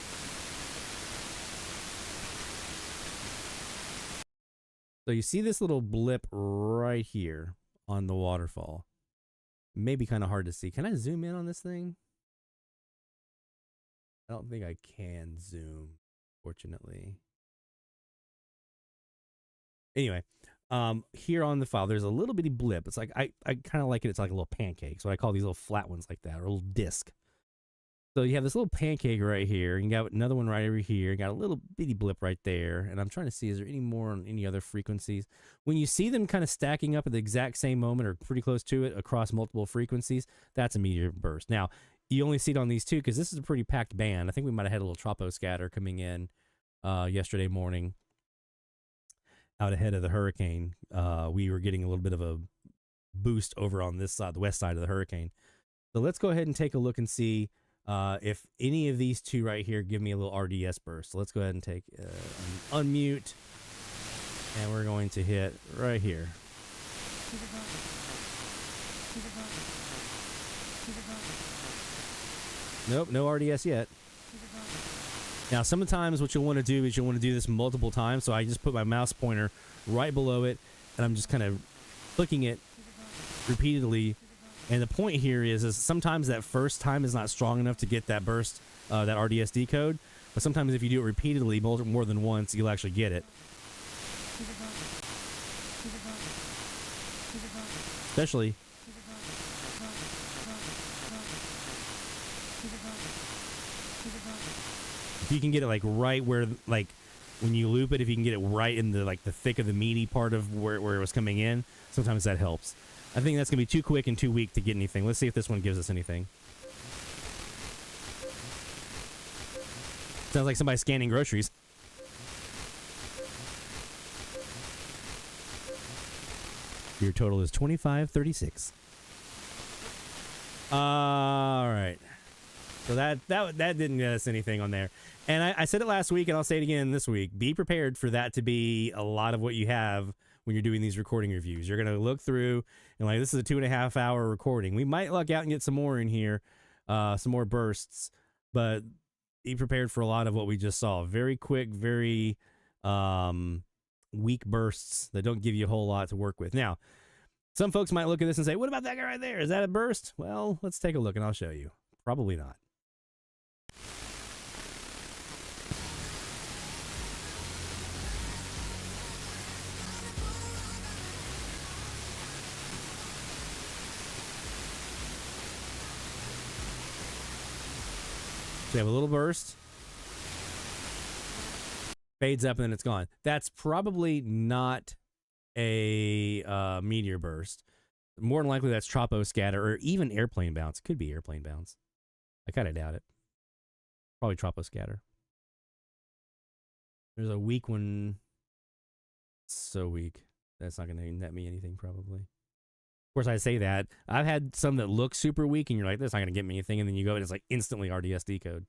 So you see this little blip right here on the waterfall. Maybe kind of hard to see. Can I zoom in on this thing? I don't think I can zoom, fortunately. Anyway, here on the file, there's a little bitty blip. It's like, I kind of like it. It's like a little pancake. So I call these little flat ones like that, or a little disc. So you have this little pancake right here. You got another one right over here. You got a little bitty blip right there. And I'm trying to see, is there any more on any other frequencies? When you see them kind of stacking up at the exact same moment or pretty close to it across multiple frequencies, that's a meteor burst. Now, you only see it on these two because this is a pretty packed band. I think we might have had a little tropo scatter coming in yesterday morning out ahead of the hurricane. We were getting a little bit of a boost over on this side, the west side of the hurricane. So let's go ahead and take a look and see if any of these two right here give me a little RDS burst. So let's go ahead and take unmute, and we're going to hit right here. Nope, no RDS yet. Now, sometimes what you'll want to do is you'll want to do this multiple times. So I just put my mouse pointer right below it, and I'm just kind of clicking it repeatedly. And the point here is sometimes that first time is not strong enough to get that burst, that RDSD code. But sometimes if you do it repeatedly, more than once, you'll actually get it. Especially if you can get it like right where, like when you loop it, if you can get it right in the like the thick of the meaty part of where it was coming in, sometimes that helps. I think that's gonna be too quick and too weak to get anything. Let's see if this one gives us anything. Sounds like somebody scanning groceries. Your total is $25.36. All right. So that didn't get us anything on there. And I said it last week, and I'll say it again this week. Be prepared for that to be a lot of what you have when you're doing these recording reviews. You're going to look through, and like, this is a 2.5 hour recording. We might luck out and get some more in here, some more bursts, but be prepared for a lot of what we just saw. Very quick, very weak bursts that don't give you a whole lot to work with. Now, some folks might look at this and say, what about that guy right there? Is that a burst? Well, let's take a look, and I'll show you. Probably not. So you have a little burst, fades up, and then it's gone. That's probably not a meteor burst. More than likely, that's tropo scatter or even airplane bounce. Could be airplane bounce. I kind of doubt it. Probably tropo scatter. There's a weak one. So weak. That's not going to net me anything, probably. Of course, I say that. I've had some that look super weak, and you're like, that's not going to get me anything. And then you go, and it's like instantly RDSD code.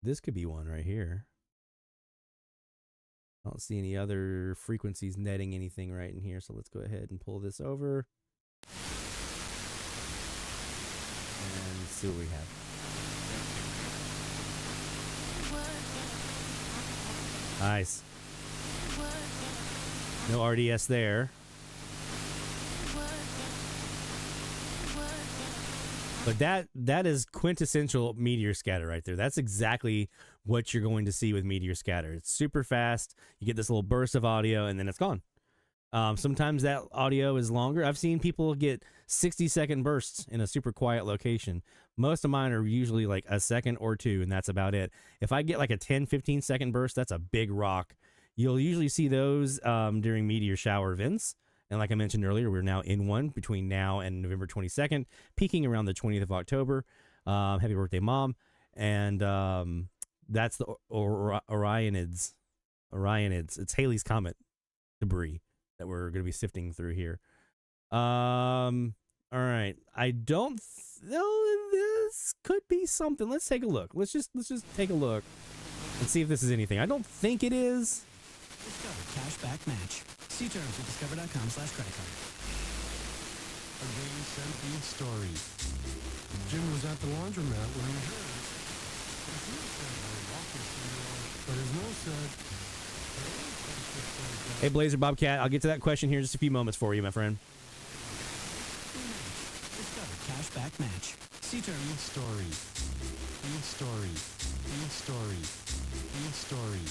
This could be one right here. I don't see any other frequencies netting anything right in here, so let's go ahead and pull this over. And see what we have. Nice. No RDS there. But that is quintessential meteor scatter right there. That's exactly what you're going to see with meteor scatter. It's super fast. You get this little burst of audio, and then it's gone. Sometimes that audio is longer. I've seen people get 60-second bursts in a super quiet location. Most of mine are usually like a second or two, and that's about it. If I get like a 10-15 second burst, that's a big rock. You'll usually see those during meteor shower events. And like I mentioned earlier, we're now in one between now and November 22nd, peaking around the 20th of October. Happy birthday, Mom. And that's the Orionids. It's Halley's Comet debris that we're going to be sifting through here. All right. I don't know. This could be something. Let's take a look. Let's just take a look and see if this is anything. I don't think it is. Discover cashback match. See terms at discover.com/credit card. A game centipede story. Jim was at the laundromat when he heard it. But his nose said, Hey, Blazer Bobcat, I'll get to that question here in just a few moments for you, my friend. Discover cashback match. See terms. Field story. Field story. Field story. Field story.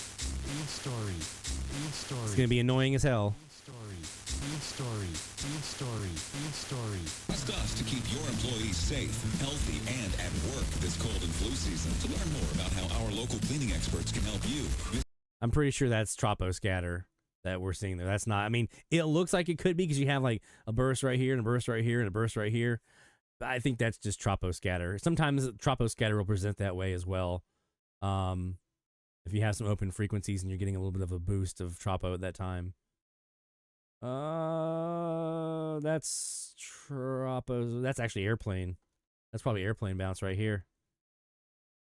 Field story. Field story. It's going to be annoying as hell. Field story. Field story. Field story. Trust us to keep your employees safe, healthy, and at work this cold and flu season. To learn more about how our local cleaning experts can help you. I'm pretty sure that's tropo scatter that we're seeing there. That's not, I mean, it looks like it could be because you have like a burst right here and a burst right here and a burst right here. But I think that's just tropo scatter. Sometimes tropo scatter will present that way as well. If you have some open frequencies and you're getting a little bit of a boost of tropo at that time. That's tropo. That's actually airplane. That's probably airplane bounce right here.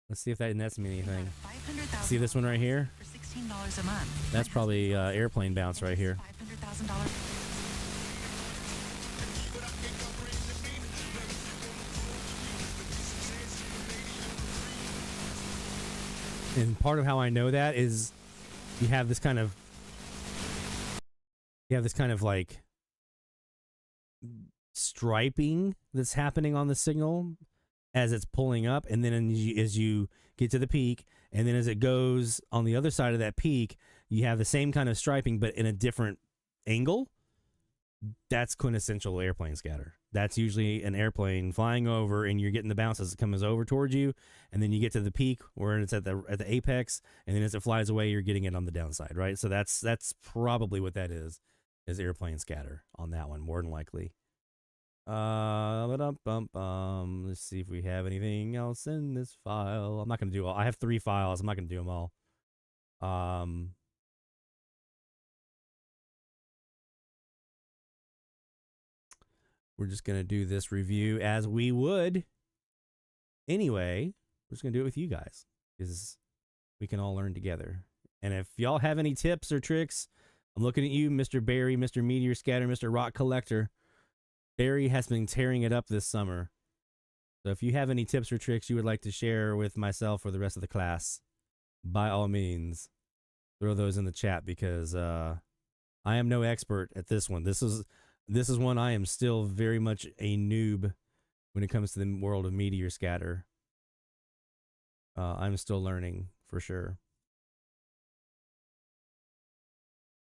Let's see if that nets me anything. See this one right here? For $16 a month. That's probably airplane bounce right here. And part of how I know that is you have this kind of like striping that's happening on the signal as it's pulling up, and then as you get to the peak, and then as it goes on the other side of that peak, you have the same kind of striping but in a different angle. That's quintessential airplane scatter. That's usually an airplane flying over, and you're getting the bounce as it comes over towards you, and then you get to the peak where it's at the apex, and then as it flies away, you're getting it on the downside, right? So that's probably what that is airplane scatter on that one, more than likely. Let's see if we have anything else in this file. I'm not going to do all. I have 3 files. I'm not going to do them all. We're just going to do this review as we would anyway. We're just going to do it with you guys because we can all learn together. And if y'all have any tips or tricks, I'm looking at you, Mr. Barry, Mr. Meteor Scatter, Mr. Rock Collector. Barry has been tearing it up this summer. So if you have any tips or tricks you would like to share with myself or the rest of the class, by all means, throw those in the chat because I am no expert at this one. This is one I am still very much a noob when it comes to the world of Meteor Scatter. I'm still learning for sure.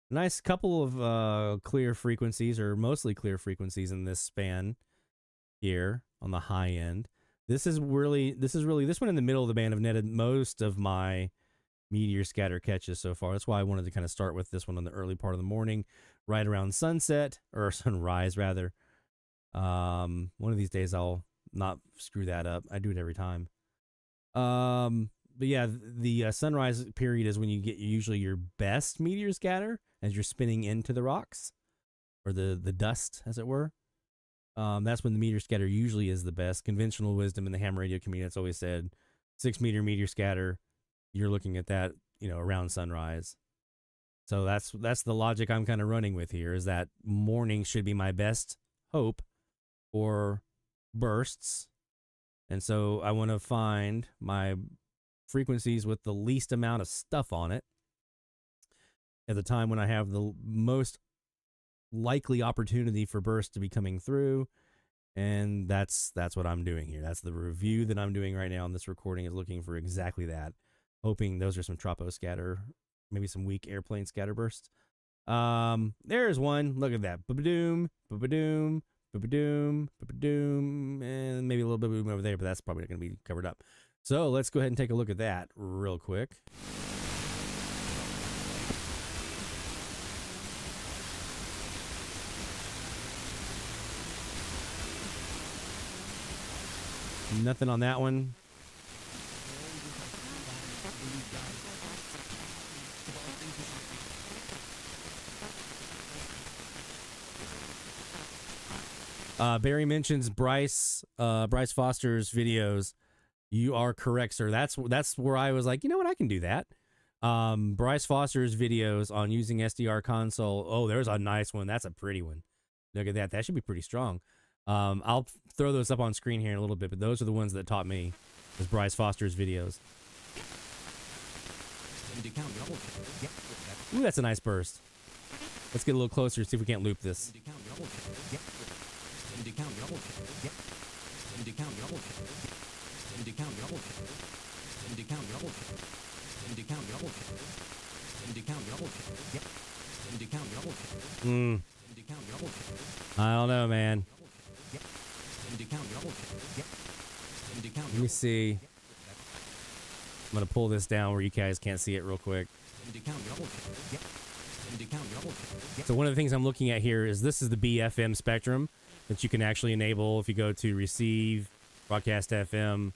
Nice couple of clear frequencies, or mostly clear frequencies in this span here on the high end. This one in the middle of the band have netted most of my Meteor Scatter catches so far. That's why I wanted to kind of start with this one in the early part of the morning, right around sunset, or sunrise rather. One of these days I'll not screw that up. I do it every time. But yeah, the sunrise period is when you get usually your best Meteor Scatter as you're spinning into the rocks, or the dust, as it were. That's when the Meteor Scatter usually is the best. Conventional wisdom in the ham radio community, it's always said 6 meter Meteor Scatter. You're looking at that, around sunrise. So that's the logic I'm kind of running with here, is that morning should be my best hope for bursts. And so I want to find my frequencies with the least amount of stuff on it at the time when I have the most likely opportunity for bursts to be coming through. And that's what I'm doing here. That's the review that I'm doing right now on this recording, is looking for exactly that. Hoping those are some tropo scatter, maybe some weak airplane scatter bursts. There's one. Look at that. Ba-ba-doom, ba-ba-doom, ba-ba-doom, ba-ba-doom, and maybe a little bit of boom over there, but that's probably not going to be covered up. So let's go ahead and take a look at that real quick. Nothing on that one. Barry mentions Bryce Foster's videos. You are correct, sir. That's where I was like, you know what, I can do that. Bryce Foster's videos on using SDR Console. Oh, there's a nice one. That's a pretty one. Look at that. That should be pretty strong. I'll throw those up on screen here in a little bit, but those are the ones that taught me, was Bryce Foster's videos. Ooh, that's a nice burst. Let's get a little closer, see if we can't loop this. I don't know, man. Let me see. I'm going to pull this down where you guys can't see it real quick. So one of the things I'm looking at here is this is the BFM spectrum that you can actually enable if you go to receive, broadcast FM,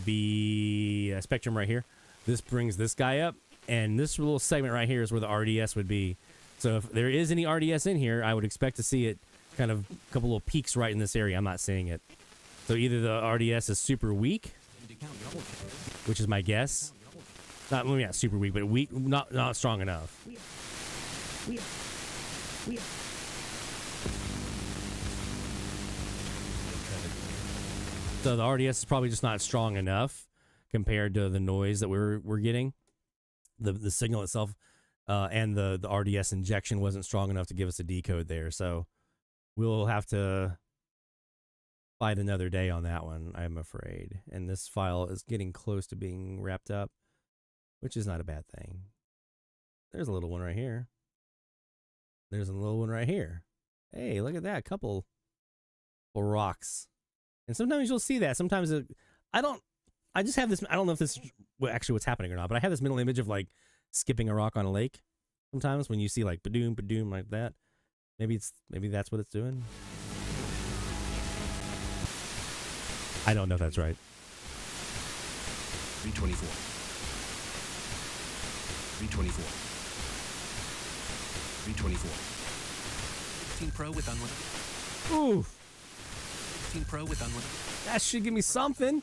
B spectrum right here. This brings this guy up, and this little segment right here is where the RDS would be. So if there is any RDS in here, I would expect to see it kind of a couple little peaks right in this area. I'm not seeing it. So either the RDS is super weak, which is my guess. Not super weak, but weak, not strong enough. So the RDS is probably just not strong enough, compared to the noise that we're getting. The signal itself and the RDS injection wasn't strong enough to give us a decode there. So we'll have to fight another day on that one, I'm afraid. And this file is getting close to being wrapped up, which is not a bad thing. There's a little one right here. There's a little one right here. Hey, look at that. Couple rocks. And sometimes you'll see that. Sometimes I just have this, I don't know if this is actually what's happening or not, but I have this mental image of like skipping a rock on a lake. Sometimes when you see like ba-doom, ba-doom like that. Maybe that's what it's doing. I don't know if that's right. 324. 324. 324. 16 Pro with unlimited. Ooh. 16 Pro with unlimited. That should give me something.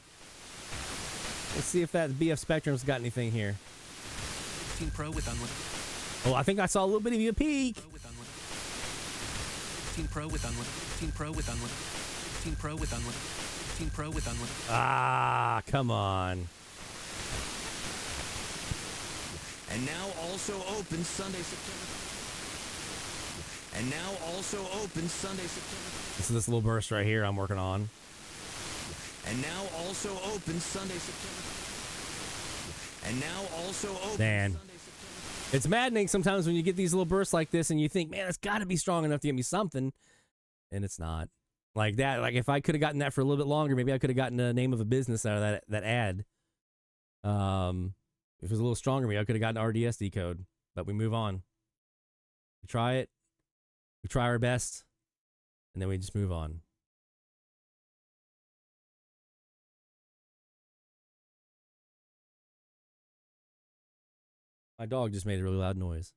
Let's see if that BF Spectrum's got anything here. 16 Pro with unlimited. Oh, I think I saw a little bit of you peek. 16 Pro with unlimited. 16 Pro with unlimited. 16 Pro with unlimited. 16 Pro with unlimited. Ah, come on. And now also open Sunday, September. And now also open Sunday, September. This is this little burst right here I'm working on. And now also open Sunday, September. And now also open Man. Sunday, September. It's maddening sometimes when you get these little bursts like this and you think, man, it's got to be strong enough to give me something. And it's not. Like that. Like if I could have gotten that for a little bit longer, maybe I could have gotten the name of a business out of that ad. If it was a little stronger, maybe I could have gotten RDS decode. But we move on. We try it. We try our best. And then we just move on. My dog just made a really loud noise.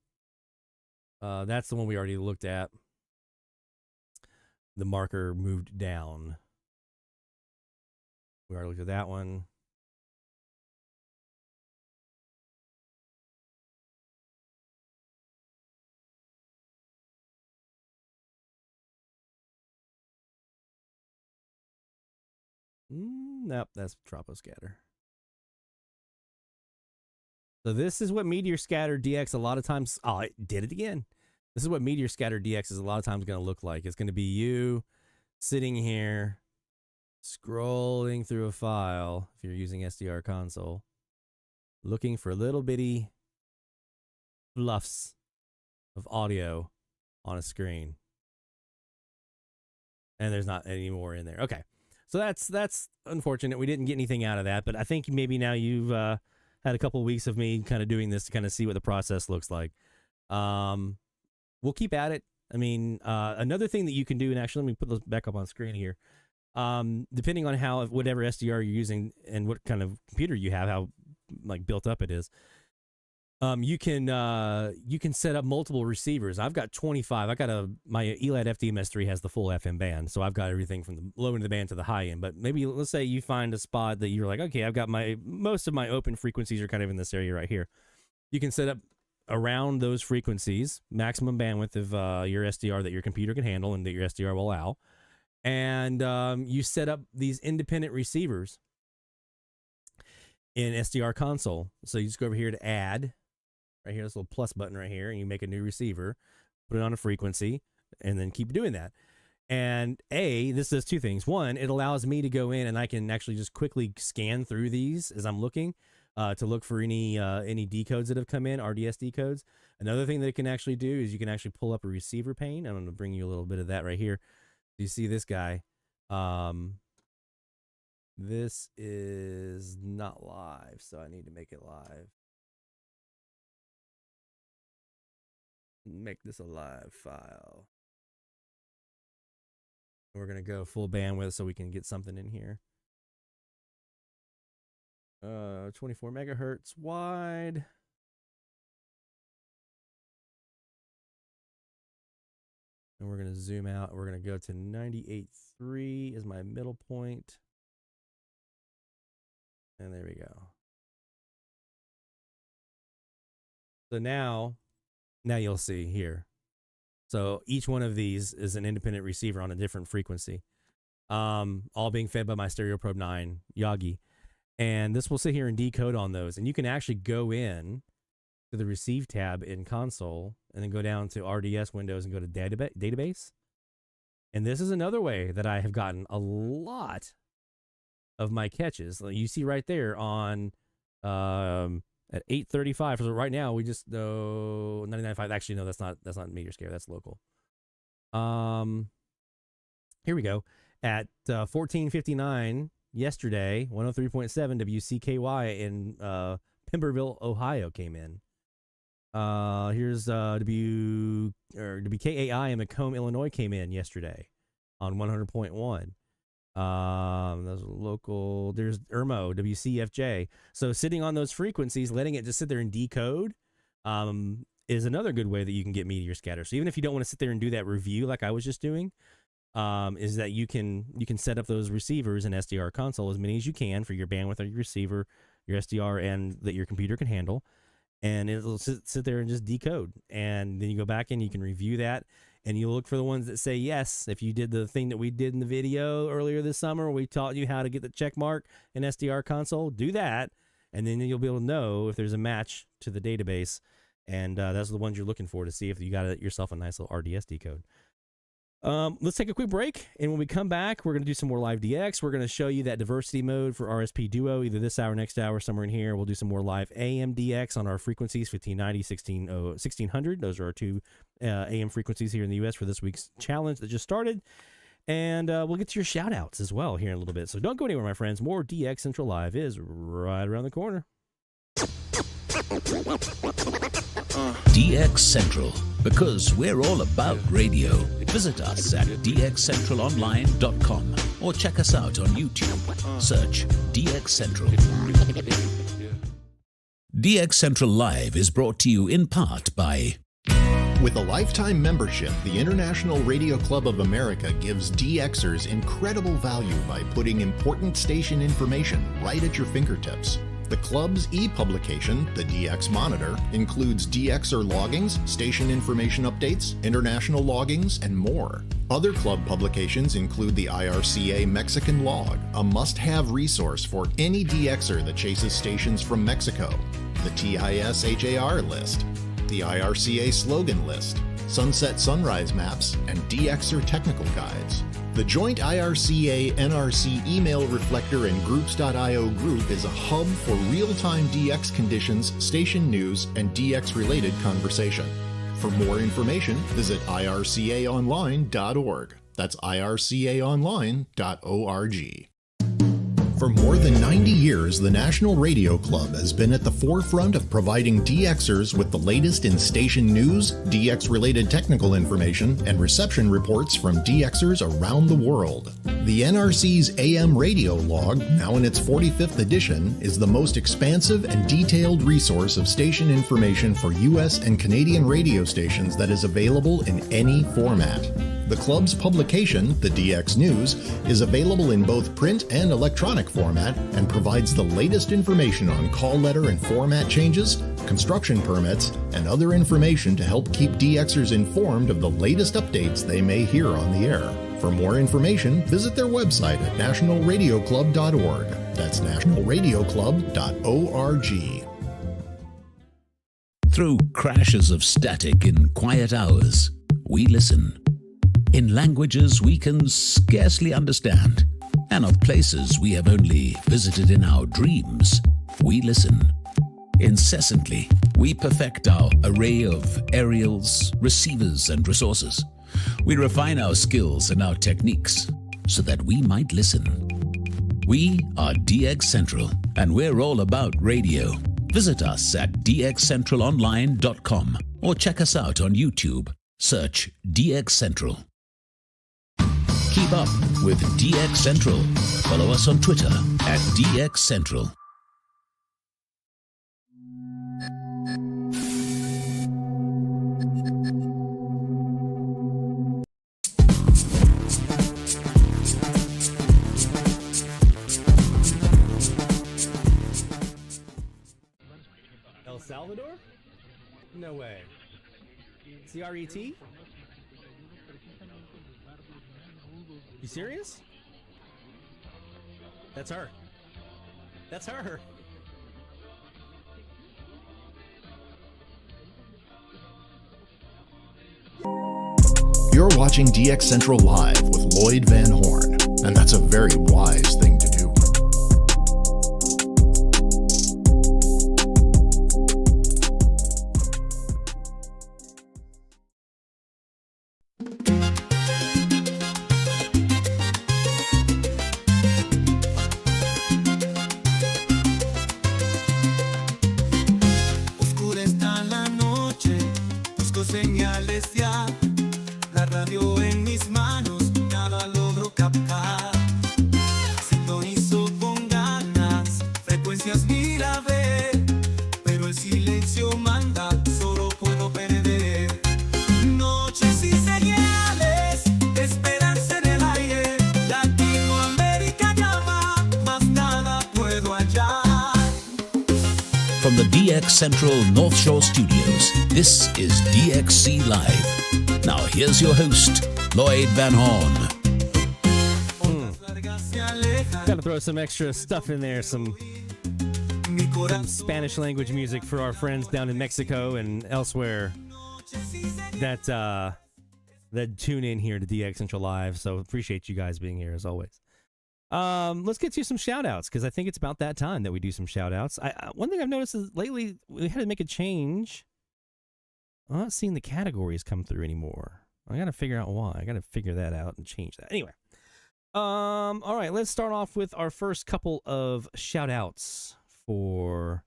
That's the one we already looked at. The marker moved down. We already looked at that one. Nope, that's troposcatter. So this is what Meteor Scatter DX a lot of times... Oh, it did it again. This is what Meteor Scatter DX is a lot of times going to look like. It's going to be you sitting here, scrolling through a file, if you're using SDR Console, looking for little bitty fluffs of audio on a screen. And there's not any more in there. Okay. So that's unfortunate. We didn't get anything out of that, but I think maybe now you've had a couple of weeks of me kind of doing this to kind of see what the process looks like. We'll keep at it. I mean, another thing that you can do, and actually let me put those back up on screen here. Depending on how whatever SDR you're using and what kind of computer you have, how like built up it is, you can set up multiple receivers. I've got 25. I got my Elad FDMS3 has the full FM band, so I've got everything from the low end of the band to the high end. But maybe let's say you find a spot that you're like, okay, I've got most of my open frequencies are kind of in this area right here. You can set up around those frequencies maximum bandwidth of your SDR that your computer can handle and that your SDR will allow, and you set up these independent receivers in SDR Console. So you just go over here to add. Right here, this little plus button right here, and you make a new receiver, put it on a frequency, and then keep doing that. And this does two things. One, it allows me to go in and I can actually just quickly scan through these as I'm looking to look for any decodes that have come in, RDS decodes. Another thing that it can actually do is you can actually pull up a receiver pane. I'm going to bring you a little bit of that right here. You see this guy. This is not live, so I need to make it live. Make this a live file. We're going to go full bandwidth so we can get something in here. 24 megahertz wide. And we're going to zoom out. We're going to go to 98.3 is my middle point. And there we go. So now you'll see here. So each one of these is an independent receiver on a different frequency. All being fed by my Stereo Probe 9 Yagi. And this will sit here and decode on those. And you can actually go in to the receive tab in console and then go down to RDS windows and go to database. And this is another way that I have gotten a lot of my catches. You see right there on at 8:35. So right now we just know 99.5. Actually, no, that's not Meteor Scare. That's local. Here we go. At 14:59 yesterday, 103.7 WCKY in Pemberville, Ohio came in. Here's WKAI in Macomb, Illinois came in yesterday on 100.1. Those are local. There's Irmo, WCFJ. So sitting on those frequencies, letting it just sit there and decode is another good way that you can get Meteor scatter. So even if you don't want to sit there and do that review like I was just doing, is that you can set up those receivers in SDR Console, as many as you can for your bandwidth of your receiver, your SDR, and that your computer can handle. And it'll sit there and just decode. And then you go back and you can review that. And you look for the ones that say yes. If you did the thing that we did in the video earlier this summer, we taught you how to get the check mark in SDR Console, do that. And then you'll be able to know if there's a match to the database. And those are the ones you're looking for to see if you got yourself a nice little RDS decode. Let's take a quick break, and when we come back, we're going to do some more live DX. We're going to show you that diversity mode for RSP Duo, either this hour, next hour, somewhere in here. We'll do some more live AM DX on our frequencies, 1590, 1600. Those are our two AM frequencies here in the U.S. for this week's challenge that just started. And we'll get to your shout-outs as well here in a little bit. So don't go anywhere, my friends. More DX Central Live is right around the corner. DX Central, because we're all about radio. Visit us at dxcentralonline.com or check us out on YouTube. Search DX Central. DX Central Live is brought to you in part by... With a lifetime membership, the International Radio Club of America gives DXers incredible value by putting important station information right at your fingertips. The club's e-publication, the DX Monitor, includes DXer loggings, station information updates, international loggings, and more. Other club publications include the IRCA Mexican Log, a must-have resource for any DXer that chases stations from Mexico, the TIS HAR list, the IRCA slogan list, sunset sunrise maps, and DXer technical guides. The joint IRCA-NRC email reflector and groups.io group is a hub for real-time DX conditions, station news, and DX-related conversation. For more information, visit ircaonline.org. That's ircaonline.org. For more than 90 years, the National Radio Club has been at the forefront of providing DXers with the latest in station news, DX-related technical information, and reception reports from DXers around the world. The NRC's AM radio log, now in its 45th edition, is the most expansive and detailed resource of station information for U.S. and Canadian radio stations that is available in any format. The club's publication, the DX News, is available in both print and electronic format and provides the latest information on call letter and format changes, construction permits, and other information to help keep DXers informed of the latest updates they may hear on the air. For more information, visit their website at nationalradioclub.org. That's nationalradioclub.org. Through crashes of static in quiet hours, we listen. In languages we can scarcely understand, and of places we have only visited in our dreams, we listen. Incessantly, we perfect our array of aerials, receivers, and resources. We refine our skills and our techniques so that we might listen. We are DX Central, and we're all about radio. Visit us at dxcentralonline.com or check us out on YouTube. Search DX Central. Keep up with DX Central. Follow us on Twitter at DX Central. El Salvador? No way. CRET? You serious? That's her. That's her. You're watching DX Central Live with Lloyd Van Horn, and that's a very wise thing to do. Oscura está la noche, busco señales ya. La radio en mis manos, nada logro captar. Sintonizo con ganas, frecuencias mira ver, pero el silencio manda, solo puedo perder. Noches y señales, esperanza en el aire. Latinoamérica llama, más nada puedo hallar. From the DX Central North Shore Studios, this is DXC Live. Now here's your host, Lloyd Van Horn. Got to throw some extra stuff in there, some Spanish language music for our friends down in Mexico and elsewhere that tune in here to DX Central Live. So appreciate you guys being here as always. Let's get to some shout outs because I think it's about that time that we do some shout outs. One thing I've noticed is lately we had to make a change. I'm not seeing the categories come through anymore. I got to figure out why. I got to figure that out and change that. Anyway. All right, let's start off with our first couple of shout outs for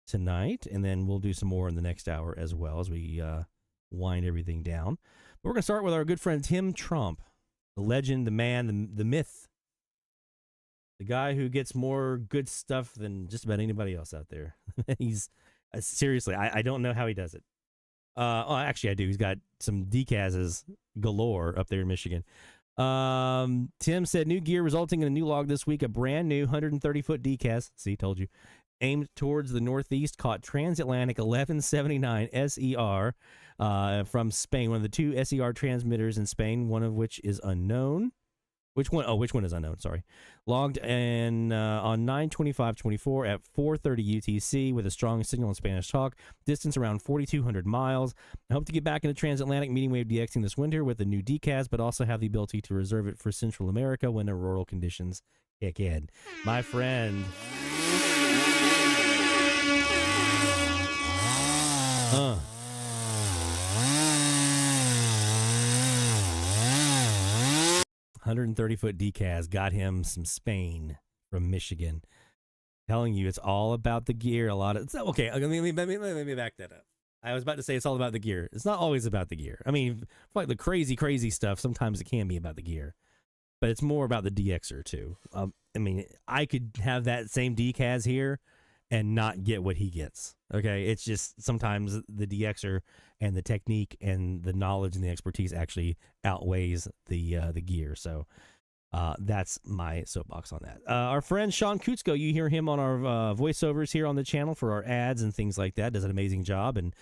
tonight, and then we'll do some more in the next hour as well as we wind everything down. But we're going to start with our good friend Tim Trump, the legend, the man, the myth, the guy who gets more good stuff than just about anybody else out there. He's seriously, I don't know how he does it. Actually, I do. He's got some DKAZs galore up there in Michigan. Tim said new gear resulting in a new log this week, a brand new 130-foot DKAZ. See, told you. Aimed towards the northeast, caught Transatlantic 1179 SER from Spain. One of the two SER transmitters in Spain, one of which is unknown. Which one? Oh, which one is unknown? Sorry. Logged in on 9/25/24 at 4:30 UTC with a strong signal in Spanish talk. Distance around 4,200 miles. I hope to get back into transatlantic medium wave DXing this winter with a new DKAZ, but also have the ability to reserve it for Central America when auroral conditions kick in. My friend. 130-foot DKAZ got him some Spain from Michigan. Telling you, it's all about the gear. Okay, let me back that up. I was about to say it's all about the gear. It's not always about the gear. I mean, for like the crazy stuff, sometimes it can be about the gear. But it's more about the DXer, too. I mean, I could have that same DKAZ here and not get what he gets. Okay, it's just sometimes the DXer and the technique and the knowledge and the expertise actually outweighs the gear. So that's my soapbox on that. Our friend Sean Kutzko, you hear him on our voiceovers here on the channel for our ads and things like that. Does an amazing job, and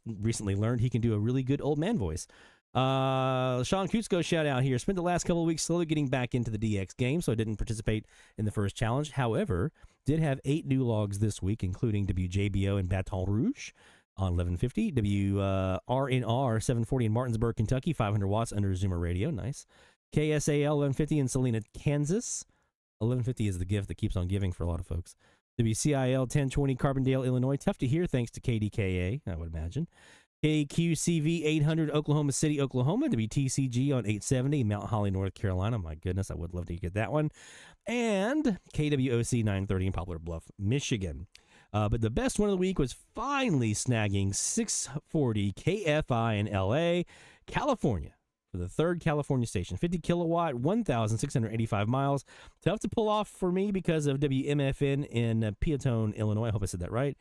recently learned he can do a really good old man voice. Sean Kutzko shout out here. Spent the last couple of weeks slowly getting back into the DX game, so I didn't participate in the first challenge. However, did have 8 new logs this week, including WJBO in Baton Rouge on 1150, WRNR 740 in Martinsburg, Kentucky, 500 watts under Zoomer radio. Nice. KSAL 1150 in Salina, Kansas. 1150 is the gift that keeps on giving for a lot of folks. WCIL 1020 Carbondale, Illinois. Tough to hear thanks to KDKA, I would imagine. KQCV 800 Oklahoma City, Oklahoma. WTCG on 870 Mount Holly, North Carolina. My goodness, I would love to get that one. And KWOC 930 in Poplar Bluff, Michigan. But the best one of the week was finally snagging 640 KFI in LA, California. For the third California station, 50 kilowatt, 1,685 miles. Tough to pull off for me because of WMFN in Peatone, Illinois. I hope I said that right.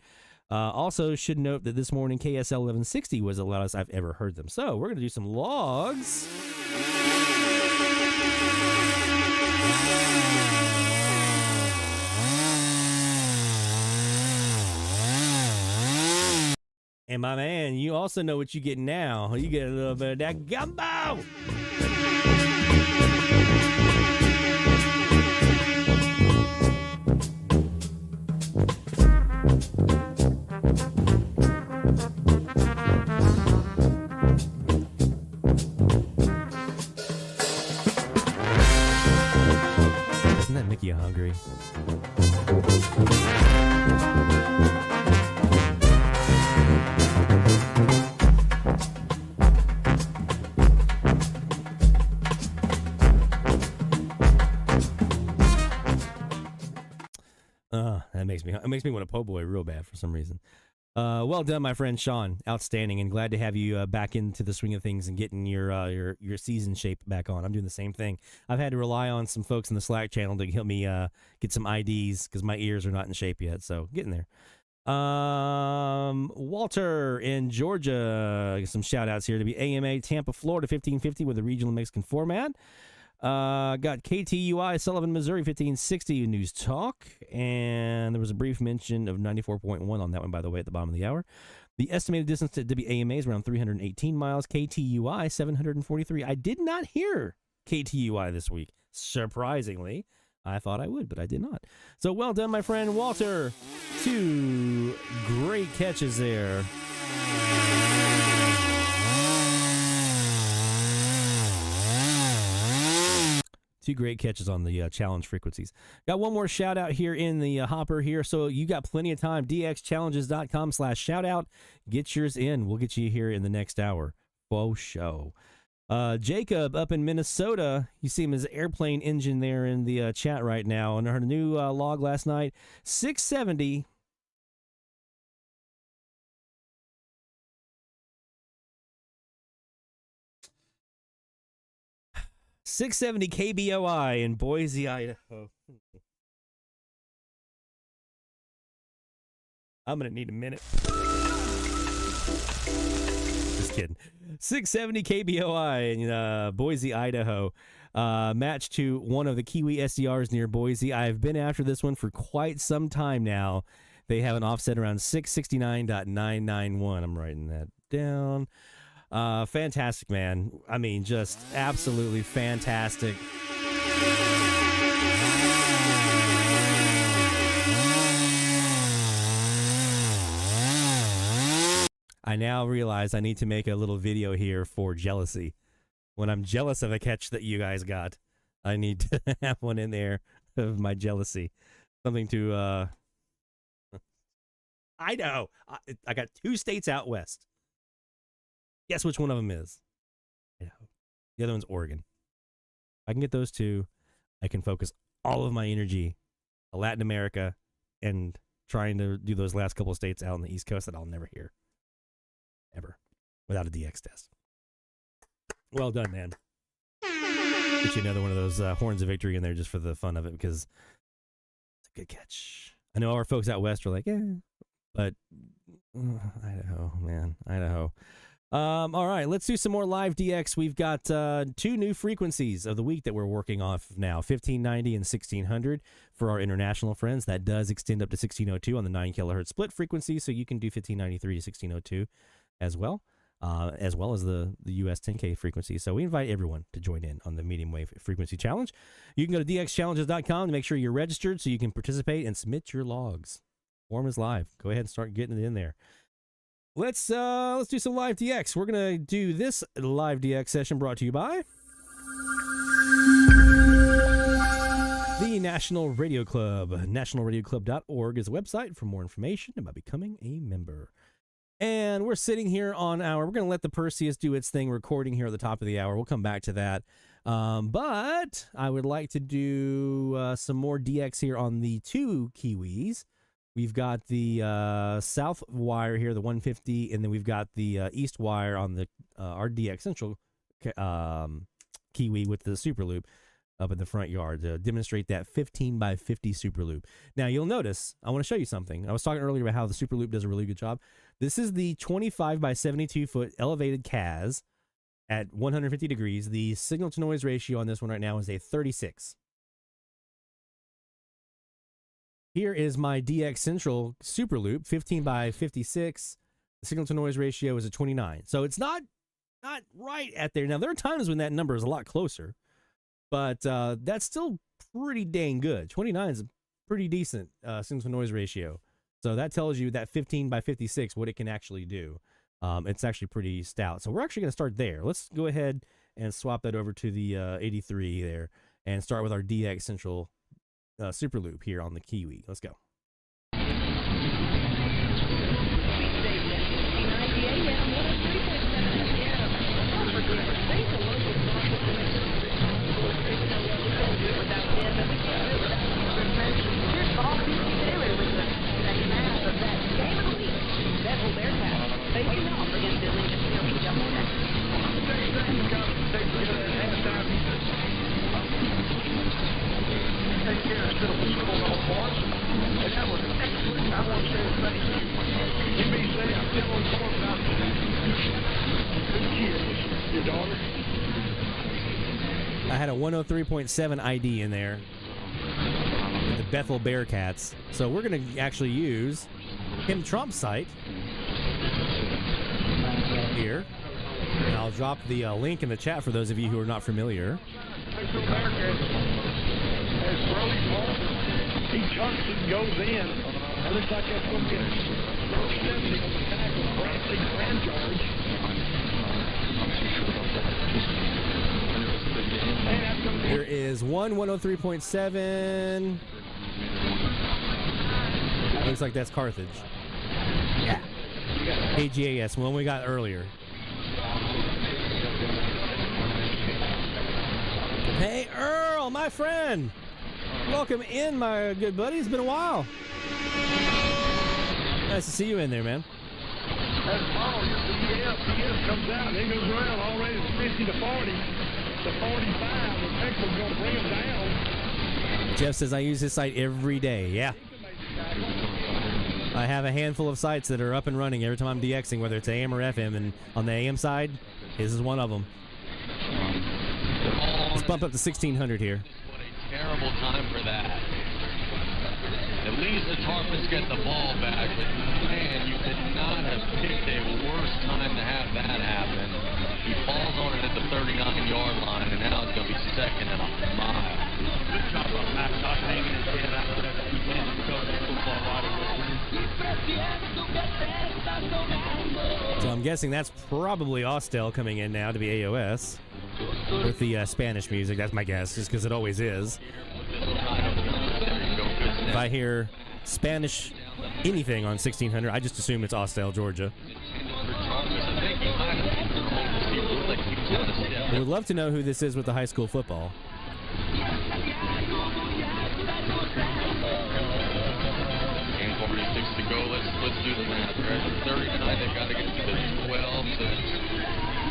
Also, should note that this morning KSL 1160 was the loudest I've ever heard them. So we're going to do some logs. And my man, you also know what you get now. You get a little bit of that gumbo. Missouri. It makes me want a po' boy real bad for some reason. Well done, my friend Sean. Outstanding, and glad to have you back into the swing of things and getting your season shape back on. I'm doing the same thing. I've had to rely on some folks in the Slack channel to help me get some IDs because my ears are not in shape yet. So getting there. Walter in Georgia. Some shout outs here to be AMA Tampa, Florida 1550 with a regional Mexican format. Got KTUI Sullivan, Missouri 1560 News Talk, and there was a brief mention of 94.1 on that one, by the way, at the bottom of the hour. The estimated distance to WAMA is around 318 miles. KTUI 743. I did not hear KTUI this week, surprisingly. I thought I would, but I did not. So well done, my friend Walter. 2 great catches there. Two great catches on the challenge frequencies. Got one more shout out here in the hopper here. So you got plenty of time. dxchallenges.com/shoutout. Get yours in. We'll get you here in the next hour. Faux show. Jacob up in Minnesota. You see him as airplane engine there in the chat right now. And I heard a new log last night. 670. .670 KBOI in Boise, Idaho. I'm going to need a minute. Just kidding. 670 KBOI in Boise, Idaho. Match to one of the Kiwi SDRs near Boise. I've been after this one for quite some time now. They have an offset around 669.991. I'm writing that down. Fantastic, man. I mean, just absolutely fantastic. I now realize I need to make a little video here for jealousy. When I'm jealous of a catch that you guys got, I need to have one in there of my jealousy. Something to, Idaho. I got 2 states out west. Guess which one of them is? Idaho. The other one's Oregon. If I can get those 2, I can focus all of my energy on Latin America and trying to do those last couple of states out on the East Coast that I'll never hear. Ever. Without a DX test. Well done, man. Get you another one of those horns of victory in there just for the fun of it because it's a good catch. I know our folks out west are like, yeah, but Idaho, man. Idaho. All right, let's do some more live DX. We've got 2 new frequencies of the week that we're working off now, 1590 and 1600 for our international friends. That does extend up to 1602 on the 9 kilohertz split frequency, so you can do 1593 to 1602 as well as the US 10K frequency. So we invite everyone to join in on the medium wave frequency challenge. You can go to dxchallenges.com to make sure you're registered so you can participate and submit your logs. Form is live. Go ahead and start getting it in there. Let's do some live DX. We're gonna do this live DX session brought to you by the National Radio Club. NationalRadioClub.org is a website for more information about becoming a member. And we're sitting here on we're gonna let the Perseus do its thing, recording here at the top of the hour. We'll come back to that. But I would like to do some more DX here on the 2 Kiwis. We've got the south wire here, the 150, and then we've got the east wire on the RDX Central Kiwi with the SuperLoop up in the front yard to demonstrate that 15 by 50 SuperLoop. Now, you'll notice, I want to show you something. I was talking earlier about how the SuperLoop does a really good job. This is the 25 by 72 foot elevated KAZ at 150 degrees. The signal to noise ratio on this one right now is a 36. Here is my DX Central SuperLoop, 15 by 56. The signal to noise ratio is a 29. So it's not right at there. Now, there are times when that number is a lot closer, but that's still pretty dang good. 29 is a pretty decent signal to noise ratio. So that tells you that 15 by 56, what it can actually do. It's actually pretty stout. So we're actually going to start there. Let's go ahead and swap that over to the 83 there and start with our DX Central SuperLoop here on the Kiwi. Let's go. I had a 103.7 ID in there with the Bethel Bearcats. So we're going to actually use Kim Trump's site here. And I'll drop the link in the chat for those of you who are not familiar. He chunks and goes in. It looks like that's going to get 70 on the tackle. Bradley Grand George. Here is 103.7. Looks like that's Carthage. Yeah. KGAS, one we got earlier. Hey, Earl, my friend. Welcome in, my good buddy. It's been a while. Nice to see you in there, man. As Paul, the comes out, he goes around already 50 to 40 to 45. The Texas going to bring him down. Jeff says I use his site every day. Yeah. I have a handful of sites that are up and running every time I'm DXing, whether it's AM or FM, and on the AM side, his is one of them. Let's bump up to 1600 here. Terrible time for that. At least the Tarpons get the ball back, but man, you could not have picked a worse time to have that happen. He falls on it at the 39-yard line, and now it's going to be second and a mile. Good job on Matt not hanging his head out of that. He can't go to football right away. So I'm guessing that's probably Austell coming in now to be AOS with the Spanish music. That's my guess, just because it always is. If I hear Spanish anything on 1600, I just assume it's Austell, Georgia. I would love to know who this is with the high school football. And 46 to go. Let's do the math. They're at 39. They've got to get to the 12 to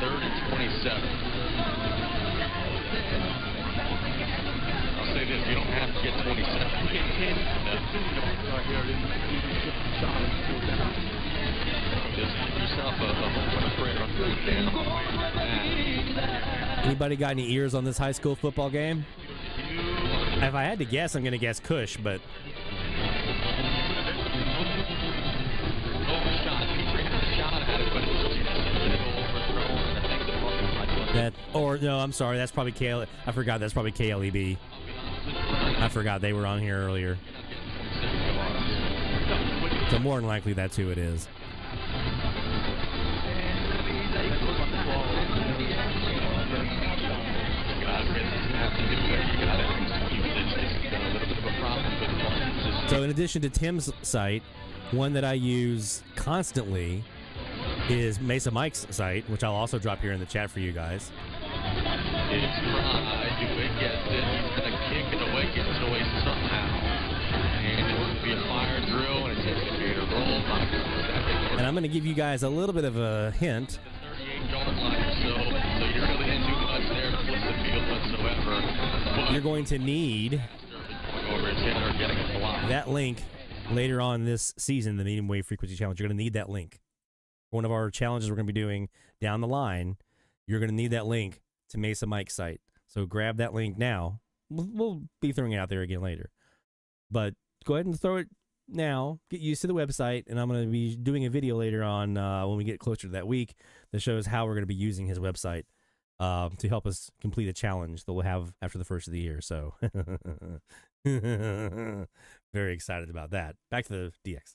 3rd and 27. I'll say this: you don't have to get 27. Just give yourself a prayer on third down. Anybody got any ears on this high school football game? If I had to guess, I'm going to guess Cush, but... No, I'm sorry, that's probably KL. I forgot that's probably KLEB. I forgot they were on here earlier. So more than likely that's who it is. So in addition to Tim's site, one that I use constantly is Mesa Mike's site, which I'll also drop here in the chat for you guys. It's try to gets it. He's going to kick it away, gets it away somehow. And it would be a fire drill, and it's going to be a roll. And I'm going to give you guys a little bit of a hint. 38-yard line, so you really didn't do much there to flip the field whatsoever. But you're going to need over his head or getting it blocked. That link later on this season, the Medium Wave Frequency Challenge. You're going to need that link. One of our challenges we're going to be doing down the line, you're going to need that link to Mesa Mike's site. So grab that link now. We'll be throwing it out there again later. But go ahead and throw it now. Get used to the website, and I'm going to be doing a video later on when we get closer to that week that shows how we're going to be using his website to help us complete a challenge that we'll have after the first of the year. So very excited about that. Back to the DX.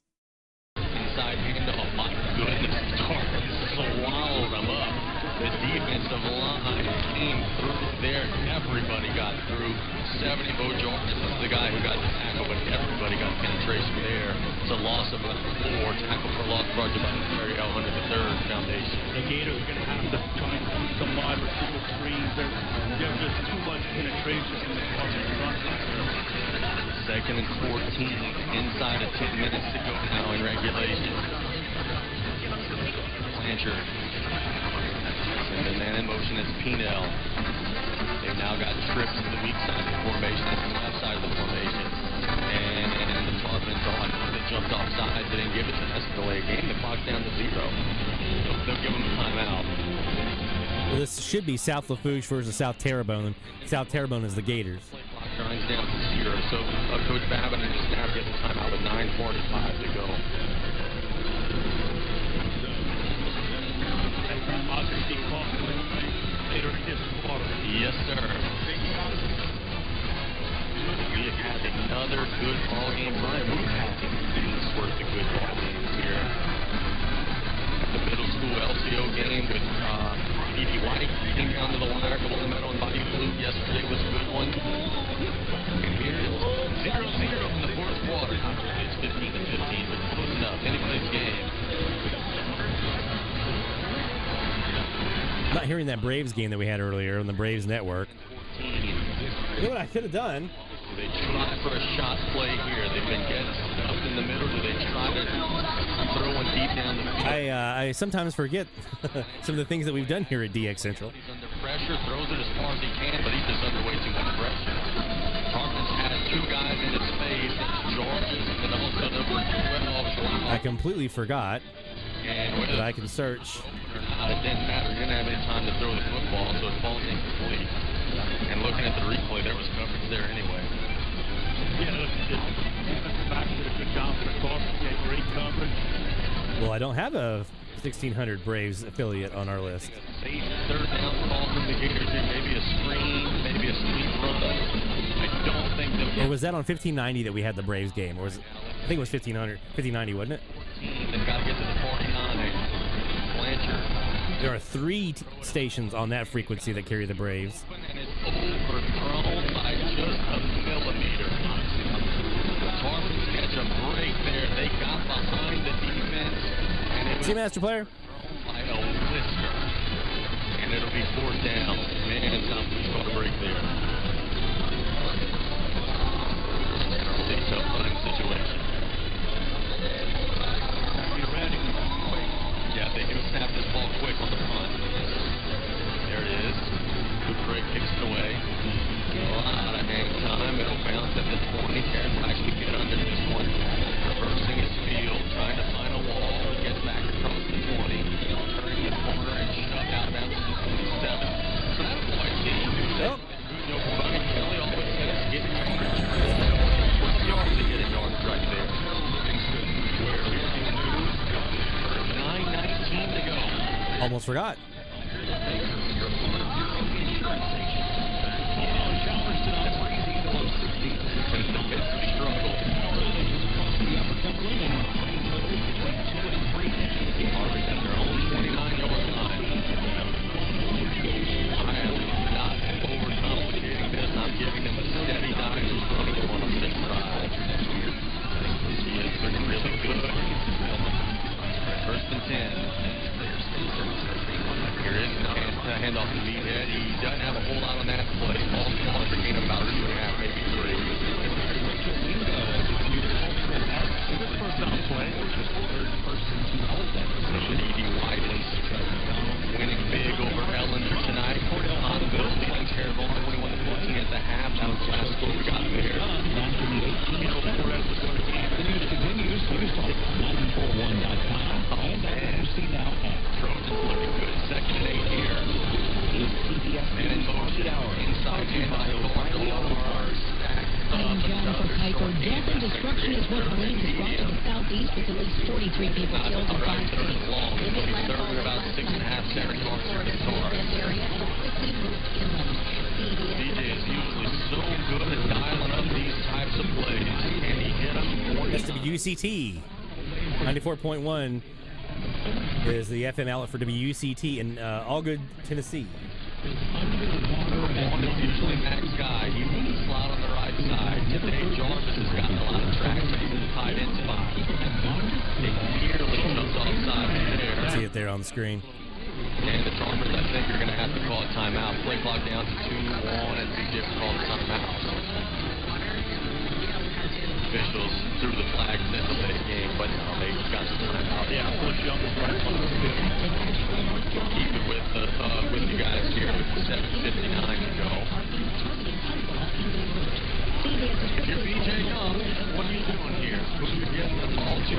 Inside hand, oh my goodness, Tark swallowed him up. The defensive line came through there. Everybody got through. 70 Bo Jordan was the guy who got the tackle, but everybody got penetration there. It's a loss of 4. Tackle for loss brought you by the Terry L. the third foundation. The Gators are going to have to try and do some wide receiver screens. There's just too much penetration in the front. Second and 14, inside of 10 minutes to go now in regulation. Blanchard. And the man in motion is Pinell. They've now got trips to the weak side of the formation, that's the left side of the formation. And the Tarpons, they jumped off sides, they didn't give it to us to delay a game. The clock's down to 0. They'll give them a timeout. Well, this should be South Lafourche versus South Terrebonne. South Terrebonne is the Gators. Clock grinds down to 0. So Coach Babin and his staff get the timeout with 9:45 to go. Yes, sir. We have had another good ball game. Brian, we've had this worth of good ball games here. The middle school LCO game with E.D. White came down to the wire, Gold-Meadow and Body Blue yesterday was a good one. And here it is 0-0 in the fourth quarter. It's 15-15, but close enough. Anybody's game. I'm not hearing that Braves game that we had earlier on the Braves network. You know what I could have done? They try for a shot play here. They've been getting stuffed in the middle. Do they try to throw one deep down the field? I sometimes forget some of the things that we've done here at DX Central. He's under pressure, throws it as far as he can, but he's just under way too much pressure. Tarpons has 2 guys in his face. It's George and also number 12. I completely forgot that I can search. It didn't matter. He didn't have any time to throw the football, so it falls incomplete. And looking at the replay, there was coverage there anyway. Yeah, look, defensive back did a good job for the Tarpons. Get great coverage. Well, I don't have a 1600 Braves affiliate on our list. Third down call from the Gators here. Maybe a screen, maybe a sweep run. I don't think that. Or was that on 1590 that we had the Braves game? Or was it, I think it was 1590, wasn't it? They've got to get to the 49. There are 3 stations on that frequency that carry the Braves. And it's overthrown by just a millimeter. The Tarpons catch a break there. They got behind the defense. And it was See, Master Player? by a whisker. And it'll be 4th down. Man, Southwich caught a break there. It's a tough running situation. Yeah, they do snap this ball quick on the front. There it is. Good break, kicks it away. A lot of hang time. It'll bounce at the 20. Aaron will actually get under this one. Reversing his field, trying to find a wall. Gets back across the 20. Turning the corner and shoved out of bounds to the 27. So that's a white team. Nope. Bucket Kelly always says getting yards. Yards to get yards right there. Almost forgot. Handoff to Meathead. He doesn't have a whole lot on that play. Ball going to gain about 2.5, maybe 3. First down play. E.D. White is winning big over Ellender tonight. Honville leading Terrebonne 21-14 at the half. That was the last score we got there. Trojans looking good. 2nd and 8 here. Man in motion. Inside Jennifer Piper, death and destruction is what blaze is brought to the southeast with at least 43 people killed in 5 states. Third about 6.5 seconds on the guitar. DJ is usually so good at dialing up these types of plays. And he hit them. SWCT 94.1 is the FM outlet for WCT in Allgood, Tennessee. Usually Max Guy, he moves the slot on the right side. Today, Jarvis has gotten a lot of traction in the tight end spot. It nearly jumps offside there. See it there on the screen. And the Chargers, I think, are going to have to call a timeout. Play clock down to 2-1, and CJ will call a timeout. Officials threw the flags in the late game, but they got the timeout. Yeah, Bush Young was right on the field. Keep it with you guys here with 7:59 to go. If you're BJ Young, what are you doing here? Who are you getting the ball to?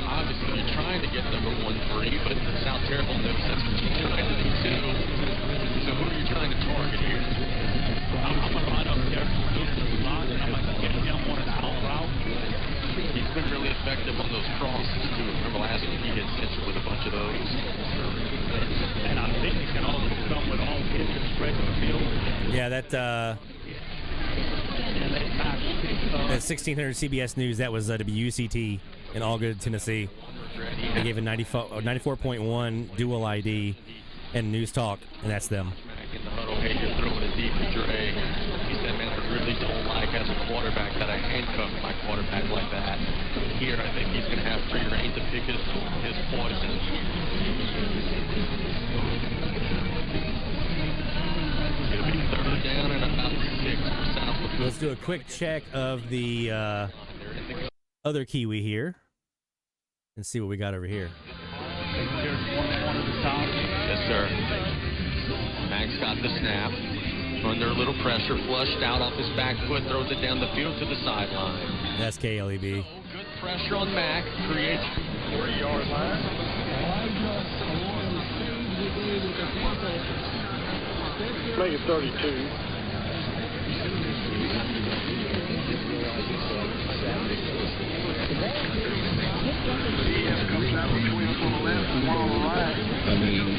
Obviously, you're trying to get number 1-3, but South Terrible knows that's what you're trying to do too. So who are you trying to target here? I'm going to run up there, move to the line, and I'm going to get him on an out route. He's been really effective on those crosses too. Remember last week he hit Central with a bunch of those. And I think he can also come with all kids and spread the field. Yeah, that 1600 CBS News, that was WCT in Allgood, Tennessee. They gave a 94.1 dual ID and News Talk, and that's them. In the huddle, hey, you're throwing it deep to Dre. He said, man, I really don't like as a quarterback that I handcuff my quarterback like that. Here, I think he's going to have free reign to pick his poison. It'll be third down and about 6 for South. Let's do a quick check of the other Kiwi here and see what we got over here. Yes, sir. Max got the snap. Under a little pressure, flushed out off his back foot, throws it down the field to the sideline. That's KLEB. Good pressure on Mac, creates 40-yard line. Make it 32. Comes out between us on the left and one on the right. I mean,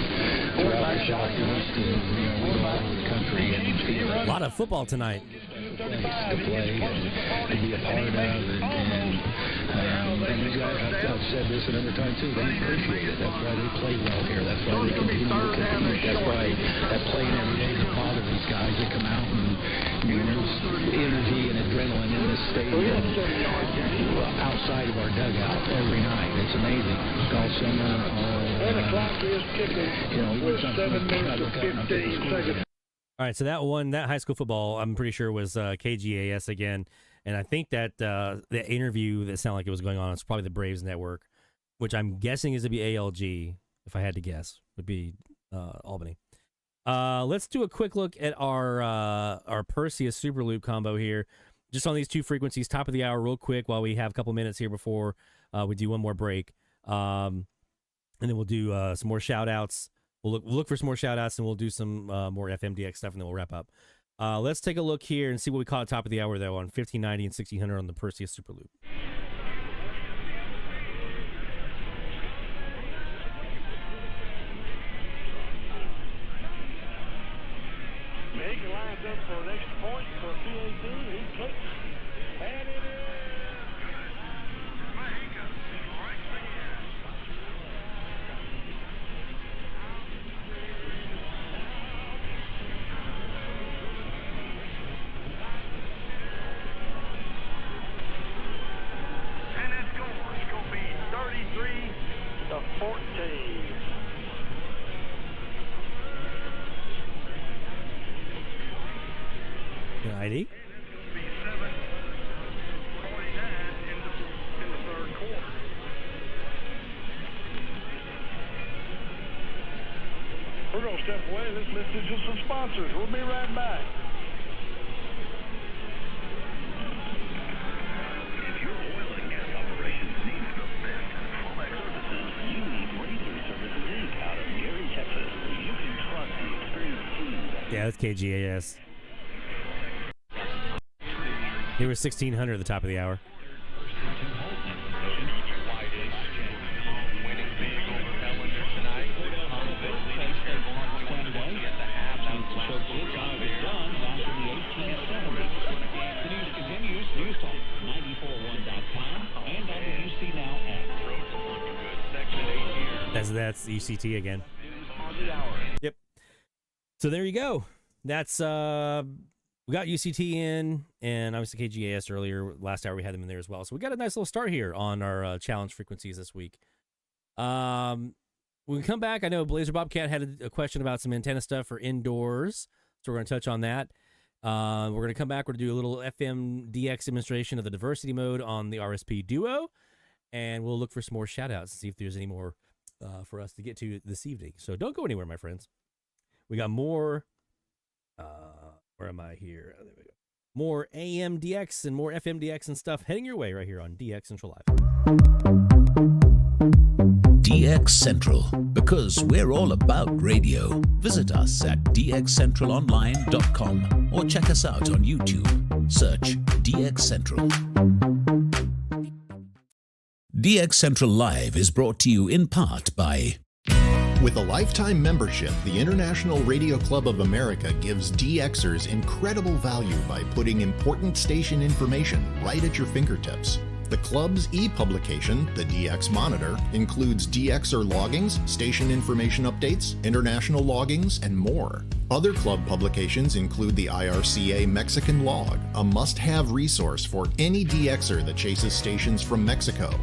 throughout the Southwest and all over the country, and a lot of football tonight. To play and be a part of, and these guys, I've said this another time too, they appreciate it. That's why they play well here. That's why they continue to compete. That's why that playing every day doesn't bother these guys. They come out and there's energy and adrenaline in this stadium outside of our dugout every night. It's amazing. All summer, And the clock is ticking with 7 minutes and 15 seconds. All right, so that high school football, I'm pretty sure was KGAS again, and I think that the interview that sounded like it was going on is probably the Braves Network, which I'm guessing is to be ALG. If I had to guess, would be Albany. Let's do a quick look at our Perseus SuperLoop combo here, just on these two frequencies, top of the hour, real quick, while we have a couple minutes here before we do one more break, and then we'll do some more shout outs. We'll look for some more shout-outs, and we'll do some more FMDX stuff, and then we'll wrap up. Let's take a look here and see what we caught at top of the hour, though, on 1590 and 1600 on the Perseus SuperLoop. Megan lines up for an extra point for PAD. He kicks, and it is. ID? We're going to step away. Let's listen to some sponsors. We'll be right back. If your oil and gas operations needs the best Full-X services, you need Razor Services Inc. out of Gary, Texas. You can trust the experienced team. Yeah, that's KGAS. They were 1600 at the top of the hour. That's UCT again. Yep. So there you go. That's we got UCT in, and obviously KGAS earlier. Last hour we had them in there as well. So we got a nice little start here on our challenge frequencies this week. When we come back, I know Blazer Bobcat had a question about some antenna stuff for indoors, so we're going to touch on that. We're going to come back. We're going to do a little FMDX demonstration of the diversity mode on the RSP Duo, and we'll look for some more shout-outs and see if there's any more for us to get to this evening. So don't go anywhere, my friends. We got more, where am I here? Oh, there we go. More AMDX and more FMDX and stuff heading your way right here on DX Central Live. DX Central, because we're all about radio. Visit us at dxcentralonline.com or check us out on YouTube. Search DX Central. DX Central Live is brought to you in part by... With a lifetime membership, the International Radio Club of America gives DXers incredible value by putting important station information right at your fingertips. The club's e-publication, the DX Monitor, includes DXer loggings, station information updates, international loggings, and more. Other club publications include the IRCA Mexican Log, a must-have resource for any DXer that chases stations from Mexico,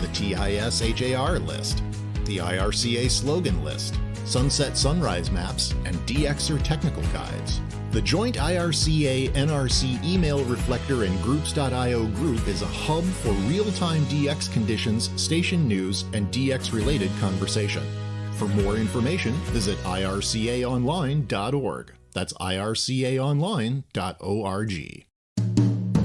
the TIS-HAR list, the IRCA slogan list, sunset sunrise maps, and DXer technical guides. The joint IRCA-NRC email reflector and groups.io group is a hub for real-time DX conditions, station news, and DX-related conversation. For more information, visit ircaonline.org. That's ircaonline.org.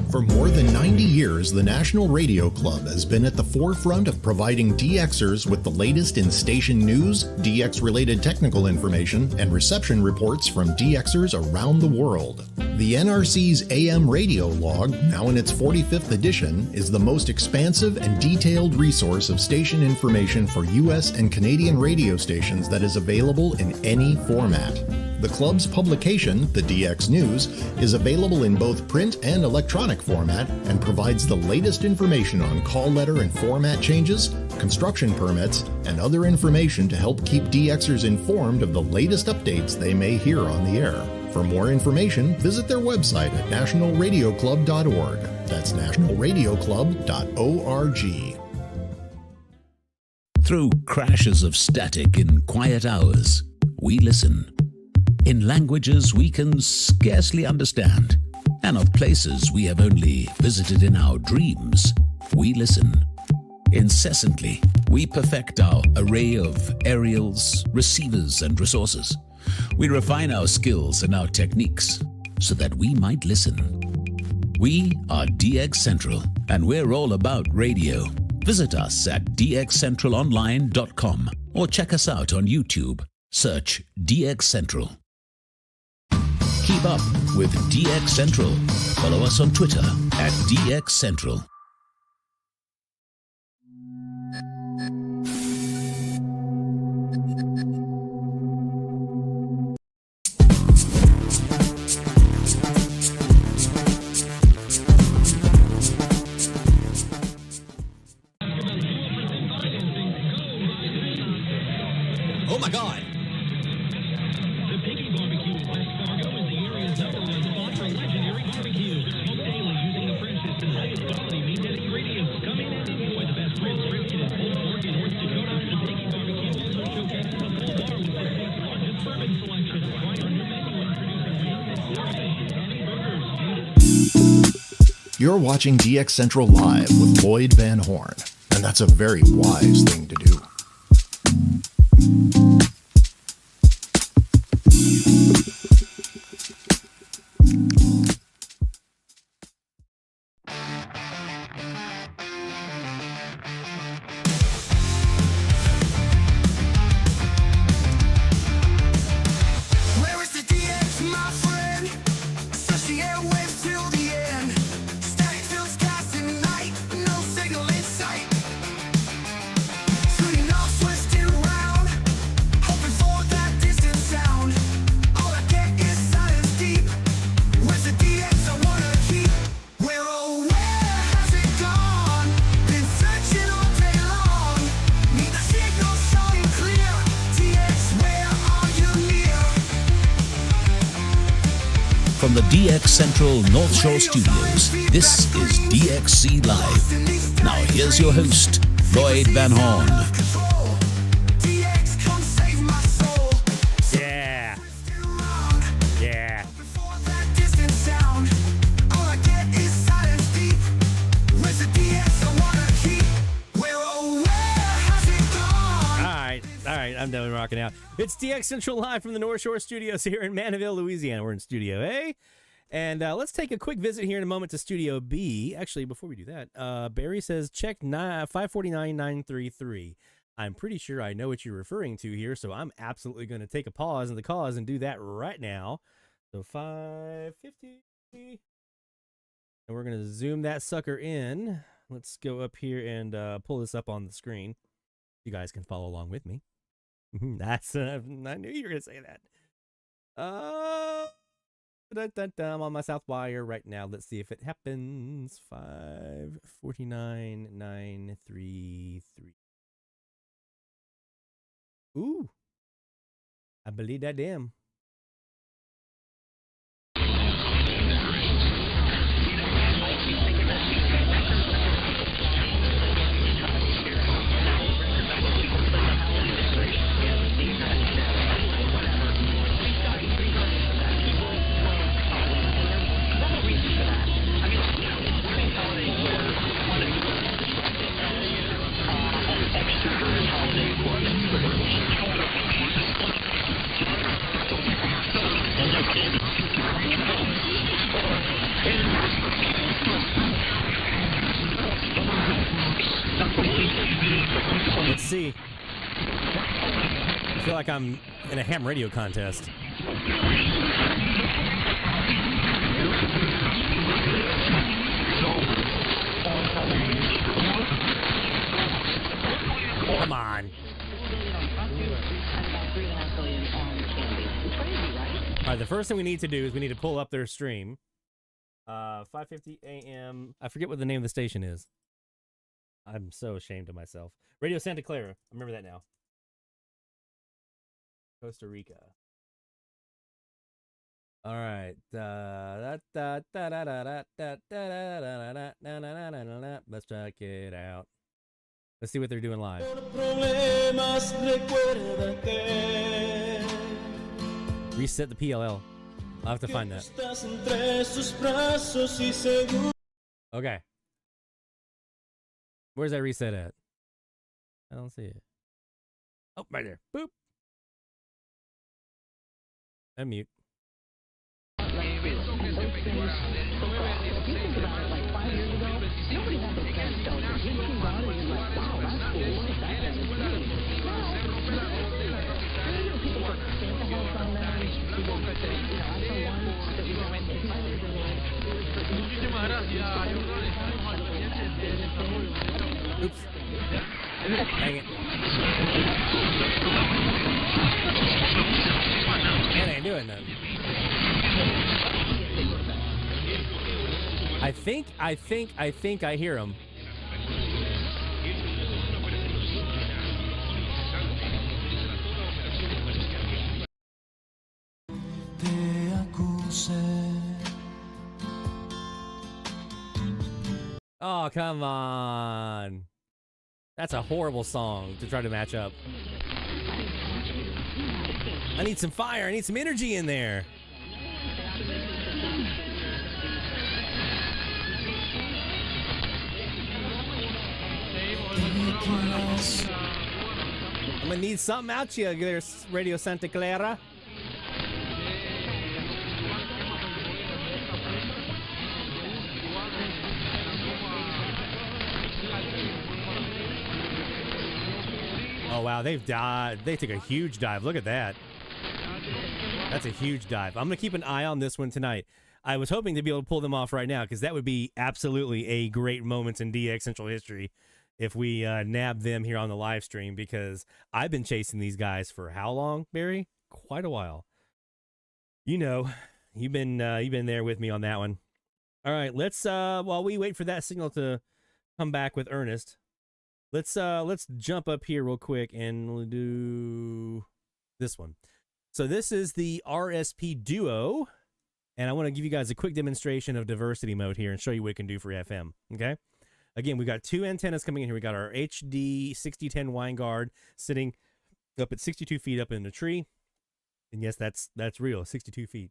For more than 90 years, the National Radio Club has been at the forefront of providing DXers with the latest in station news, DX-related technical information, and reception reports from DXers around the world. The NRC's AM radio log, now in its 45th edition, is the most expansive and detailed resource of station information for U.S. and Canadian radio stations that is available in any format. The club's publication, the DX News, is available in both print and electronic format and provides the latest information on call letter and format changes, construction permits, and other information to help keep DXers informed of the latest updates they may hear on the air. For more information, visit their website at nationalradioclub.org. That's nationalradioclub.org. Through crashes of static in quiet hours, we listen. In languages we can scarcely understand, and of places we have only visited in our dreams, we listen. Incessantly, we perfect our array of aerials, receivers, and resources. We refine our skills and our techniques so that we might listen. We are DX Central, and we're all about radio. Visit us at dxcentralonline.com or check us out on YouTube. Search DX Central. Keep up with DX Central. Follow us on Twitter at DX Central. Oh my God! The Piggy Barbecue in West Fargo is the area's #1 spot for legendary barbecue. Smoked daily using the freshest and highest quality meat and ingredients. Come in and enjoy the best ribs, brisket, and pulled pork in North Dakota. The Piggy Barbecue also showcases a full bar with the state's largest bourbon selection. Try our new menu introducing wings and burgers. You're watching DX Central Live with Lloyd Van Horn, and that's a very wise thing to do. Where is the DX, my friend? Such the airwaves till the end. Static fills gas in night, no signal in sight. Tuning from the DX Central North Shore Studios, this is DXC Live. Now here's your host, Lloyd Van Horn. Yeah. Yeah. All right, I'm done rocking out. It's DX Central Live from the North Shore Studios here in Mandeville, Louisiana. We're in Studio A. And let's take a quick visit here in a moment to Studio B. Actually, before we do that, Barry says, check 549933. I'm pretty sure I know what you're referring to here, so I'm absolutely going to take a pause in the cause and do that right now. So 550. And we're going to zoom that sucker in. Let's go up here and pull this up on the screen. You guys can follow along with me. That's I knew you were going to say that. I'm on my South Wire right now. Let's see if it happens. 549933. Ooh. I believe that damn. Let's see. I feel like I'm in a ham radio contest. Come on. All right, the first thing we need to do is we need to pull up their stream. 5:50 a.m. I forget what the name of the station is. I'm so ashamed of myself. Radio Santa Clara. I remember that now. Costa Rica. All right. Let's check it out. Let's see what they're doing live. Reset the PLL. I'll have to find that. Okay. Where's that reset at? I don't see it. Oh, right there. Boop. Unmute. Oops. Dang it. Man, I ain't doing nothing. I think I hear him. Oh, come on. That's a horrible song to try to match up. I need some fire. I need some energy in there. I'm gonna need something out you there, Radio Santa Clara. Oh wow, they've died. They took a huge dive. Look at that. That's a huge dive. I'm gonna keep an eye on this one tonight. I was hoping to be able to pull them off right now because that would be absolutely a great moment in DX Central history if we nab them here on the live stream, because I've been chasing these guys for how long, Barry? Quite a while. You know, you've been there with me on that one. All right, let's while we wait for that signal to come back with Ernest, let's jump up here real quick and we'll do this one. So this is the RSP Duo. And I want to give you guys a quick demonstration of diversity mode here and show you what it can do for FM. Okay. Again, we got 2 antennas coming in here. We got our HD 6010 Winegard sitting up at 62 feet up in the tree. And yes, that's real, 62 feet.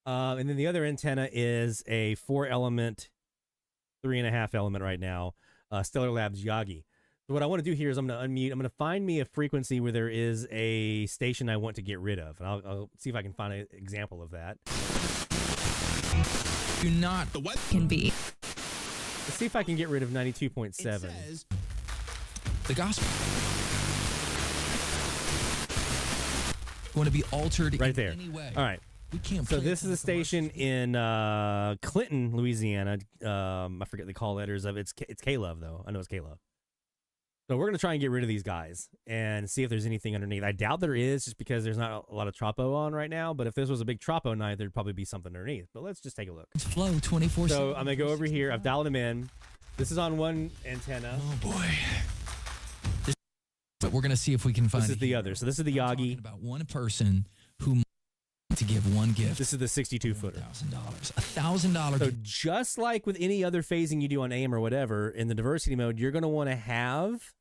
And then the other antenna is a 4-element, 3.5 element right now, Stellar Labs Yagi. So what I want to do here is I'm going to unmute. I'm going to find me a frequency where there is a station I want to get rid of. And I'll see if I can find an example of that. Do not the what can be. Let's see if I can get rid of 92.7. Says the gospel going to be altered right in there. Any way. All right. We can't. So this is a station in Clinton, Louisiana. I forget the call letters of it. It's K-Love though. I know it's K-Love. So we're going to try and get rid of these guys and see if there's anything underneath. I doubt there is just because there's not a lot of tropo on right now. But if this was a big tropo night, there'd probably be something underneath. But let's just take a look. It's flow 24/7. So I'm going to go over here. I've dialed them in. This is on one antenna. Oh, boy. But we're going to see if we can find This is the other. So this is the Yagi. About one person who to give one gift. This is the 62-footer. $1,000. So just like with any other phasing you do on AM or whatever, in the diversity mode, you're going to want to have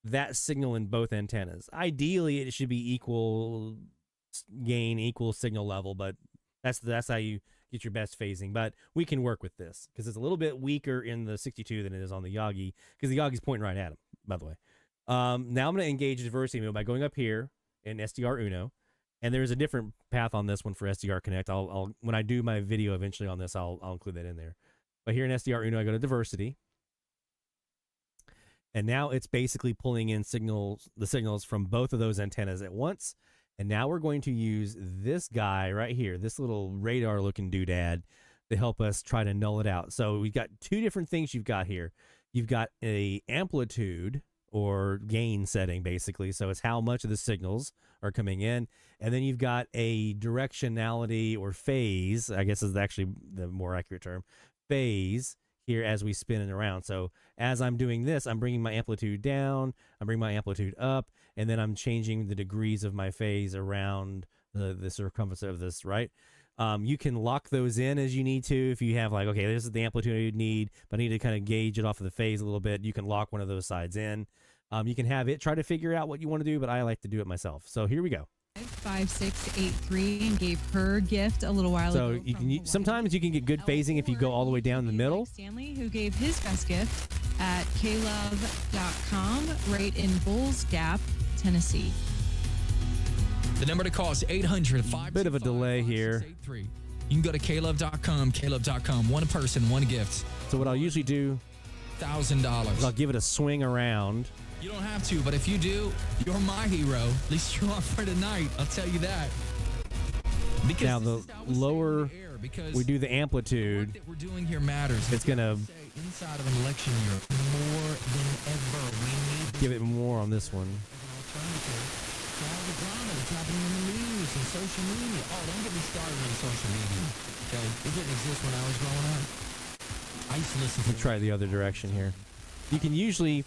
that signal in both antennas. Ideally, it should be equal gain, equal signal level, but that's how you get your best phasing. But we can work with this because it's a little bit weaker in the 62 than it is on the Yagi because the Yagi's pointing right at him, by the way. Now I'm going to engage diversity mode by going up here in SDR Uno, and there's a different path on this one for SDR Connect. I'll when I do my video eventually on this, I'll include that in there. But here in SDR Uno, I go to diversity. And now it's basically pulling in the signals from both of those antennas at once. And now we're going to use this guy right here, this little radar looking doodad, to help us try to null it out. So we've got 2 different things you've got here. You've got a amplitude or gain setting, basically. So it's how much of the signals are coming in. And then you've got a directionality or phase, I guess is actually the more accurate term, phase here as we spin it around. So as I'm doing this, I'm bringing my amplitude down, I'm bringing my amplitude up, and then I'm changing the degrees of my phase around the circumference of this, right? You can lock those in as you need to. If you have like, okay, this is the amplitude you need, but I need to kind of gauge it off of the phase a little bit, you can lock one of those sides in. You can have it try to figure out what you want to do, but I like to do it myself. So here we go. 5683 and gave her gift a little while ago. So you can sometimes you can get good phasing if you go all the way down the middle. Stanley, who gave his best gift at klove.com right in Bulls Gap, Tennessee. The number to call is 800-525-5683. Bit of a delay here. You can go to klove.com, klove.com. One person, one gift. So what I'll usually do, $1,000. I'll give it a swing around. You don't have to, but if you do, you're my hero. At least you are for tonight. I'll tell you that. Because now the lower we do the amplitude, what we're doing here matters. It's gonna inside of an election year, more than ever, we need give it more on this one. all the drama that's happening in the news and social media. Oh, don't get me started on social media. Okay, it didn't exist when I was growing up. I used to listen to. Try the other direction here. You can usually.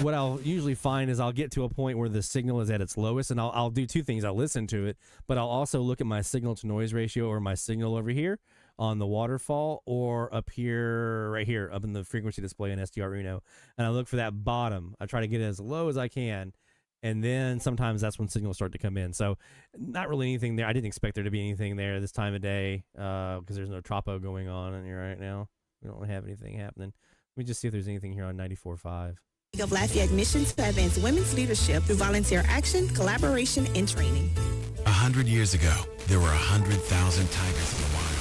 What I'll usually find is I'll get to a point where the signal is at its lowest, and I'll do 2 things. I'll listen to it, but I'll also look at my signal to noise ratio or my signal over here on the waterfall or up here, right here, up in the frequency display in SDR Uno, and I look for that bottom. I try to get it as low as I can, and then sometimes that's when signals start to come in. So not really anything there. I didn't expect there to be anything there this time of day because there's no tropo going on in here right now. We don't have anything happening. Let me just see if there's anything here on 94.5. Of Lafayette missions to advance women's leadership through volunteer action, collaboration, and training. 100 years ago, there were 100,000 tigers in the wild.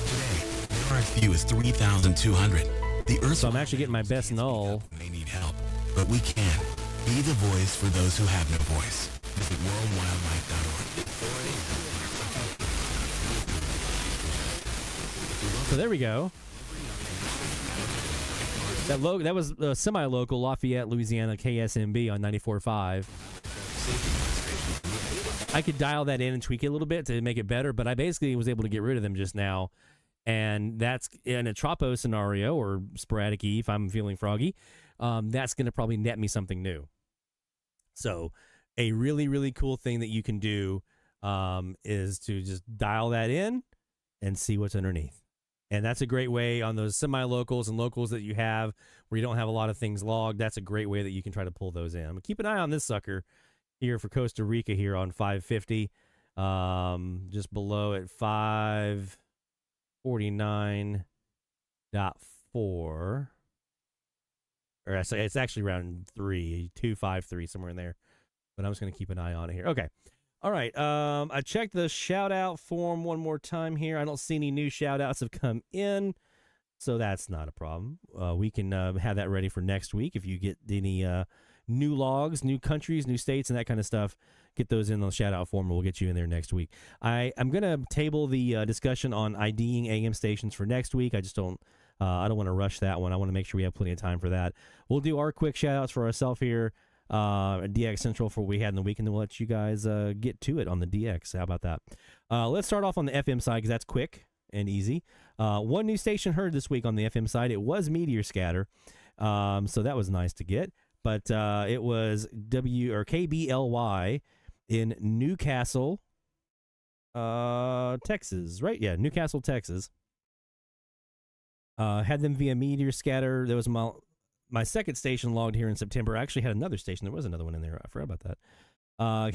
Today, there are as few as 3,200. The Earth. So I'm actually getting my best null. They need help, but we can. Be the voice for those who have no voice. Visit worldwildlife.org. So there we go. That was semi-local Lafayette, Louisiana, KSMB on 94.5. I could dial that in and tweak it a little bit to make it better, but I basically was able to get rid of them just now. And that's in a tropo scenario or sporadic E if I'm feeling froggy. That's going to probably net me something new. So a really, really cool thing that you can do is to just dial that in and see what's underneath. And that's a great way on those semi-locals and locals that you have where you don't have a lot of things logged. That's a great way that you can try to pull those in. I'm gonna keep an eye on this sucker here for Costa Rica here on 550, just below at 549.4. Or it's actually around 253, somewhere in there. But I'm just going to keep an eye on it here. Okay. All right. I checked the shout-out form one more time here. I don't see any new shout-outs have come in, so that's not a problem. We can have that ready for next week. If you get any new logs, new countries, new states, and that kind of stuff, get those in the shout-out form, and we'll get you in there next week. I'm going to table the discussion on IDing AM stations for next week. I just don't... I don't want to rush that one. I want to make sure we have plenty of time for that. We'll do our quick shout-outs for ourselves here at DX Central for what we had in the week, and then we'll let you guys get to it on the DX. How about that? Let's start off on the FM side because that's quick and easy. One new station heard this week on the FM side. It was Meteor Scatter, so that was nice to get. But it was KBLY in Newcastle, Texas, right? Yeah, Newcastle, Texas. Had them via Meteor Scatter. There was my second station logged here in September. I actually had another station. There was another one in there. I forgot about that.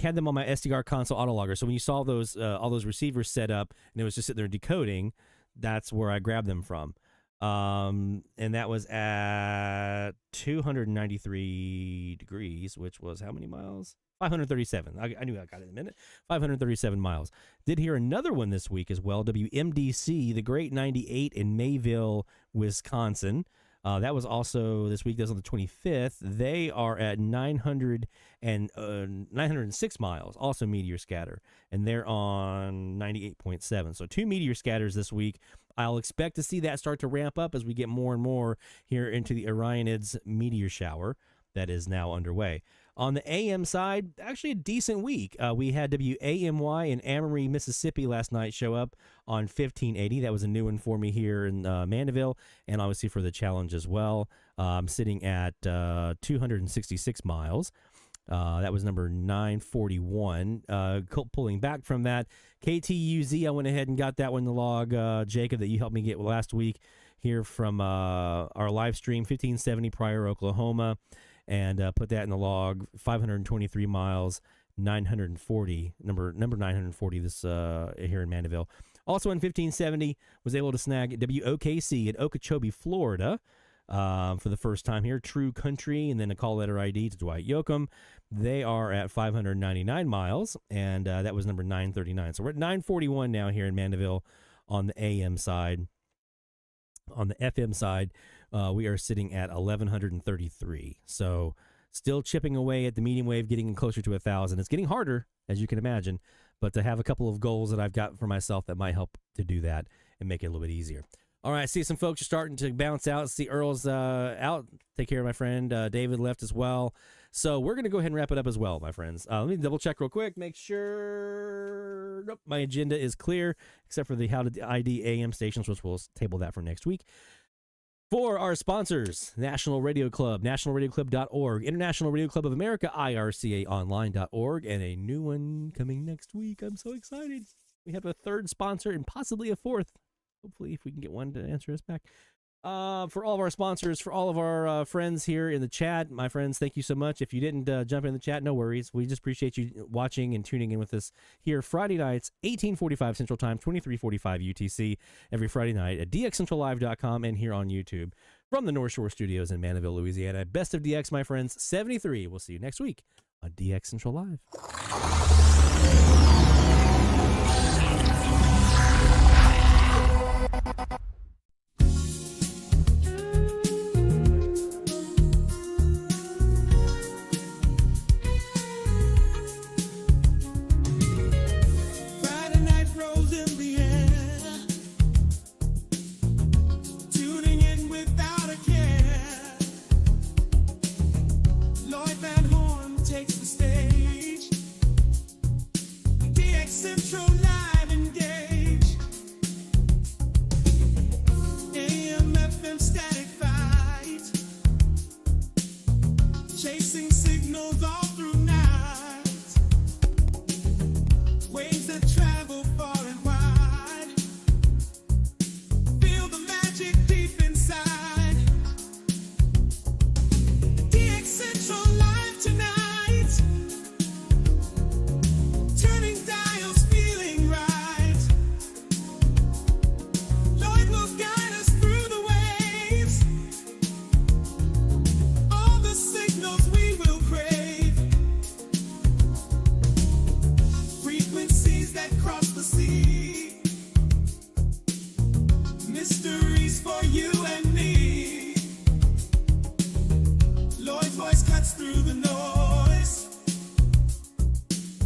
Had them on my SDR Console autologger. So when you saw those all those receivers set up and it was just sitting there decoding, that's where I grabbed them from. And that was at 293 degrees, which was how many miles? 537. I knew I got it in a minute. 537 miles. Did hear another one this week as well. WMDC, the Great 98 in Mayville, Wisconsin. That was also this week. That was on the 25th. They are at 906 miles, also Meteor Scatter, and they're on 98.7. So 2 Meteor Scatters this week. I'll expect to see that start to ramp up as we get more and more here into the Orionids meteor shower that is now underway. On the AM side, actually a decent week. We had WAMY in Amory, Mississippi last night show up on 1580. That was a new one for me here in Mandeville, and obviously for the challenge as well. I'm sitting at 266 miles. That was number 941. Pulling back from that, KTUZ, I went ahead and got that one in the log, Jacob, that you helped me get last week here from our live stream, 1570 Pryor, Oklahoma. And put that in the log, 523 miles, 940, number 940 this here in Mandeville. Also in 1570, was able to snag WOKC in Okeechobee, Florida for the first time here. True Country, and then a call letter ID to Dwight Yoakam. They are at 599 miles, and that was number 939. So we're at 941 now here in Mandeville on the AM side. On the FM side, we are sitting at 1,133. So still chipping away at the medium wave, getting closer to 1,000. It's getting harder, as you can imagine, but to have a couple of goals that I've got for myself that might help to do that and make it a little bit easier. All right, I see some folks are starting to bounce out. See Earl's out. Take care of my friend. David left as well. So we're going to go ahead and wrap it up as well, my friends. Let me double check real quick. Make sure. Nope, my agenda is clear, except for the how to ID AM stations, which we'll table that for next week. For our sponsors, National Radio Club, nationalradioclub.org, International Radio Club of America, IRCAonline.org, and a new one coming next week. I'm so excited. We have a third sponsor and possibly a fourth. Hopefully, if we can get one to answer us back. For all of our sponsors, for all of our friends here in the chat, my friends, thank you so much. If you didn't jump in the chat, no worries. We just appreciate you watching and tuning in with us here Friday nights, 18:45 Central Time, 23:45 UTC, every Friday night at DXCentralLive.com and here on YouTube from the North Shore Studios in Mandeville, Louisiana. Best of DX, my friends, 73. We'll see you next week on DX Central Live. Chasing signals all through night. Waiting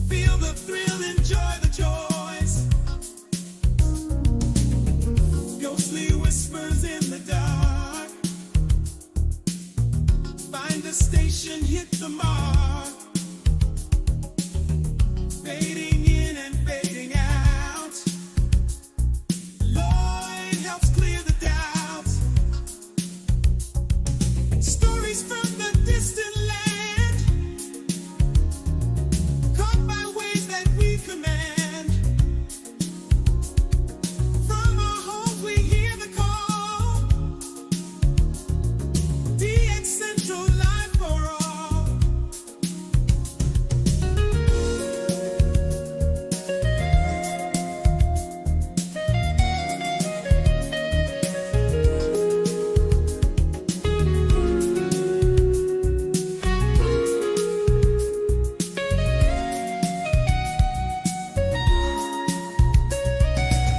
Feel the thrill, enjoy the joys. Ghostly whispers in the dark. Find a station, hit the mark. Fading in and fading out. Lloyd helps clear the doubts. Stories from the distant land, caught by waves that we command. From our homes we hear the call. DX Central Live for all.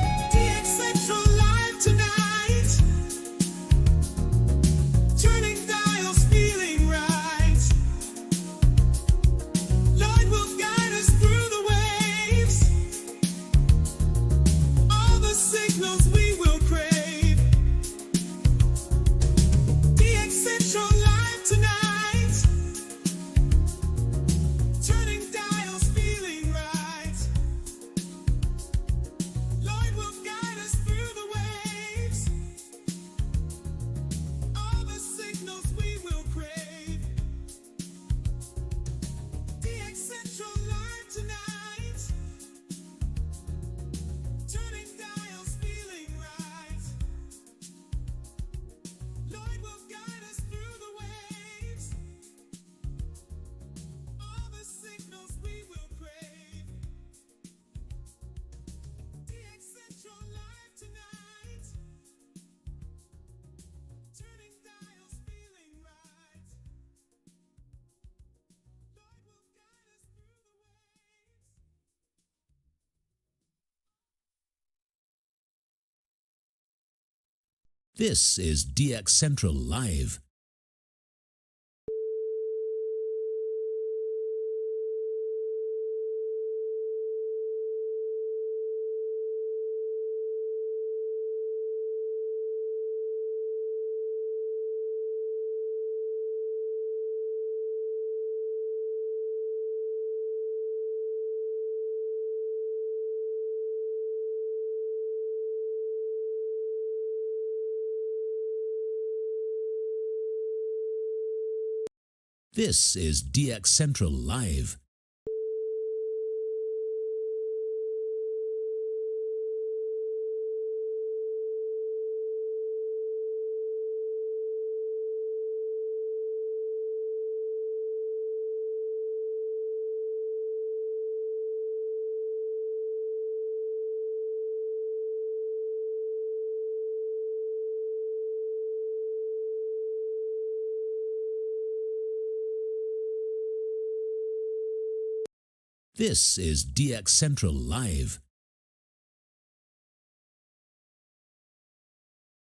DX Central Live tonight. Turning dials, feeling right. Lloyd will guide us through the waves. All the signals we will crave. DX Central Live tonight. Turning dials, feeling right. Lloyd will guide us through the waves. All the signals we will crave. DX Central Live tonight. Turning dials, feeling right. Lloyd will guide us through the waves. All the signals we will crave. DX Central Live tonight. Turning dials, feeling right. Lloyd will guide us through the waves. This is DX Central Live. This is DX Central Live. This is DX Central Live.